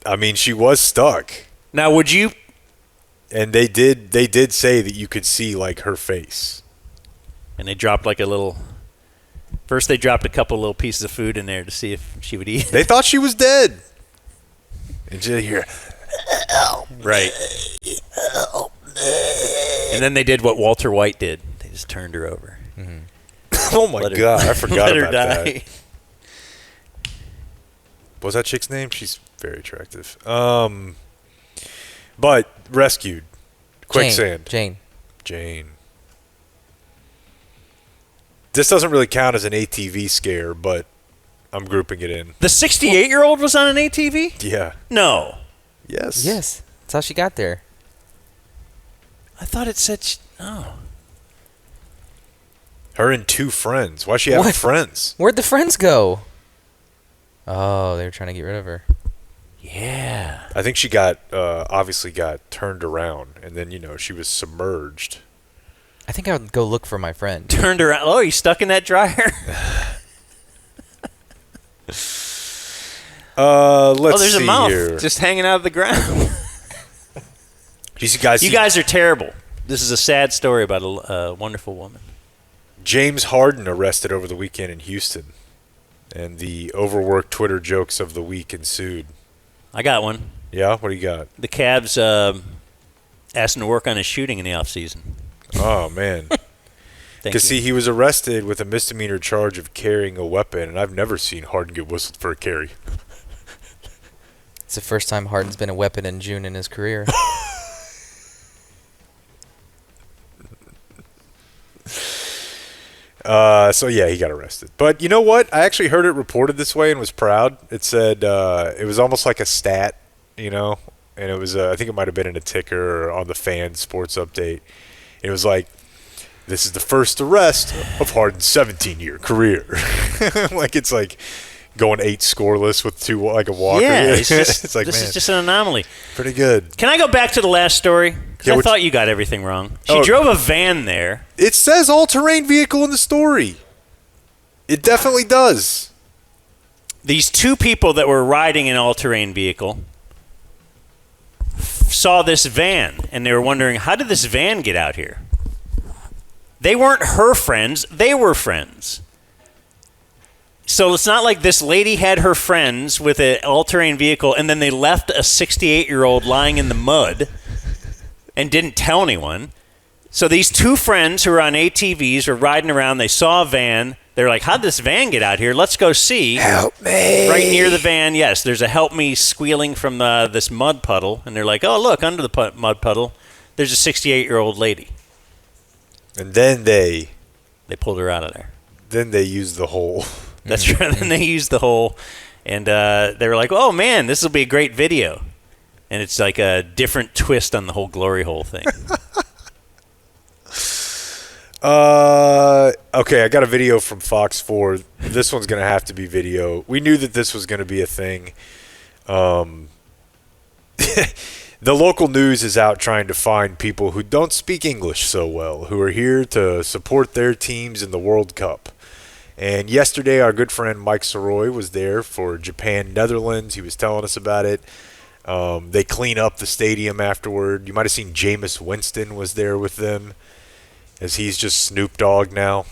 I mean, she was stuck. Now, would you? And they did say that you could see, like, her face. And they dropped, like, a little... First, they dropped a couple little pieces of food in there to see if she would eat it. They thought she was dead. And you hear, right. And then they did what Walter White did. They just turned her over. Mm-hmm. Oh, my God. I forgot about that. Die. What was that chick's name? She's very attractive. But rescued. Quicksand. Jane. This doesn't really count as an ATV scare, but I'm grouping it in. The 68-year-old was on an ATV? Yeah. No. Yes. Yes. That's how she got there. I thought it said... Her and 2 friends. Why's she having friends? Where'd the friends go? Oh, they were trying to get rid of her. Yeah. I think she got, obviously got turned around, and then, she was submerged. I think I would go look for my friend. Turned around. Oh, you stuck in that dryer? Let's there's see a mouth here. just hanging out of the ground. You guys are terrible. This is a sad story about a wonderful woman. James Harden arrested over the weekend in Houston, and the overworked Twitter jokes of the week ensued. I got one. Yeah? What do you got? The Cavs asked him to work on his shooting in the offseason. Oh, man. Because, see, he was arrested with a misdemeanor charge of carrying a weapon, and I've never seen Harden get whistled for a carry. It's the first time Harden's been a weapon in June in his career. So, yeah, he got arrested. But you know what? I actually heard it reported this way and was proud. It said it was almost like a stat, and it was, I think it might have been in a ticker or on the Fan Sports Update. It was like, this is the first arrest of Harden's 17-year career. Like, it's like going 8 scoreless with 2, like a walker. Yeah, it's like, this man, is just an anomaly. Pretty good. Can I go back to the last story? Because I thought you got everything wrong. She drove a van there. It says all-terrain vehicle in the story. It definitely does. These 2 people that were riding an all-terrain vehicle saw this van, and they were wondering, how did this van get out here? They weren't her friends. They were friends. So it's not like this lady had her friends with an all-terrain vehicle, and then they left a 68-year-old lying in the mud and didn't tell anyone. So these 2 friends who were on ATVs were riding around. They saw a van. They're like, how'd this van get out here? Let's go see. Help me. Right near the van, yes, there's a help me squealing from this mud puddle. And they're like, oh, look, under the mud puddle, there's a 68-year-old lady. And then they pulled her out of there. Then they used the hole. That's right. Then they used the hole. And they were like, oh, man, this will be a great video. And it's like a different twist on the whole glory hole thing. Okay, I got a video from Fox 4. This one's going to have to be video. We knew that this was going to be a thing. The local news is out trying to find people who don't speak English so well, who are here to support their teams in the World Cup. And yesterday, our good friend Mike Soroy was there for Japan, Netherlands. He was telling us about it. They clean up the stadium afterward. You might have seen Jameis Winston was there with them, as he's just Snoop Dogg now.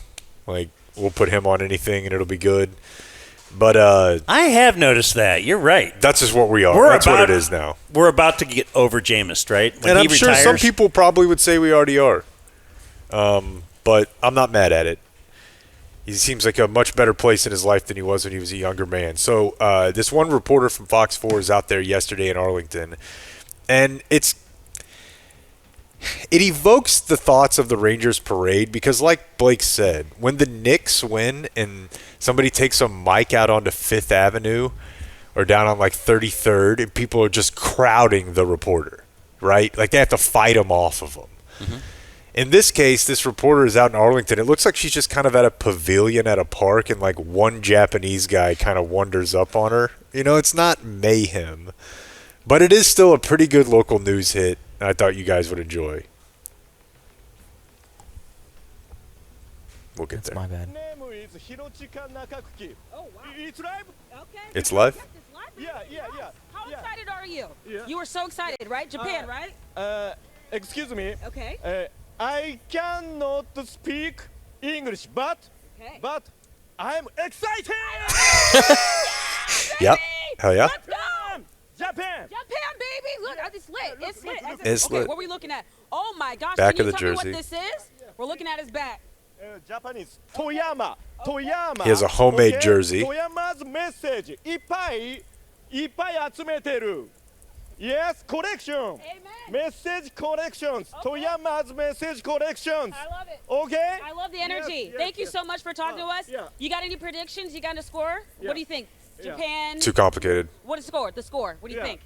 Like, we'll put him on anything and it'll be good. But I have noticed that. You're right. That's just what we are. That's what it is now. We're about to get over Jameis, right? When and he I'm sure retires, some people probably would say we already are. But I'm not mad at it. He seems like a much better place in his life than he was when he was a younger man. So this one reporter from Fox 4 is out there yesterday in Arlington, and it evokes the thoughts of the Rangers parade because, like Blake said, when the Knicks win and somebody takes a mic out onto 5th Avenue or down on like 33rd and people are just crowding the reporter, right? Like they have to fight him off of them. Mm-hmm. In this case, this reporter is out in Arlington. It looks like she's just kind of at a pavilion at a park, and like one Japanese guy kind of wanders up on her. You know, it's not mayhem, but it is still a pretty good local news hit. I thought you guys would enjoy. We'll get there. My bad. Oh, wow. It's live? Okay. It's live? Yeah. How excited are you? You were so excited, right? Japan, right? Excuse me. Okay. I cannot speak English, but I'm excited. Yep. Hell yeah. Let's go. Japan, baby. Look, it's lit. It's lit. It's okay, lit. what are we looking at? Oh my gosh. Back Can of you the tell jersey. me what this is? We're looking at his back. Japanese. Toyama. He has a homemade jersey. Toyama's message. いっぱい集めてる. Yes, collection. Message collections. Toyama's message collections. I love it. Okay? I love the energy. Thank you so much for talking to us. You got any predictions? You got a score? What do you think? Japan. Too complicated. What is the score? The score. What do you think?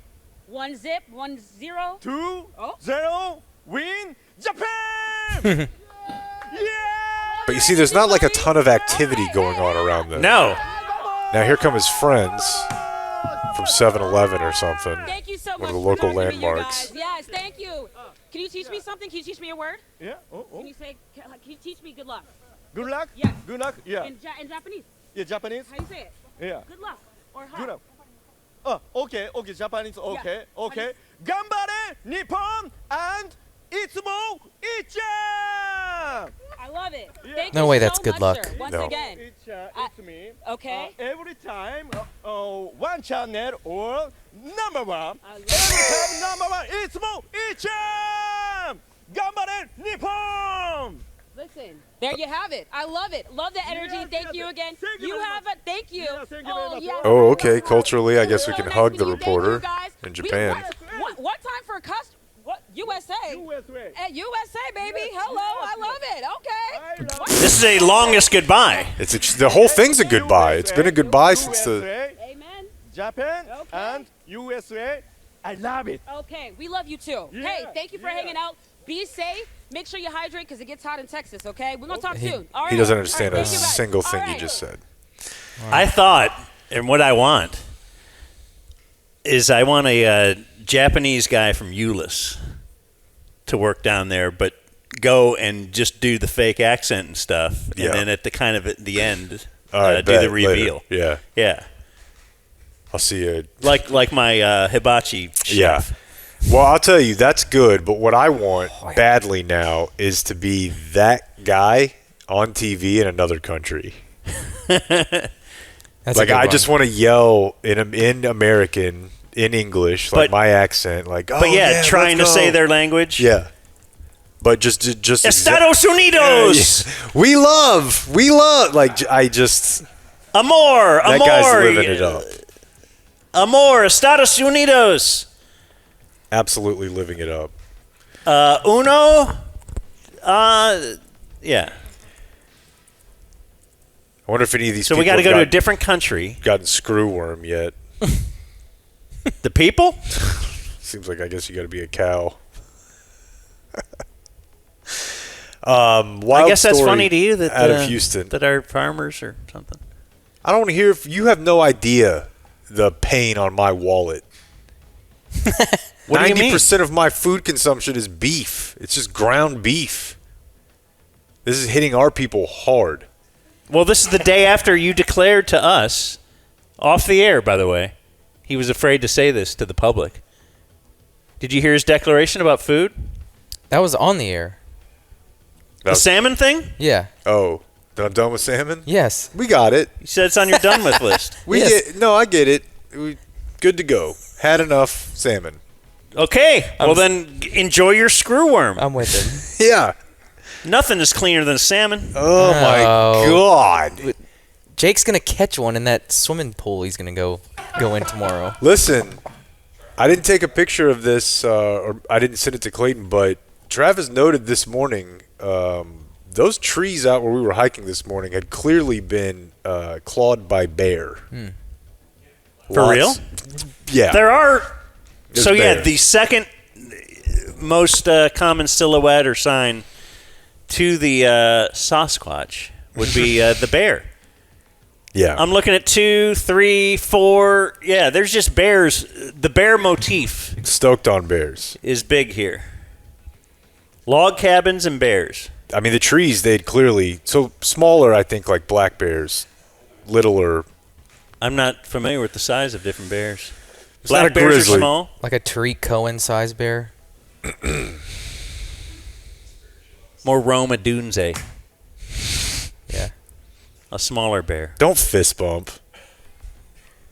1-0? 1-0? 2-0. Win Japan. But you see, there's not like a ton of activity going on around them. No. Now here come his friends from 7-Eleven or something. Thank you so one much of the for local talking to you landmarks. guys. Yes, thank you. Can you teach me something? Can you teach me a word? Yeah. Can you say? Can you teach me good luck? Good luck? Yes. Good luck? Yeah. In Japanese. Yeah, Japanese? How do you say it? Yeah. Good luck or Good how? luck. Okay, Japanese, okay. Ganbare, Nippon, and Itsumo Icha! I love it. Yeah. Thank No you way, so that's good much, luck. sir. Once No. again. It's me. Okay. Every time, one channel or number one. Every time, number one, Itsumo Icha! Ganbare, Nippon! Listen, there you have it. I love it. Love the energy. Thank you again. You have it. Thank you. Oh, okay. Culturally, I guess we can hug the reporter in Japan. What time for a customer? What? USA? At USA, baby. Hello. I love it. Okay. This is a longest goodbye. The whole thing's a goodbye. It's been a goodbye since the. Amen. Japan and USA. I love it. Okay. We love you too. Hey, thank you for hanging out. Be safe. Make sure you hydrate because it gets hot in Texas, okay? We're going to talk soon. All right? He doesn't understand All a right, thank you, guys. single All thing right. you just said. I thought, and what I want is I want a Japanese guy from Euless to work down there, but go and just do the fake accent and stuff, and then at the end, do the reveal. Later. Yeah. I'll see you. Like my hibachi chef. Yeah. Well, I'll tell you, that's good, but what I want badly now is to be that guy on TV in another country. I just want to yell in American, in English, like my accent, like, oh, trying to say their language. Yeah. But just Estados Unidos. Yeah. We love, like, I just. Amor. That guy's living it up. Amor, Estados Unidos. Absolutely living it up. Uno. Yeah. I wonder if any of these. So we got to go to a different country. Gotten screwworm yet? The people? Seems like I guess you got to be a cow. I guess that's funny to you that out of Houston that are farmers or something. I don't want to hear. If you have no idea the pain on my wallet. What do you mean? 90% of my food consumption is beef. It's just ground beef. This is hitting our people hard. Well, this is the day after you declared to us, off the air, by the way. He was afraid to say this to the public. Did you hear his declaration about food? That was on the air. The salmon thing? Yeah. Oh, that I'm done with salmon? Yes. We got it. You said it's on your done with list. I get it. Good to go. Had enough salmon. Okay. Well, then enjoy your screwworm. I'm with him. Yeah. Nothing is cleaner than salmon. Oh, my God. Jake's going to catch one in that swimming pool he's going to go in tomorrow. Listen, I didn't take a picture of this, or I didn't send it to Clayton, but Travis noted this morning those trees out where we were hiking this morning had clearly been clawed by bear. For real? Yeah. There are. There's So, bears. the second most common silhouette or sign to the Sasquatch would be the bear. Yeah. I'm looking at 2, 3, 4. Yeah, there's just bears. The bear motif. Stoked on bears. Is big here. Log cabins and bears. I mean, the trees, they'd clearly... So smaller, I think, like black bears. Littler. I'm not familiar with the size of different bears. It's not a Black bears grizzly. are small. Like a Tariq Cohen-sized bear? More Roma Dunze. Yeah. A smaller bear. Don't fist bump.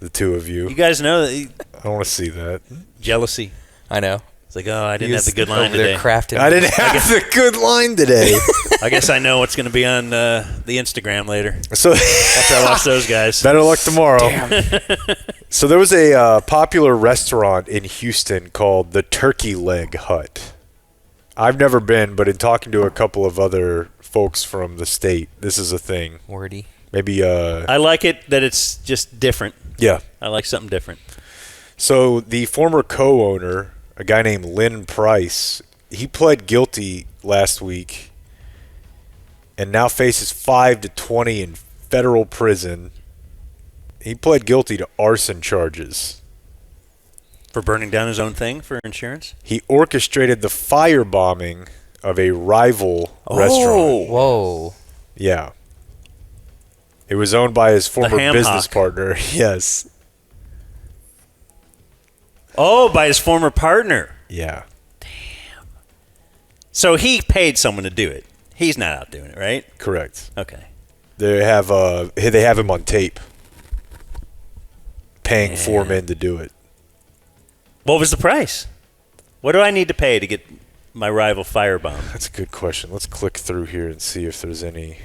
The two of you. You guys know that... I don't want to see that. Jealousy. I know. It's like, oh, I didn't have the good line today. I didn't have the good line today. I guess I know what's going to be on the Instagram later. So after I watch those guys. Better luck tomorrow. So there was a popular restaurant in Houston called the Turkey Leg Hut. I've never been, but in talking to a couple of other folks from the state, this is a thing. Wordy. Maybe. I like it that it's just different. Yeah. I like something different. So the former co-owner, a guy named Lynn Price, he pled guilty last week and now faces 5 to 20 in federal prison. He pled guilty to arson charges. For burning down his own thing for insurance? He orchestrated the firebombing of a rival restaurant. Whoa. Yeah. It was owned by his former Ham business hock. partner. Yes. Oh, by his former partner. Yeah. So he paid someone to do it. He's not out doing it, right? Correct. Okay. They have him on tape, paying 4 men to do it. What was the price? What do I need to pay to get my rival firebomb? That's a good question. Let's click through here and see if there's any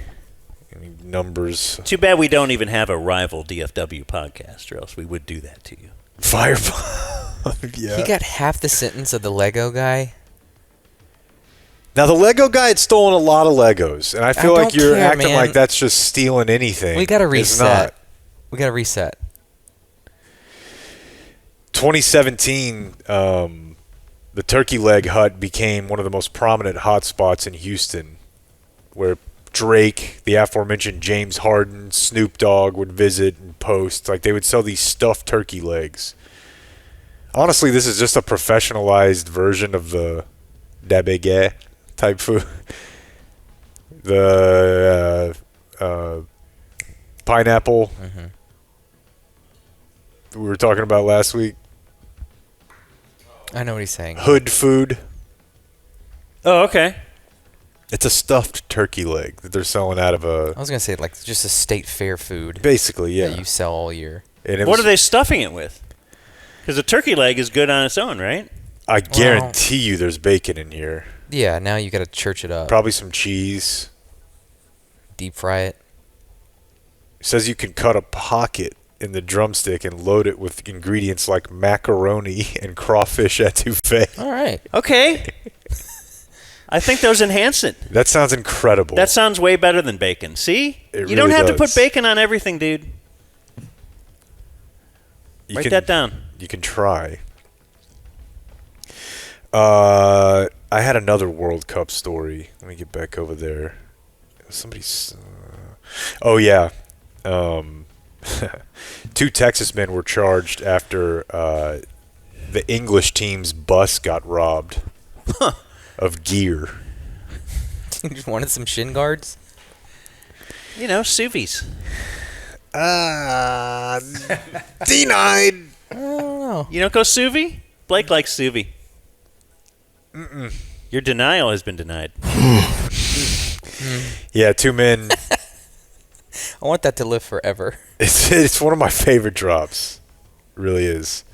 numbers. Too bad we don't even have a rival DFW podcast, or else we would do that to you. Firebomb. Yeah. He got half the sentence of the Lego guy. Now, the Lego guy had stolen a lot of Legos, and I feel like don't you're care, acting man. like that's just stealing anything. We got to It's reset. not. We got to reset. 2017, the Turkey Leg Hut became one of the most prominent hotspots in Houston, where Drake, the aforementioned James Harden, Snoop Dogg would visit and post. Like, they would sell these stuffed turkey legs. Honestly, this is just a professionalized version of the dabege type food. The pineapple we were talking about last week. I know what he's saying. Hood food. Oh, okay. It's a stuffed turkey leg that they're selling out of a... I was going to say, like, just a state fair food. Basically, yeah. That you sell all year. And What are they stuffing it with? Because a turkey leg is good on its own, right? I guarantee you there's bacon in here. Yeah, now you got to church it up. Probably some cheese. Deep fry it. It says you can cut a pocket in the drumstick and load it with ingredients like macaroni and crawfish etouffee. All right. Okay. I think those enhance it. That sounds incredible. That sounds way better than bacon. See? It You don't really have to does. put bacon on everything, dude. Write that down. You can try. I had another World Cup story. Let me get back over there. Somebody's... oh, yeah. 2 Texas men were charged after the English team's bus got robbed of gear. You just wanted some shin guards? You know, Suvies. Denied. I don't know. You don't go Suvi? Blake likes Suvi. Mm-mm. Your denial has been denied. Yeah, 2 men. I want that to live forever. It's one of my favorite drops. It really is.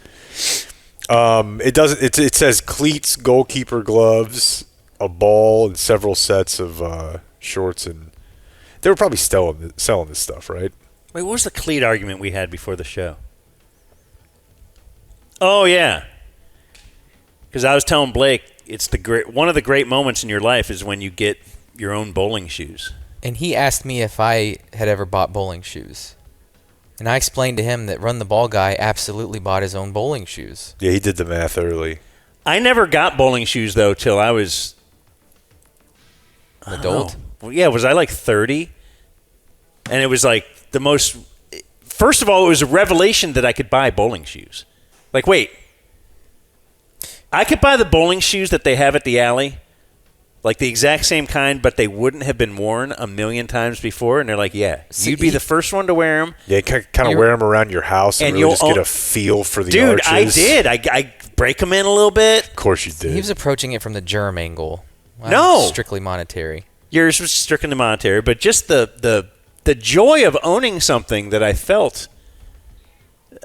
It says cleats, goalkeeper gloves, a ball, and several sets of shorts, and they were probably selling this stuff, right? Wait, what was the cleat argument we had before the show? Oh yeah, because I was telling Blake it's one of the great moments in your life is when you get your own bowling shoes. And he asked me if I had ever bought bowling shoes. And I explained to him that Run the Ball guy absolutely bought his own bowling shoes. Yeah, he did the math early. I never got bowling shoes, though, till I was Adult? Well, yeah, was I like 30? And it was like the most... First of all, it was a revelation that I could buy bowling shoes. Like, wait. I could buy the bowling shoes that they have at the alley, like the exact same kind, but they wouldn't have been worn a million times before. And they're like, yeah, you'd be the first one to wear them. Yeah, kind of wear them around your house and really just get a feel for the arches. Dude, I did. I break them in a little bit. Of course you did. He was approaching it from the germ angle. No. Strictly monetary. Yours was strictly monetary, but just the joy of owning something that I felt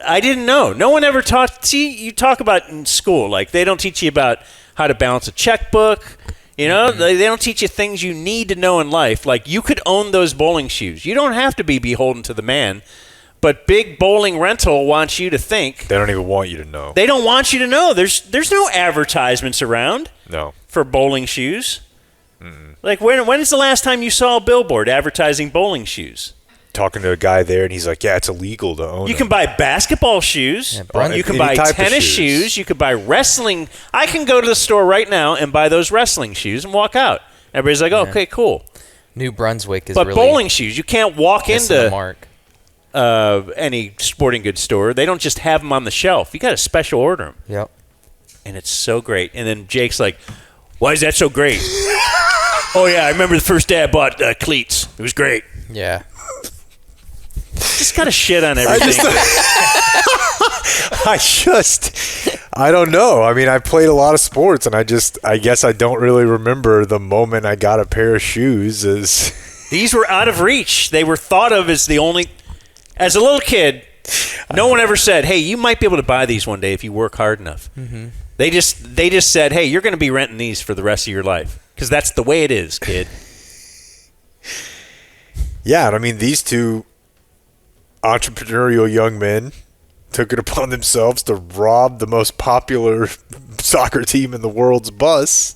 I didn't know. No one ever taught. See, you talk about in school, like they don't teach you about how to balance a checkbook. You know, they don't teach you things you need to know in life. Like you could own those bowling shoes. You don't have to be beholden to the man. But Big Bowling Rental wants you to think. They don't even want you to know. They don't want you to know. There's no advertisements around. No. For bowling shoes. Like when is the last time you saw a billboard advertising bowling shoes? Talking to a guy there, and he's like, "Yeah, it's illegal to own." You can buy basketball shoes. You can buy tennis shoes. You could buy wrestling. I can go to the store right now and buy those wrestling shoes and walk out. Everybody's like, "Okay, cool." New Brunswick is but really bowling shoes, you can't walk into mark. Any sporting goods store. They don't just have them on the shelf. You got to special order them. Yep. And it's so great. And then Jake's like, "Why is that so great?" "Oh yeah, I remember the first day I bought cleats. It was great." Yeah. Just got to shit on everything. I don't know. I mean, I played a lot of sports, and I guess I don't really remember the moment I got a pair of shoes. These were out of reach. They were thought of as the only. As a little kid, no one ever said, "Hey, you might be able to buy these one day if you work hard enough." Mm-hmm. They just said, "Hey, you're going to be renting these for the rest of your life because that's the way it is, kid." Yeah, and I mean, these two entrepreneurial young men took it upon themselves to rob the most popular soccer team in the world's bus,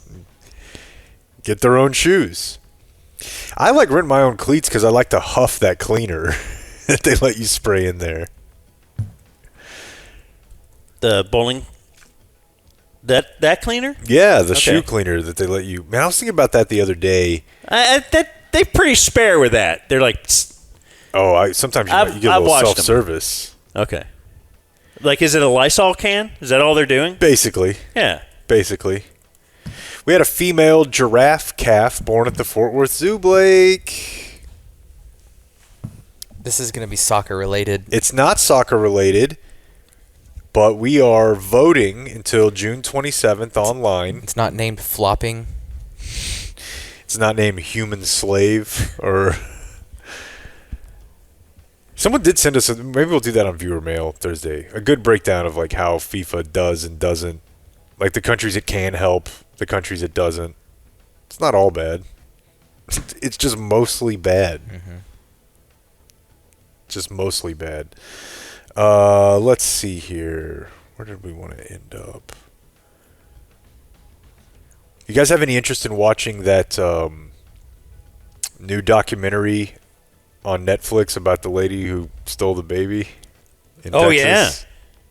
get their own shoes. I like rent my own cleats because I like to huff that cleaner that they let you spray in there. The bowling, that cleaner? Yeah, the shoe cleaner that they let you. Man, I was thinking about that the other day. They're pretty spare with that. They're like. Sometimes you get a little self-service. Okay. Like, is it a Lysol can? Is that all they're doing? Basically. Yeah. Basically. We had a female giraffe calf born at the Fort Worth Zoo, Blake. This is going to be soccer related. It's not soccer related, but we are voting until June 27th online. It's not named flopping. It's not named human slave or... Someone did send us, maybe we'll do that on viewer mail Thursday, a good breakdown of like how FIFA does and doesn't, like the countries it can help, the countries it doesn't. It's not all bad. It's just mostly bad. Mm-hmm. Just mostly bad. Let's see here. Where did we want to end up? You guys have any interest in watching that new documentary on Netflix about the lady who stole the baby in Texas? Yeah.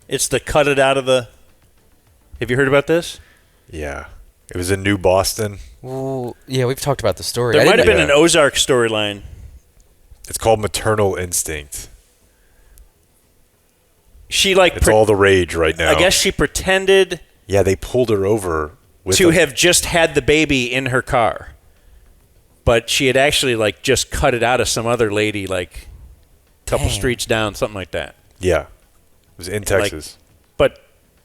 It's the cut it out of the... Have you heard about this? Yeah. It was in New Boston. Well, yeah, we've talked about the story. There might have been an Ozark storyline. It's called Maternal Instinct. She like... It's all the rage right now. I guess she pretended... Yeah, they pulled her over with have just had the baby in her car. But she had actually, like, just cut it out of some other lady, like, a couple streets down, something like that. Yeah. It was in Texas. But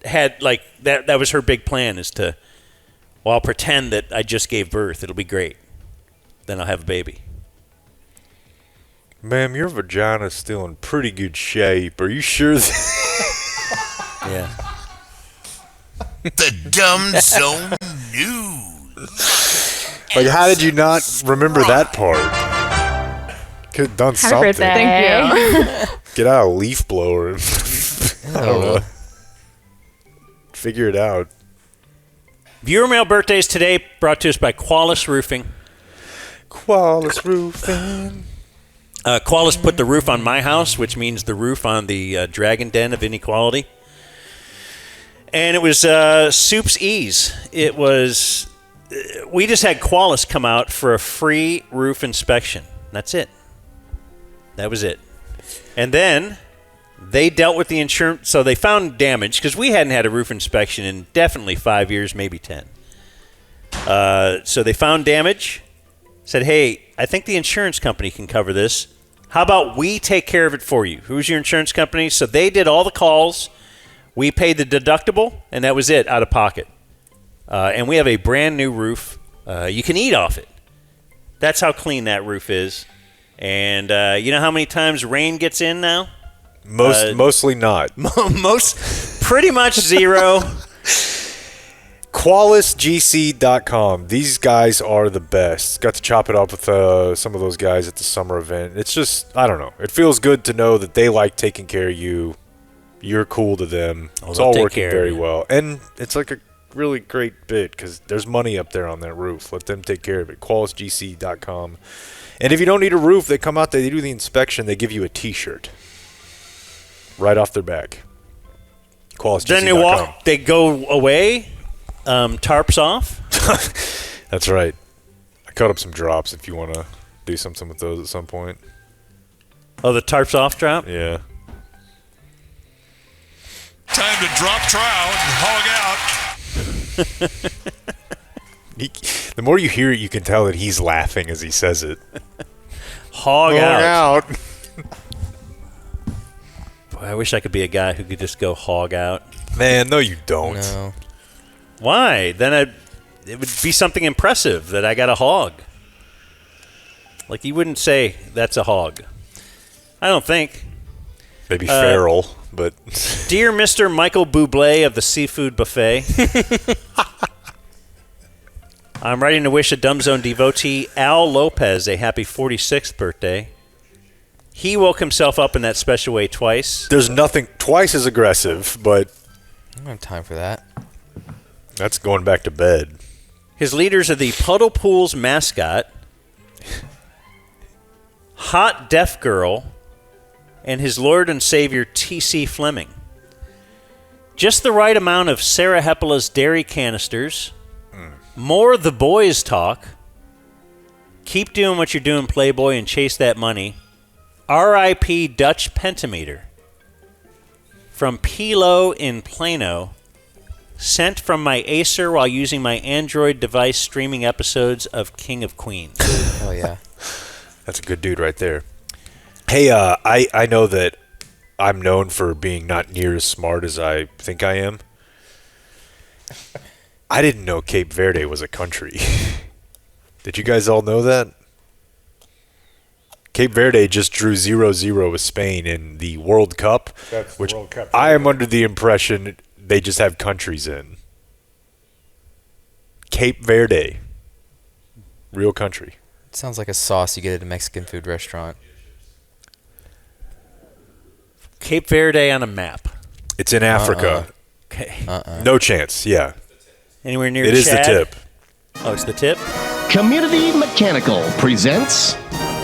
had, like, that was her big plan is to, well, I'll pretend that I just gave birth. It'll be great. Then I'll have a baby. Ma'am, your vagina's still in pretty good shape. Are you sure? Yeah. The Dumb Zone News. Like, how did you not remember that part? Could have done something. Thank you. Get out a leaf blower. I don't know. Figure it out. Viewer mail birthdays today brought to us by Qualis Roofing. Qualis Roofing. Qualis put the roof on my house, which means the roof on the Dragon Den of Inequality. And it was Soup's Ease. It was we just had Qualis come out for a free roof inspection. That's it. That was it. And then they dealt with the insurance. So they found damage because we hadn't had a roof inspection in definitely 5 years, maybe 10. So they found damage, said, hey, I think the insurance company can cover this. How about we take care of it for you? Who's your insurance company? So they did all the calls. We paid the deductible, and that was it, out of pocket. And we have a brand new roof. You can eat off it. That's how clean that roof is. And you know how many times rain gets in now? Mostly not. Pretty much zero. QualisGC.com. These guys are the best. Got to chop it up with some of those guys at the summer event. It's just, I don't know. It feels good to know that they like taking care of you. You're cool to them. It's all working very well. And it's like a really great bit because there's money up there on that roof. Let them take care of it. QualisGC.com. And if you don't need a roof, they come out, they do the inspection, they give you a T-shirt right off their back. QualisGC.com. Then they go away, tarps off. That's right. I cut up some drops if you want to do something with those at some point. Oh, the tarps off drop? Yeah. Time to drop trout and hog The more you hear it, you can tell that he's laughing as he says it. Hog out. Boy, I wish I could be a guy who could just go hog out. Man, no, you don't. No. Why? Then it would be something impressive that I got a hog. Like, you wouldn't say that's a hog. I don't think. Maybe feral, but... Dear Mr. Michael Bublé of the Seafood Buffet, I'm writing to wish a Dumb Zone devotee, Al Lopez, a happy 46th birthday. He woke himself up in that special way twice. There's nothing twice as aggressive, but... I don't have time for that. That's going back to bed. His leaders are the Puddle Pools mascot, Hot Deaf Girl, and his Lord and Savior, T.C. Fleming. Just the right amount of Sarah Hepela's dairy canisters. More The Boys talk. Keep doing what you're doing, Playboy, and chase that money. R.I.P. Dutch Pentameter. From Pilo in Plano. Sent from my Acer while using my Android device streaming episodes of King of Queens. Oh, yeah. That's a good dude right there. Hey, I know that I'm known for being not near as smart as I think I am. I didn't know Cape Verde was a country. Did you guys all know that? Cape Verde just drew 0-0 with Spain in the World Cup, which World Cup. I am under the impression they just have countries in. Cape Verde. Real country. It sounds like a sauce you get at a Mexican food restaurant. Cape Verde on a map. It's in Africa. Okay. No chance, yeah. Anywhere near It is the Chad? tip. Oh, it's the tip? Community Mechanical presents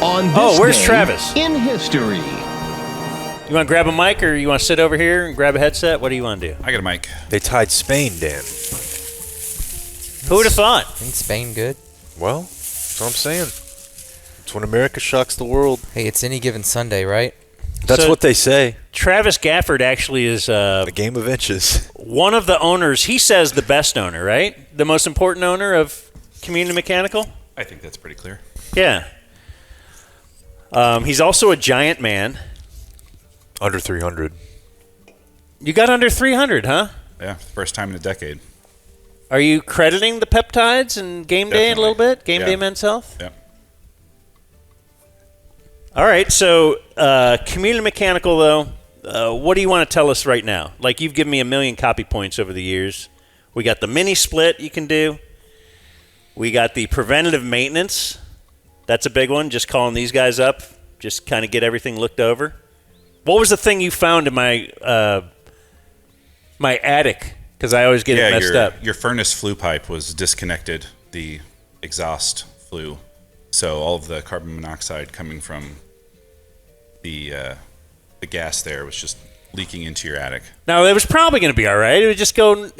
On This where's Day Travis? in History. You want to grab a mic or you want to sit over here and grab a headset? What do you want to do? I got a mic. They tied Spain, Dan. Who would have thought? Ain't Spain good? Well, that's what I'm saying. It's when America shocks the world. Hey, it's any given Sunday, right? That's what they say. Travis Gafford actually is a game of inches. One of the owners, he says the best owner, right? The most important owner of Community Mechanical? I think that's pretty clear. Yeah. He's also a giant man. Under 300. You got under 300, huh? Yeah, first time in a decade. Are you crediting the peptides and game day a little bit? Game day Men's Health? Yeah. All right, so Community Mechanical, though, what do you want to tell us right now? Like, you've given me a million copy points over the years. We got the mini split you can do. We got the preventative maintenance. That's a big one, just calling these guys up, just kind of get everything looked over. What was the thing you found in my my attic? Because I always get it messed up. Your furnace flue pipe was disconnected, the exhaust flue. So all of the carbon monoxide coming from the gas there was just leaking into your attic. Now, it was probably going to be all right. It would just go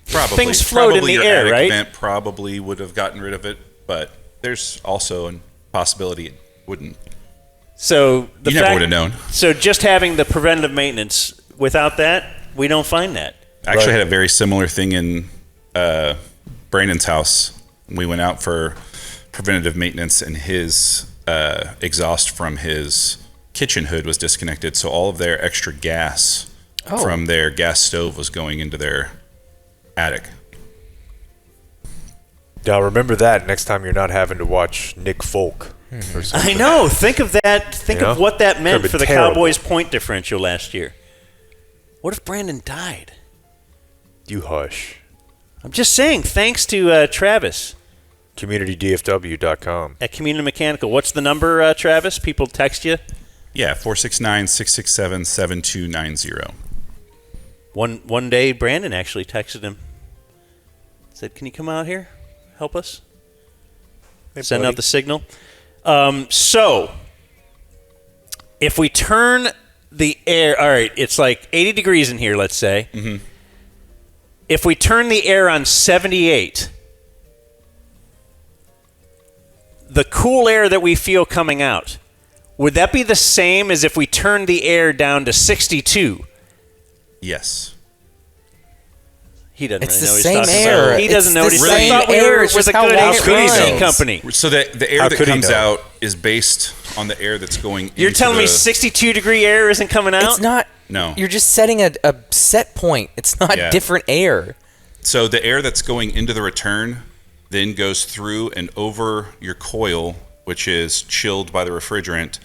things float in the your air, attic right? Vent probably would have gotten rid of it, but there's also a possibility it wouldn't. So you never would have known. So just having the preventative maintenance, without that, we don't find that. I actually had a very similar thing in Brandon's house. We went out for preventative maintenance, and his exhaust from his kitchen hood was disconnected, so all of their extra gas from their gas stove was going into their attic. Now remember that next time you're not having to watch Nick Folk or something. I know. Think of that. Think of what that meant for the terrible. Cowboys' point differential last year. What if Brandon died? You hush. I'm just saying, thanks to Travis. CommunityDFW.com. At Community Mechanical. What's the number, Travis? People text you? Yeah, 469-667-7290. One day, Brandon actually texted him. Said, can you come out here? Help us? Send out the signal. So, if we turn the air... All right, it's like 80 degrees in here, let's say. Mm-hmm. If we turn the air on 78, the cool air that we feel coming out, would that be the same as if we turned the air down to 62? Yes. He doesn't It's really know the what same he's talking air. about. He It's doesn't know what the he's same talking about. air. It's With just a how good long it HVAC runs. company. So the air How that could he comes know? out is based on the air that's going You're into telling me the- 62-degree air isn't coming out? It's not. No. You're just setting a set point. It's not Yeah. different air. So the air that's going into the return then goes through and over your coil, which is chilled by the refrigerant.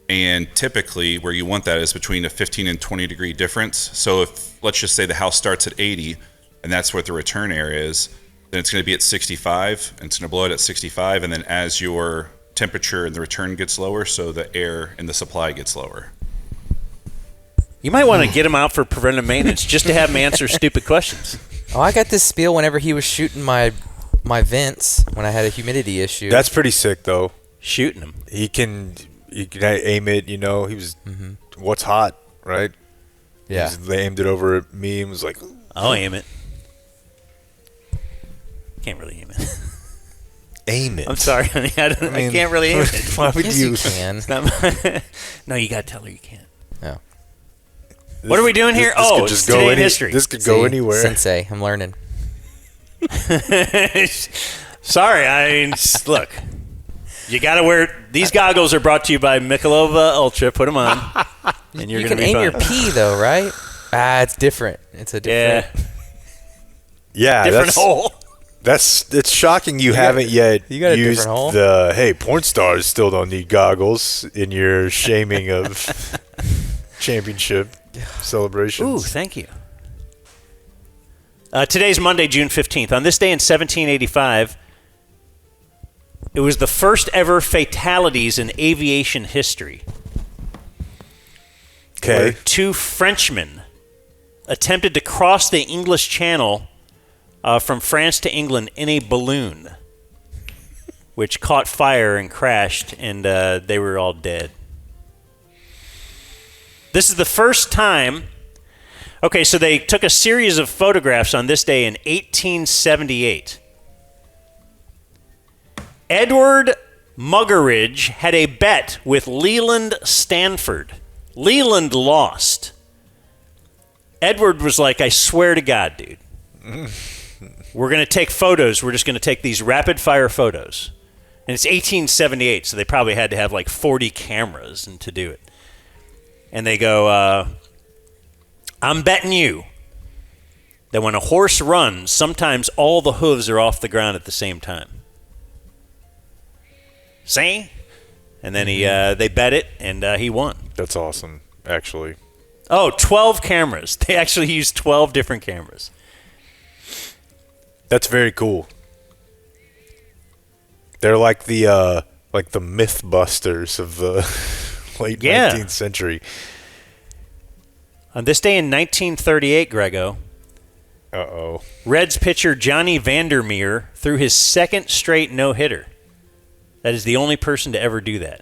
And typically where you want that is between a 15 and 20 degree difference. So if, let's just say the house starts at 80 and that's what the return air is, then it's going to be at 65 and it's going to blow it at 65. And then as your temperature in the return gets lower, so the air in the supply gets lower. You might want to get him out for preventive maintenance just to have him answer stupid questions. Oh, I got this spiel whenever he was shooting my vents when I had a humidity issue. That's pretty sick, though. Shooting him. He can aim it, you know. He was, what's hot, right? Yeah. He aimed it over at me and was like, I'll aim it. Can't really aim it. Aim it. I'm sorry, honey. I can't really aim it. Why would Yes, you? you can. It's not no, you got to tell her you can't. No. What are we doing here? This could It's just today go in history. This could go anywhere. Sensei, I'm learning. Sorry, I mean, look. You got to wear... These goggles are brought to you by Michelob Ultra. Put them on, and you're You going can to be aim fine. your pee though, right? It's different. It's a different. Yeah, Different hole. It's shocking you haven't yet you got a used different hole? the hey, porn stars still don't need goggles in your shaming of championship celebrations. Ooh, thank you. Today's Monday, June 15th. On this day in 1785, it was the first ever fatalities in aviation history. Okay. Where two Frenchmen attempted to cross the English Channel from France to England in a balloon, which caught fire and crashed, and they were all dead. This is the first time... Okay, so they took a series of photographs on this day in 1878. Edward Muggeridge had a bet with Leland Stanford. Leland lost. Edward was like, I swear to God, dude. We're going to take photos. We're just going to take these rapid-fire photos. And it's 1878, so they probably had to have like 40 cameras and to do it. And they go, I'm betting you that when a horse runs, sometimes all the hooves are off the ground at the same time. See? And then they bet it, and he won. That's awesome, actually. Oh, 12 cameras. They actually used 12 different cameras. That's very cool. They're like the myth busters of the late 19th century. On this day in 1938, Grego, uh-oh, Reds pitcher Johnny Vandermeer threw his second straight no-hitter. That is the only person to ever do that.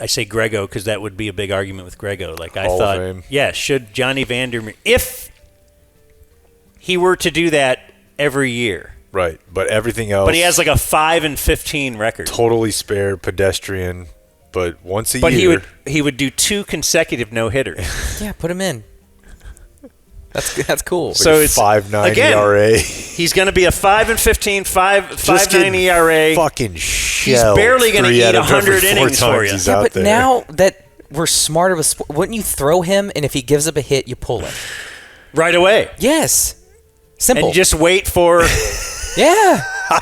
I say Grego because that would be a big argument with Grego. Like I Hall of thought, Fame. yeah, should Johnny Vandermeer, if he were to do that every year, right? But everything else, but he has like a 5-15 record, totally spared, pedestrian. But once a year, but he would do 2 consecutive no hitters. Yeah, put him in. That's cool. Like So it's 5.9 again, ERA. He's going to be a 5-15, 5.9 ERA. Fucking He's barely going to eat 100 innings for you. Yeah, but now that we're smarter with sport, wouldn't you throw him, and if he gives up a hit, you pull him right away? Yes, simple. And just wait for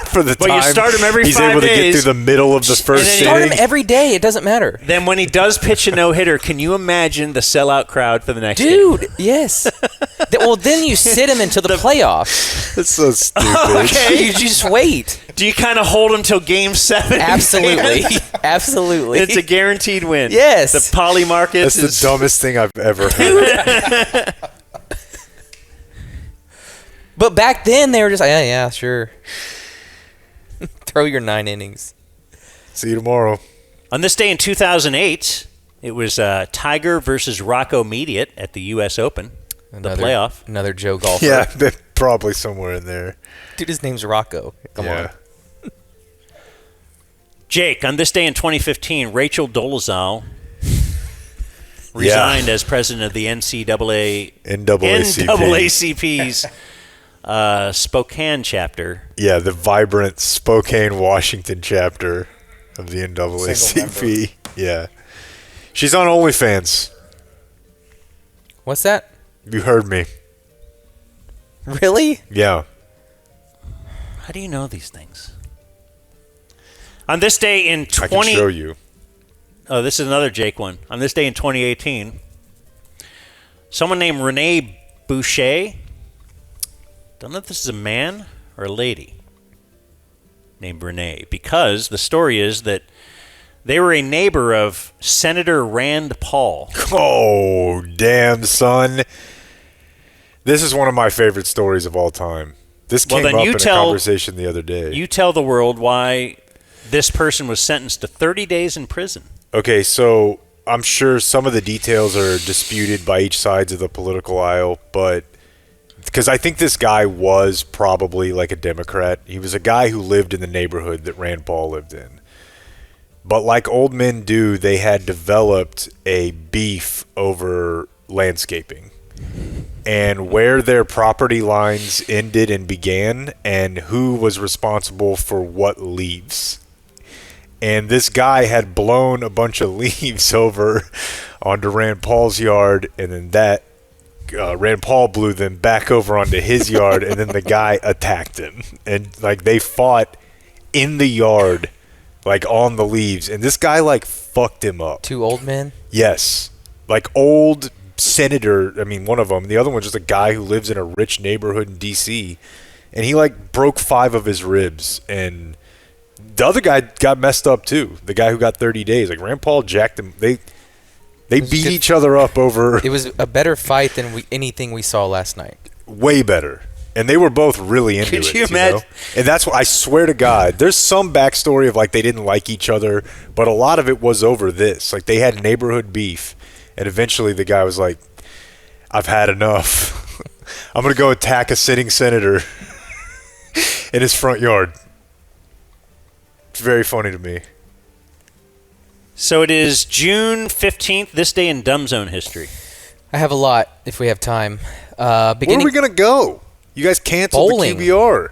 for the but time you start him every he's 5 able to get days. through the middle of the first Start him inning. every day. It doesn't matter. Then when he does pitch a no hitter, can you imagine the sellout crowd for the next Dude, game? yes. Well, then you sit him until the playoffs. That's so stupid. Okay. You just wait. Do you kind of hold him till Game 7? Absolutely. Absolutely. It's a guaranteed win. Yes. The poly markets That's the dumbest thing I've ever heard. But back then, they were just like, yeah, sure. Throw your 9 innings. See you tomorrow. On this day in 2008, it was Tiger versus Rocco Mediate at the U.S. Open, the playoff. Another Joe golfer. Yeah, they're probably somewhere in there. Dude, his name's Rocco. Come on. Jake, on this day in 2015, Rachel Dolezal resigned as president of the NAACP's Spokane chapter. Yeah, the vibrant Spokane, Washington chapter of the NAACP. Yeah. She's on OnlyFans. What's that? You heard me. Really? Yeah. How do you know these things? On this day in I can show you. Oh, this is another Jake one. On this day in 2018, someone named Renee Boucher, don't know if this is a man or a lady, named Renee, because the story is that they were a neighbor of Senator Rand Paul. Oh, damn, son. This is one of my favorite stories of all time. This came up in a conversation the other day. You tell the world why this person was sentenced to 30 days in prison. Okay, so I'm sure some of the details are disputed by each sides of the political aisle, but because I think this guy was probably like a Democrat. He was a guy who lived in the neighborhood that Rand Paul lived in. But like old men do, they had developed a beef over landscaping and where their property lines ended and began and who was responsible for what leaves. And this guy had blown a bunch of leaves over onto Rand Paul's yard, and then that Rand Paul blew them back over onto his yard, and then the guy attacked him. And, like, they fought in the yard, like, on the leaves. And this guy, like, fucked him up. 2 old men? Yes. Like, old senator, I mean, one of them. The other one's just a guy who lives in a rich neighborhood in D.C. And he, like, broke 5 of his ribs, and the other guy got messed up too. The guy who got 30 days. Like Rand Paul jacked him. They beat each other up over. It was a better fight than anything we saw last night. Way better. And they were both really into it. Could you imagine? Know? And that's what I swear to God. There's some backstory of like they didn't like each other, but a lot of it was over this. Like they had neighborhood beef, and eventually the guy was like, "I've had enough. I'm gonna go attack a sitting senator in his front yard." It's very funny to me. So it is June 15th, this day in Dumb Zone history. I have a lot if we have time. Where are we going to go? You guys canceled Bowling. the QBR.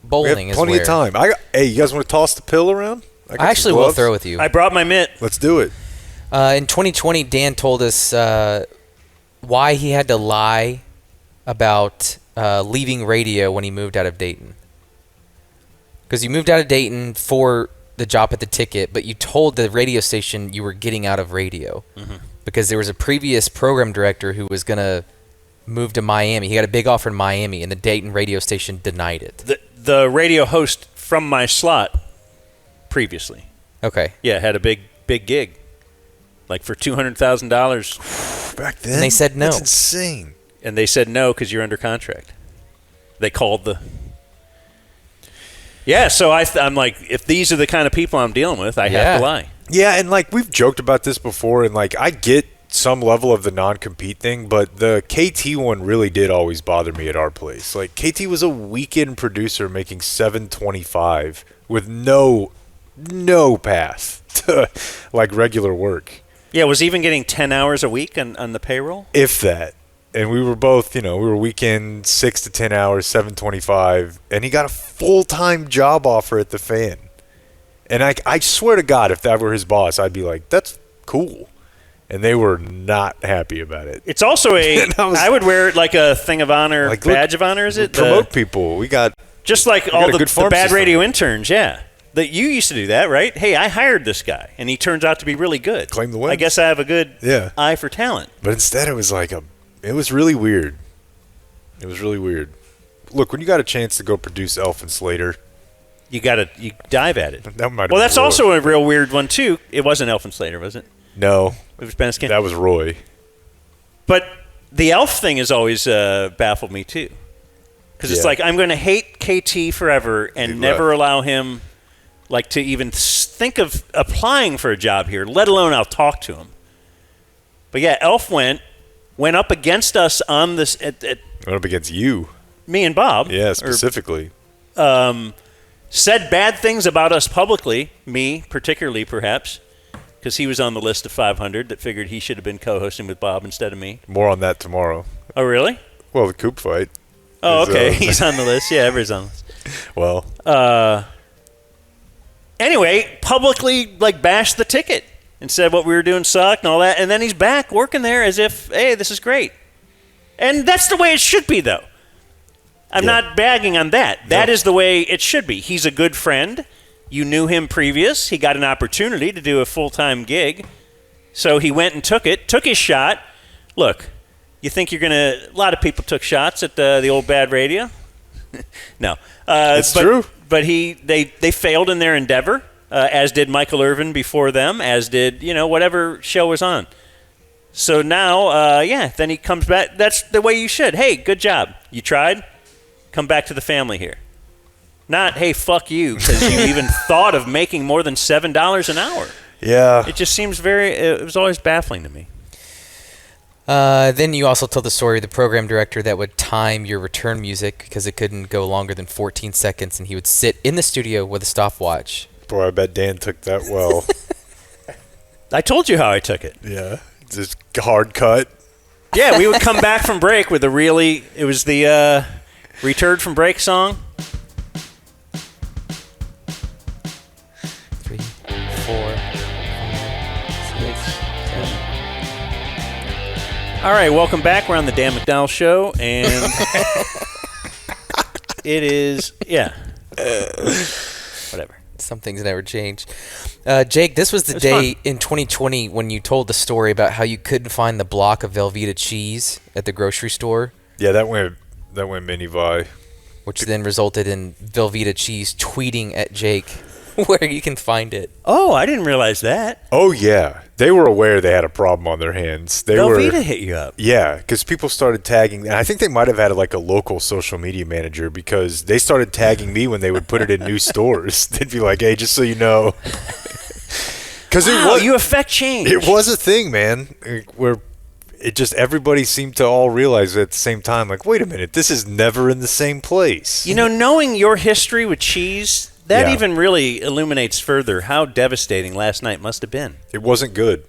Bowling is plenty of time. Hey, you guys want to toss the pill around? I actually will throw with you. I brought my mitt. Let's do it. In 2020, Dan told us why he had to lie about leaving radio when he moved out of Dayton. Because you moved out of Dayton for the job at the ticket, but you told the radio station you were getting out of radio. Mm-hmm. Because there was a previous program director who was going to move to Miami. He got a big offer in Miami, and the Dayton radio station denied it. The radio host from my slot previously. Okay. Yeah, had a big gig. Like for $200,000. Back then? And they said no. That's insane. And they said no because you're under contract. They called the... Yeah, so I'm like, if these are the kind of people I'm dealing with, I have to lie. Yeah, and like we've joked about this before, and like I get some level of the non-compete thing, but the KT one really did always bother me at our place. Like KT was a weekend producer making $725 with no path to like regular work. Yeah, was he even getting 10 hours a week on the payroll? If that. And we were both, we were weekend 6 to 10 hours, $725, and he got a full-time job offer at the Fan. And I swear to God, if that were his boss, I'd be like, that's cool. And they were not happy about it. It's also I would wear it like a thing of honor, like, badge of honor, is it? Promote people. We got just like all the bad system. radio interns, yeah. That you used to do that, right? Hey, I hired this guy, and he turns out to be really good. Claim the win. I guess I have a good eye for talent. But instead, it was like it was really weird. It was really weird. Look, when you got a chance to go produce Elf and Slater, you dive at it. That might. Well, that's also a real weird one too. It wasn't Elf and Slater, was it? No, it was Ben Skin. That was Roy. But the Elf thing has always baffled me too, because it's like I'm going to hate KT forever and never allow him, like, to even think of applying for a job here, let alone I'll talk to him. But yeah, Elf went up against us on this. Went up against you. Me and Bob. Yeah, specifically. Said bad things about us publicly, me particularly perhaps, because he was on the list of 500 that figured he should have been co-hosting with Bob instead of me. More on that tomorrow. Oh, really? Well, the Coop fight. Oh, okay. He's on the list. Yeah, everybody's on the list. Well. Anyway, publicly, like, bashed the ticket and said what we were doing sucked and all that, and then he's back working there as if, hey, this is great. And that's the way it should be, though. I'm not bagging on that. That is the way it should be. He's a good friend. You knew him previous. He got an opportunity to do a full-time gig. So he went and took his shot. Look, you think you're going to... A lot of people took shots at the old bad radio. No. It's true. But they failed in their endeavor, as did Michael Irvin before them, as did, whatever show was on. So now, then he comes back. That's the way you should. Hey, good job. You tried. Come back to the family here. Not, hey, fuck you, because you even thought of making more than $7 an hour. Yeah. It just seems it was always baffling to me. Then you also told the story of the program director that would time your return music because it couldn't go longer than 14 seconds, and he would sit in the studio with a stopwatch. Boy, I bet Dan took that well. I told you how I took it. Yeah. Just hard cut. Yeah, we would come back from break with it was the Return from Break song. 3, 4, 5, 6, 7. All right, welcome back. We're on the Dan McDowell Show, and it is, whatever. Some things never change. Jake, this was the day in 2020 when you told the story about how you couldn't find the block of Velveeta cheese at the grocery store. Yeah, that went mini vi. Which then resulted in Velveeta cheese tweeting at Jake where you can find it. Oh, I didn't realize that. Oh, yeah. They were aware they had a problem on their hands. Velveeta hit you up. Yeah, because people started tagging. And I think they might have had like a local social media manager because they started tagging me when they would put it in new stores. They'd be like, hey, just so you know. Because you affect change. It was a thing, man, where it just everybody seemed to all realize at the same time, like, wait a minute, this is never in the same place. Knowing your history with cheese, that even really illuminates further how devastating last night must have been. It wasn't good.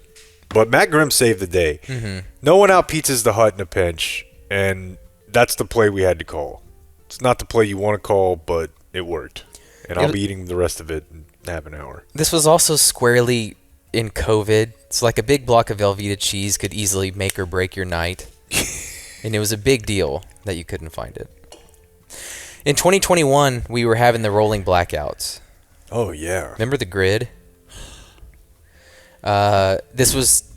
But Matt Grimm saved the day. Mm-hmm. No one out pizzas the hut in a pinch, and that's the play we had to call. It's not the play you want to call, but it worked. And I'll be eating the rest of it in half an hour. This was also squarely in COVID. So like a big block of Velveeta cheese could easily make or break your night. And it was a big deal that you couldn't find it. In 2021, we were having the rolling blackouts. Oh, yeah. Remember the grid? This was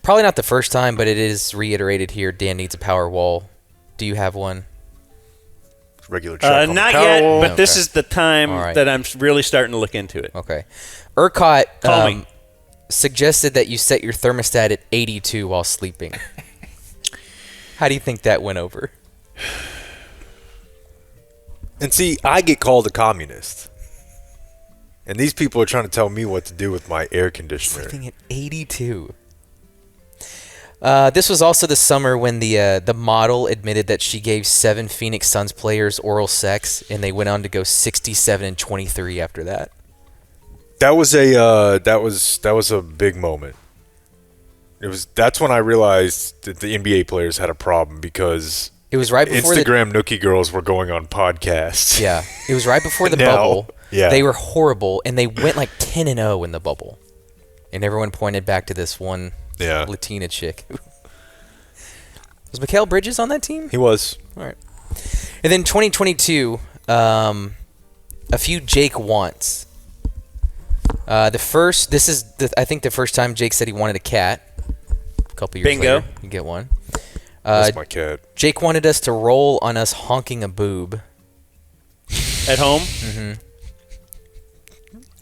probably not the first time, but it is reiterated here. Dan needs a power wall. Do you have one? Regular check on not the power yet, wall. but this is the time right. that I'm really starting to look into it. Okay. ERCOT Call me. Suggested that you set your thermostat at 82 while sleeping. How do you think that went over? And see, I get called a communist. And these people are trying to tell me what to do with my air conditioner. Sleeping at 82. This was also the summer when the model admitted that she gave 7 Phoenix Suns players oral sex, and they went on to go 67-23 after that. That was a big moment. That's when I realized that the NBA players had a problem because it was right before Instagram nookie girls were going on podcasts. Yeah, it was right before the bubble. Yeah. They were horrible, and they went like 10-0 in the bubble, and everyone pointed back to this one Latina chick. Was Mikal Bridges on that team? He was. All right. And then 2022, a few Jake wants. I think the first time Jake said he wanted a cat. A couple years later, you get one. That's my cat. Jake wanted us to roll on us honking a boob. At home? Mm-hmm.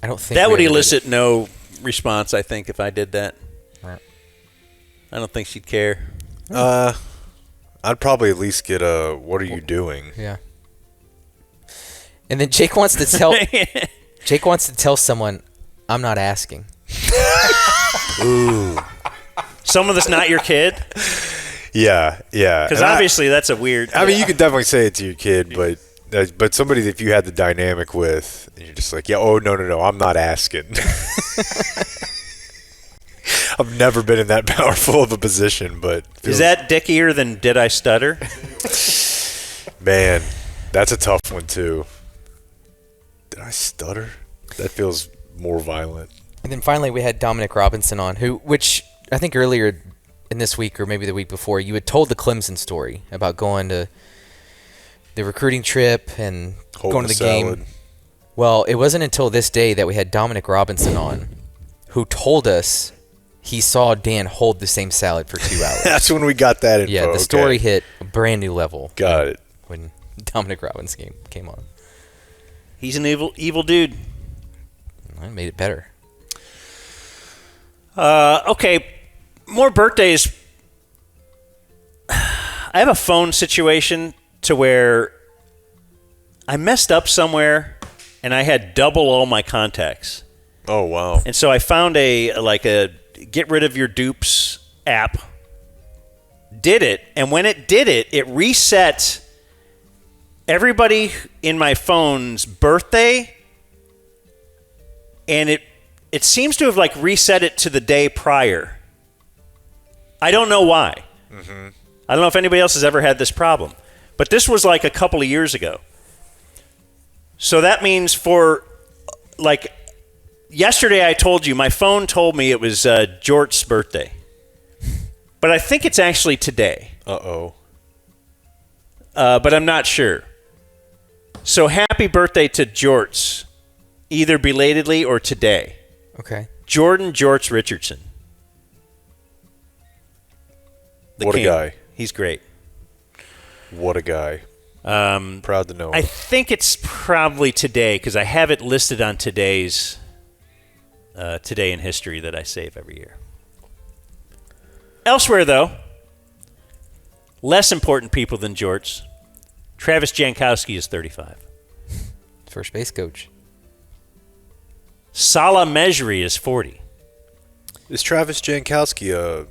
I don't think that would elicit no response, I think, if I did that. Right. I don't think she'd care. I'd probably at least get a, what are you doing? Yeah. And then Jake wants to tell someone, I'm not asking. Ooh. Someone that's not your kid? Yeah. Because obviously that's a weird... I mean, you could definitely say it to your kid, but somebody that if you had the dynamic with, and you're just like, no, I'm not asking. I've never been in that powerful of a position, but... Is that dickier than did I stutter? Man, that's a tough one, too. Did I stutter? That feels more violent. And then finally we had Dominic Robinson on, which I think earlier in this week or maybe the week before, you had told the Clemson story about going to the recruiting trip and going to the game. Well, it wasn't until this day that we had Dominic Robinson on, who told us he saw Dan hold the same salad for 2 hours. That's when we got that info. Yeah, the story hit a brand new level. Got it. When Dominic Robinson came on. He's an evil dude. I made it better. Okay, more birthdays. I have a phone situation to where I messed up somewhere and I had double all my contacts. Oh, wow. And so I found a get rid of your dupes app. Did it, and when it did it, it reset everybody in my phone's birthday, and it seems to have reset it to the day prior. I don't know why. Mm-hmm. I don't know if anybody else has ever had this problem, but this was a couple of years ago. So that means for yesterday I told you my phone told me it was Jort's birthday, but I think it's actually today. Uh-oh. But I'm not sure. So happy birthday to Jorts, either belatedly or today. Okay. Jordan Jorts Richardson. What a guy. He's great. What a guy. Proud to know him. I think it's probably today because I have it listed on today's Today in History that I save every year. Elsewhere, though, less important people than Jorts. Travis Jankowski is 35. First base coach. Salah Mejri is 40. Is Travis Jankowski a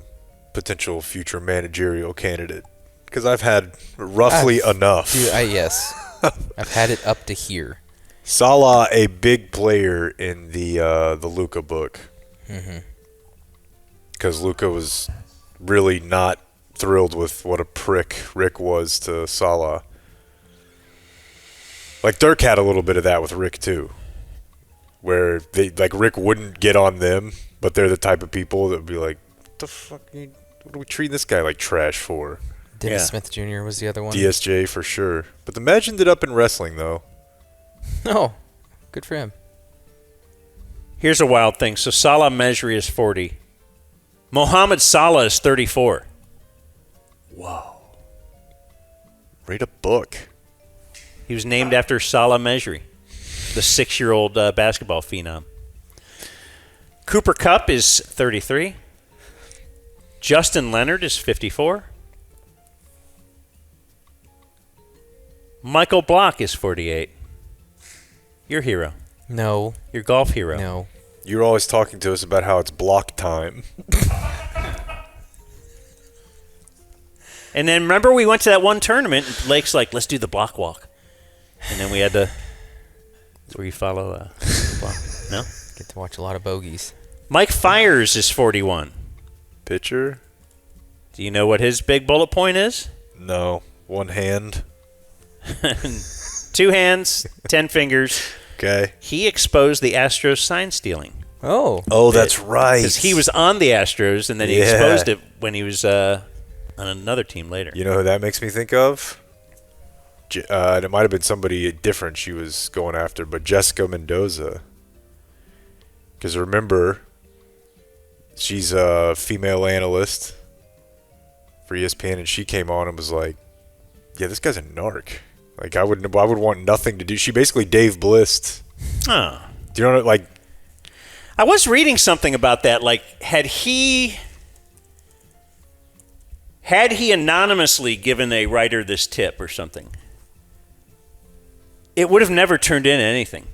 potential future managerial candidate? Because I've had roughly enough. Dude, yes. I've had it up to here. Salah, a big player in the Luka book. Because Luka was really not thrilled with what a prick Rick was to Salah. Dirk had a little bit of that with Rick too, where they Rick wouldn't get on them, but they're the type of people that would be like, "What the fuck? What are we treating this guy like trash for?" Dennis Smith Jr. was the other one. DSJ for sure, but the Mej ended up in wrestling though. Oh, good for him. Here's a wild thing. So Salah Mejri is 40. Mohamed Salah is 34. Whoa. Read a book. He was named after Salah Mejri, the 6-year-old basketball phenom. Cooper Kupp is 33. Justin Leonard is 54. Michael Block is 48. Your hero. No. Your golf hero. No. You're always talking to us about how it's block time. And then remember we went to that one tournament, and Lake's like, let's do the block walk. And then we had to, where you follow block. No? Get to watch a lot of bogeys. Mike Fires is 41. Pitcher? Do you know what his big bullet point is? No. One hand. 2 hands, 10 fingers. Okay. He exposed the Astros sign stealing. Oh, that's right. Because he was on the Astros, and then he exposed it when he was on another team later. You know who that makes me think of? It might have been somebody different she was going after, but Jessica Mendoza. Because remember, she's a female analyst for ESPN, and she came on and was like, yeah, this guy's a narc. Like, I would want nothing to do. She basically Dave Blissed. Oh. Do you know what, like... I was reading something about that. Like, had he anonymously given a writer this tip or something, it would have never turned in anything.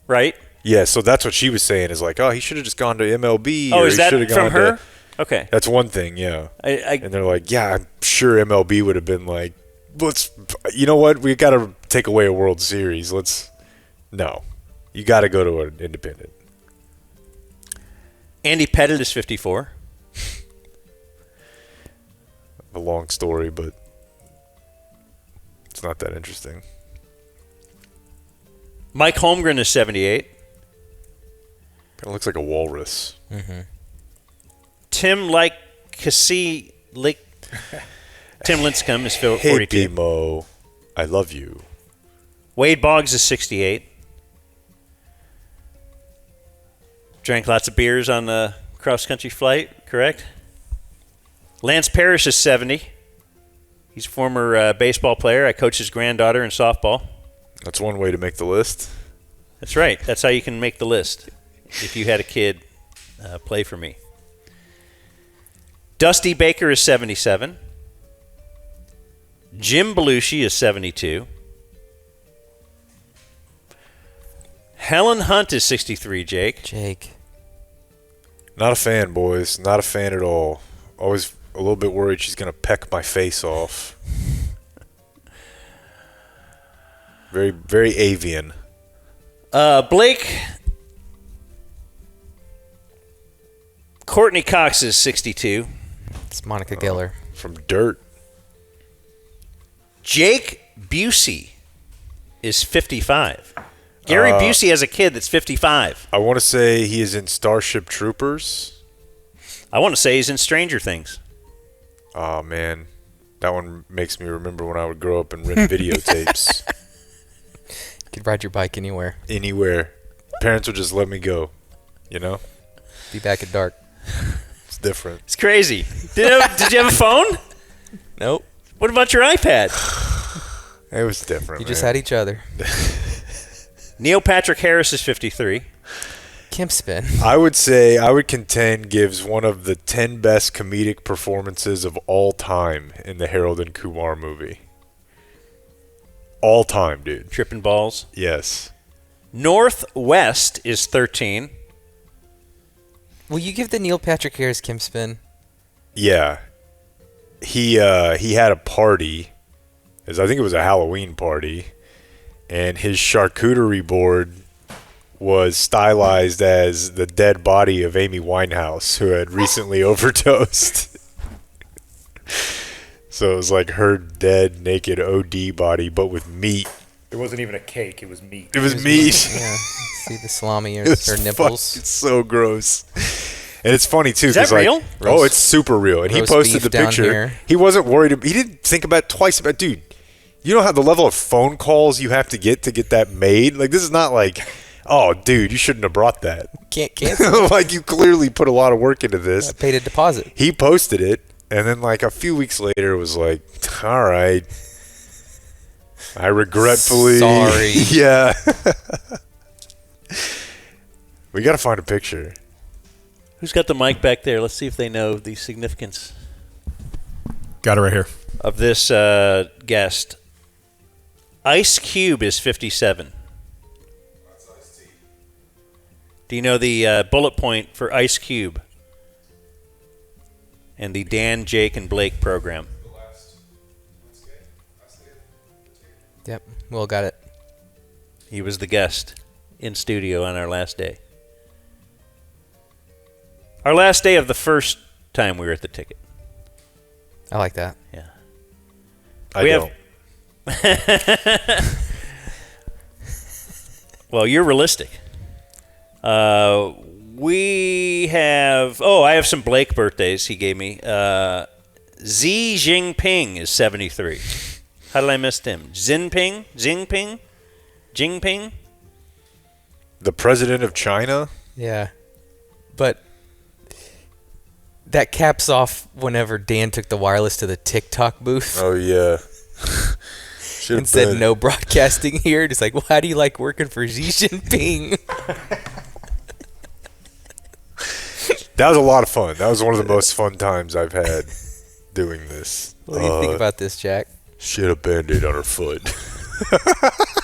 Right? Yeah, so that's what she was saying is like, oh, he should have just gone to MLB. Oh, or is he that should have from gone her? to... Okay. That's one thing, yeah. And they're like, yeah, I'm sure MLB would have been like, you know what? We got to take away a World Series. No. You got to go to an independent. Andy Pettit is 54. A long story, but it's not that interesting. Mike Holmgren is 78. Kind of looks like a walrus. Mm-hmm. Tim Lincecum is 42. Hey, BMO, I love you. Wade Boggs is 68. Drank lots of beers on the cross-country flight, correct? Lance Parrish is 70. He's a former baseball player. I coach his granddaughter in softball. That's one way to make the list. That's right. That's how you can make the list. If you had a kid play for me. Dusty Baker is 77. Jim Belushi is 72. Helen Hunt is 63, Jake. Not a fan, boys. Not a fan at all. Always a little bit worried she's going to peck my face off. Very, very avian. Blake. Courtney Cox is 62. It's Monica Geller. From Dirt. Jake Busey is 55. Gary Busey has a kid that's 55. I want to say he is in Starship Troopers. I want to say he's in Stranger Things. Oh, man. That one makes me remember when I would grow up and rent videotapes. You could ride your bike anywhere. Anywhere. Parents would just let me go, you know? Be back at dark. It's different. It's crazy. Did you have a phone? Nope. What about your iPad? It was different, You just had each other. Neil Patrick Harris is 53. Kim Spin. I would contend gives one of the 10 best comedic performances of all time in the Harold and Kumar movie. All time, dude. Tripping balls? Yes. Northwest is 13. Will you give the Neil Patrick Harris Kim Spin? Yeah. He had a party. I think it was a Halloween party. And his charcuterie board was stylized as the dead body of Amy Winehouse, who had recently overdosed. So it was like her dead, naked OD body, but with meat. It wasn't even a cake. It was meat. It was meat. Yeah. See the salami or her nipples. It's so gross. And it's funny, too. Is that real? Oh, it's super real. And he posted the picture. Here. He wasn't worried. He didn't think about it twice. Dude, you know how the level of phone calls you have to get that made? Like, this is not like, oh, dude, you shouldn't have brought that. Can't cancel. Like, you clearly put a lot of work into this. I paid a deposit. He posted it, and then, like, a few weeks later, it was like, all right. I regretfully. Sorry. Yeah. We got to find a picture. Who's got the mic back there? Let's see if they know the significance. Got it right here. Of this guest. Ice Cube is 57. Do you know the bullet point for Ice Cube and the Dan, Jake, and Blake program? Yep, Will got it. He was the guest in studio on our last day. Our last day of the first time we were at the ticket. I like that. Yeah. I don't. Well, you're realistic. We have... Oh, I have some Blake birthdays he gave me. Xi Jinping is 73. How did I miss him? Jinping? The president of China? Yeah. But that caps off whenever Dan took the wireless to the TikTok booth. Oh, yeah. And said no broadcasting here. Just like, well, how do you like working for Xi Jinping? That was a lot of fun. That was one of the most fun times I've had doing this. What do you think about this, Jack? She had a Band-Aid on her foot.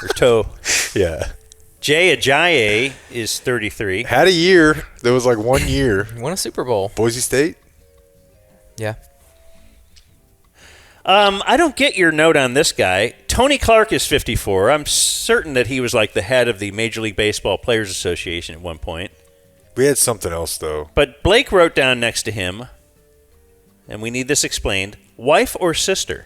Her toe. Yeah. Jay Ajayi is 33. Had a year. There was like 1 year. Won a Super Bowl. Boise State? Yeah. I don't get your note on this guy. Tony Clark is 54. I'm certain that he was like the head of the Major League Baseball Players Association at one point. We had something else, though. But Blake wrote down next to him, and we need this explained, wife or sister?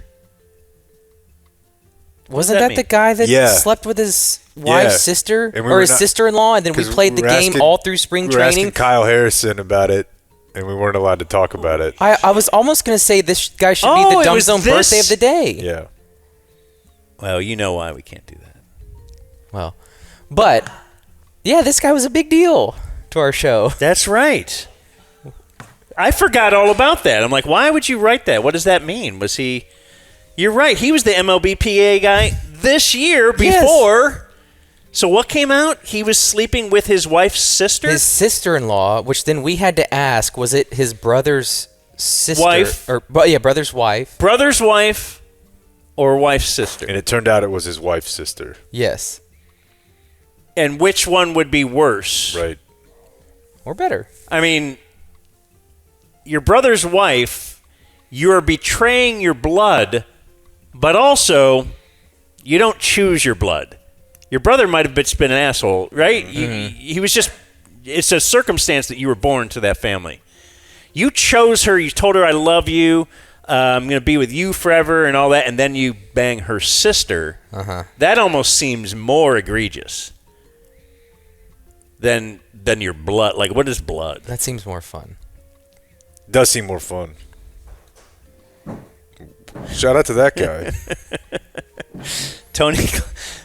Wasn't that the guy that slept with his wife's sister or his sister-in-law, and then we played the game all through spring training? We were asking Kyle Harrison about it, and we weren't allowed to talk about it. I was almost going to say this guy should be the Dumb Zone birthday of the day. Yeah. Well, you know why we can't do that. Well, but, yeah, this guy was a big deal to our show. That's right. I forgot all about that. I'm like, why would you write that? What does that mean? Was he... You're right. He was the MLBPA guy this year before. Yes. So what came out? He was sleeping with his wife's sister? His sister-in-law, which then we had to ask, was it his brother's sister? Wife. Brother's wife. Brother's wife or wife's sister. And it turned out it was his wife's sister. Yes. And which one would be worse? Right. Or better. I mean, your brother's wife, you're betraying your blood, but also you don't choose your blood. Your brother might have been an asshole, right? Mm-hmm. He was just, it's a circumstance that you were born to that family. You chose her, you told her, I love you, I'm going to be with you forever and all that, and then you bang her sister. Uh-huh. That almost seems more egregious than your blood. Like, what is blood? That seems more fun. Does seem more fun. Shout out to that guy. Tony,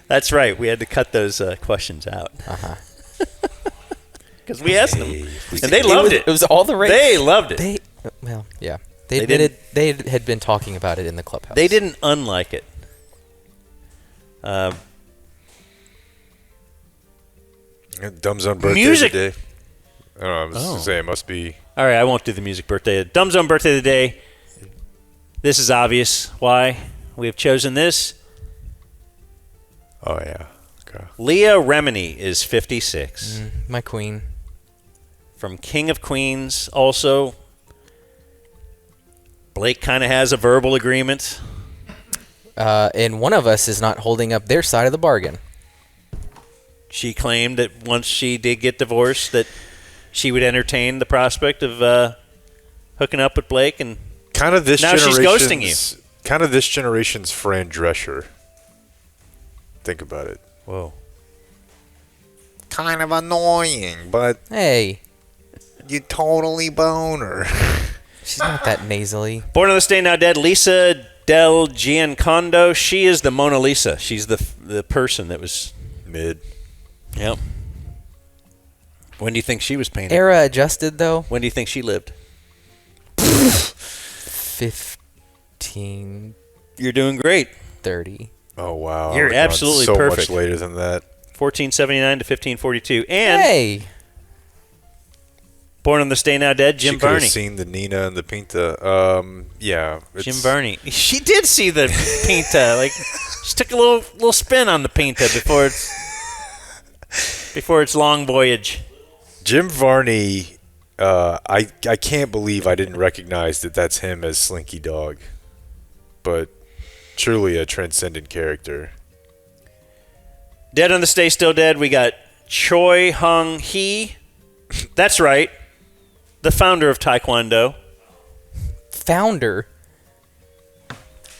that's right. We had to cut those questions out. Uh-huh. Because we asked them. And they loved it. It was all the rage. They loved it. Well, yeah. They admitted they had been talking about it in the clubhouse. They didn't unlike it. Dumb Zone birthday music. today. I don't know. I was going to say it must be. All right, I won't do the music birthday. Dumb Zone birthday of the day. This is obvious why we have chosen this. Oh, yeah. Okay. Leah Remini is 56. My queen. From King of Queens, also. Blake kind of has a verbal agreement. And one of us is not holding up their side of the bargain. She claimed that once she did get divorced that she would entertain the prospect of hooking up with Blake, and kind of this now she's ghosting you. Kind of this generation's Fran Drescher. Think about it. Whoa. Kind of annoying, but hey, you totally boner. She's not that nasally. Born on this day, now dead, Lisa Del Giancondo. She is the Mona Lisa. She's the person that was mid. Yep. When do you think she was painted? Era adjusted, though. When do you think she lived? 15. You're doing great. 30. Oh, wow. You're absolutely so perfect. So much later than that. 1479 to 1542. And hey! Born on this day now dead, Jim She could have Varney. seen the Nina and the Pinta. Yeah. Jim Varney. She did see the Pinta. Like, she took a little spin on the Pinta before its long voyage. Jim Varney, I can't believe I didn't recognize that that's him as Slinky Dog. But truly a transcendent character. Dead on this day, still dead. We got Choi Hung Hee. That's right. The founder of Taekwondo. Founder?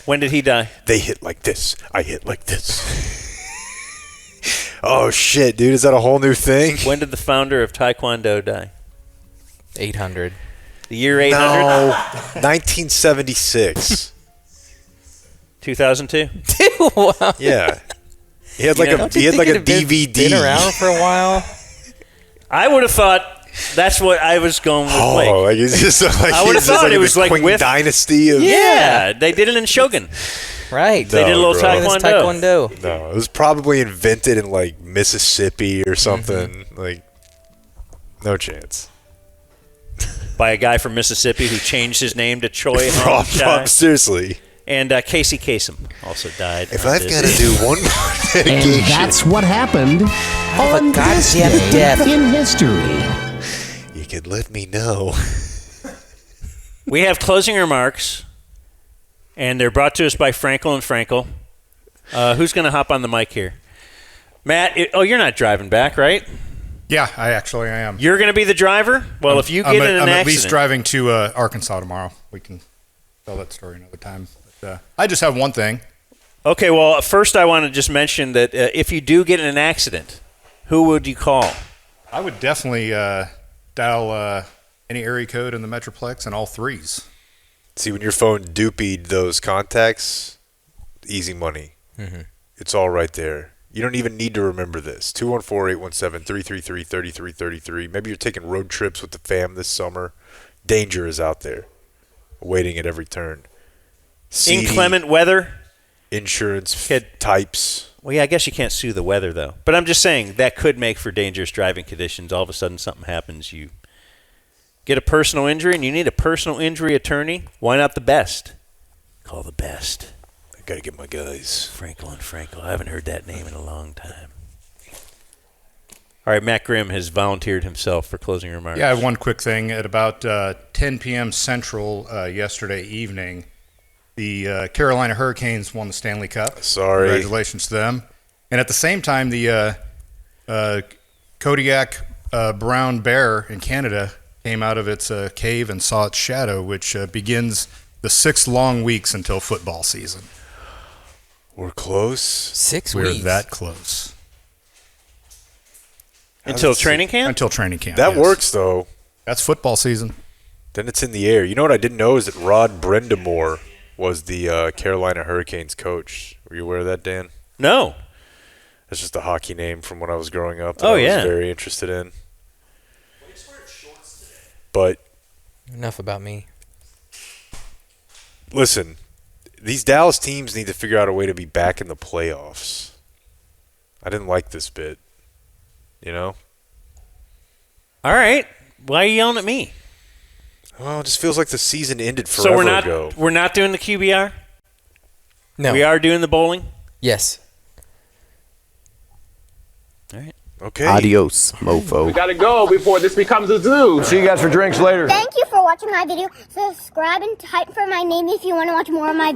When did he die? They hit like this. I hit like this. Oh, shit, dude. Is that a whole new thing? When did the founder of Taekwondo die? 800. The year 800? No. 1976. 2002? Wow. Yeah. He had like a DVD. Been around for a while. I would have thought that's what I was going with. Like it's just like I would have thought it was like Qing with dynasty of they did it in Shogun. Right. They did a little Taekwondo. No, it was probably invented in like Mississippi or something. Like, no chance. By a guy from Mississippi who changed his name to Choi Hung Chai. Seriously. And Casey Kasem also died. If I've got to do one more dedication. And that's what happened on this day in history. You could let me know. We have closing remarks, and they're brought to us by Frankel and Frankel. Who's going to hop on the mic here? Matt, you're not driving back, right? Yeah, I am. You're going to be the driver? Well, if you get in an accident. I'm at least driving to Arkansas tomorrow. We can tell that story another time. But, I just have one thing. Okay, well, first I want to just mention that if you do get in an accident, who would you call? I would definitely dial any area code in the Metroplex and all threes. See, when your phone doopied those contacts, easy money. Mm-hmm. It's all right there. You don't even need to remember this. 214-817-333-3333. Maybe you're taking road trips with the fam this summer. Danger is out there, waiting at every turn. CD, inclement weather? Insurance types. Well, yeah, I guess you can't sue the weather, though. But I'm just saying that could make for dangerous driving conditions. All of a sudden something happens. You get a personal injury and you need a personal injury attorney. Why not the best? Call the best. I got to get my guys. Frankel and Frankel. I haven't heard that name in a long time. All right, Matt Grimm has volunteered himself for closing remarks. Yeah, I have one quick thing. At about 10 p.m. Central yesterday evening, the Carolina Hurricanes won the Stanley Cup. Sorry. Congratulations to them. And at the same time, the Kodiak brown bear in Canada came out of its cave and saw its shadow, which begins the 6 long weeks until football season. We're close. 6 We're weeks. that close. Until training camp? Until training camp. That yes. works, though. That's football season. Then it's in the air. You know what I didn't know is that Rod Brindamore was the Carolina Hurricanes coach. Were you aware of that, Dan? No. That's just a hockey name from when I was growing up that I was very interested in. But enough about me. Listen, these Dallas teams need to figure out a way to be back in the playoffs. I didn't like this bit. You know? All right. Why are you yelling at me? Well, it just feels like the season ended forever ago. We're not doing the QBR? No. We are doing the bowling? Yes. All right. Okay. Adios, mofo. We gotta go before this becomes a zoo. See you guys for drinks later. Thank you for watching my video. Subscribe and type for my name if you want to watch more of my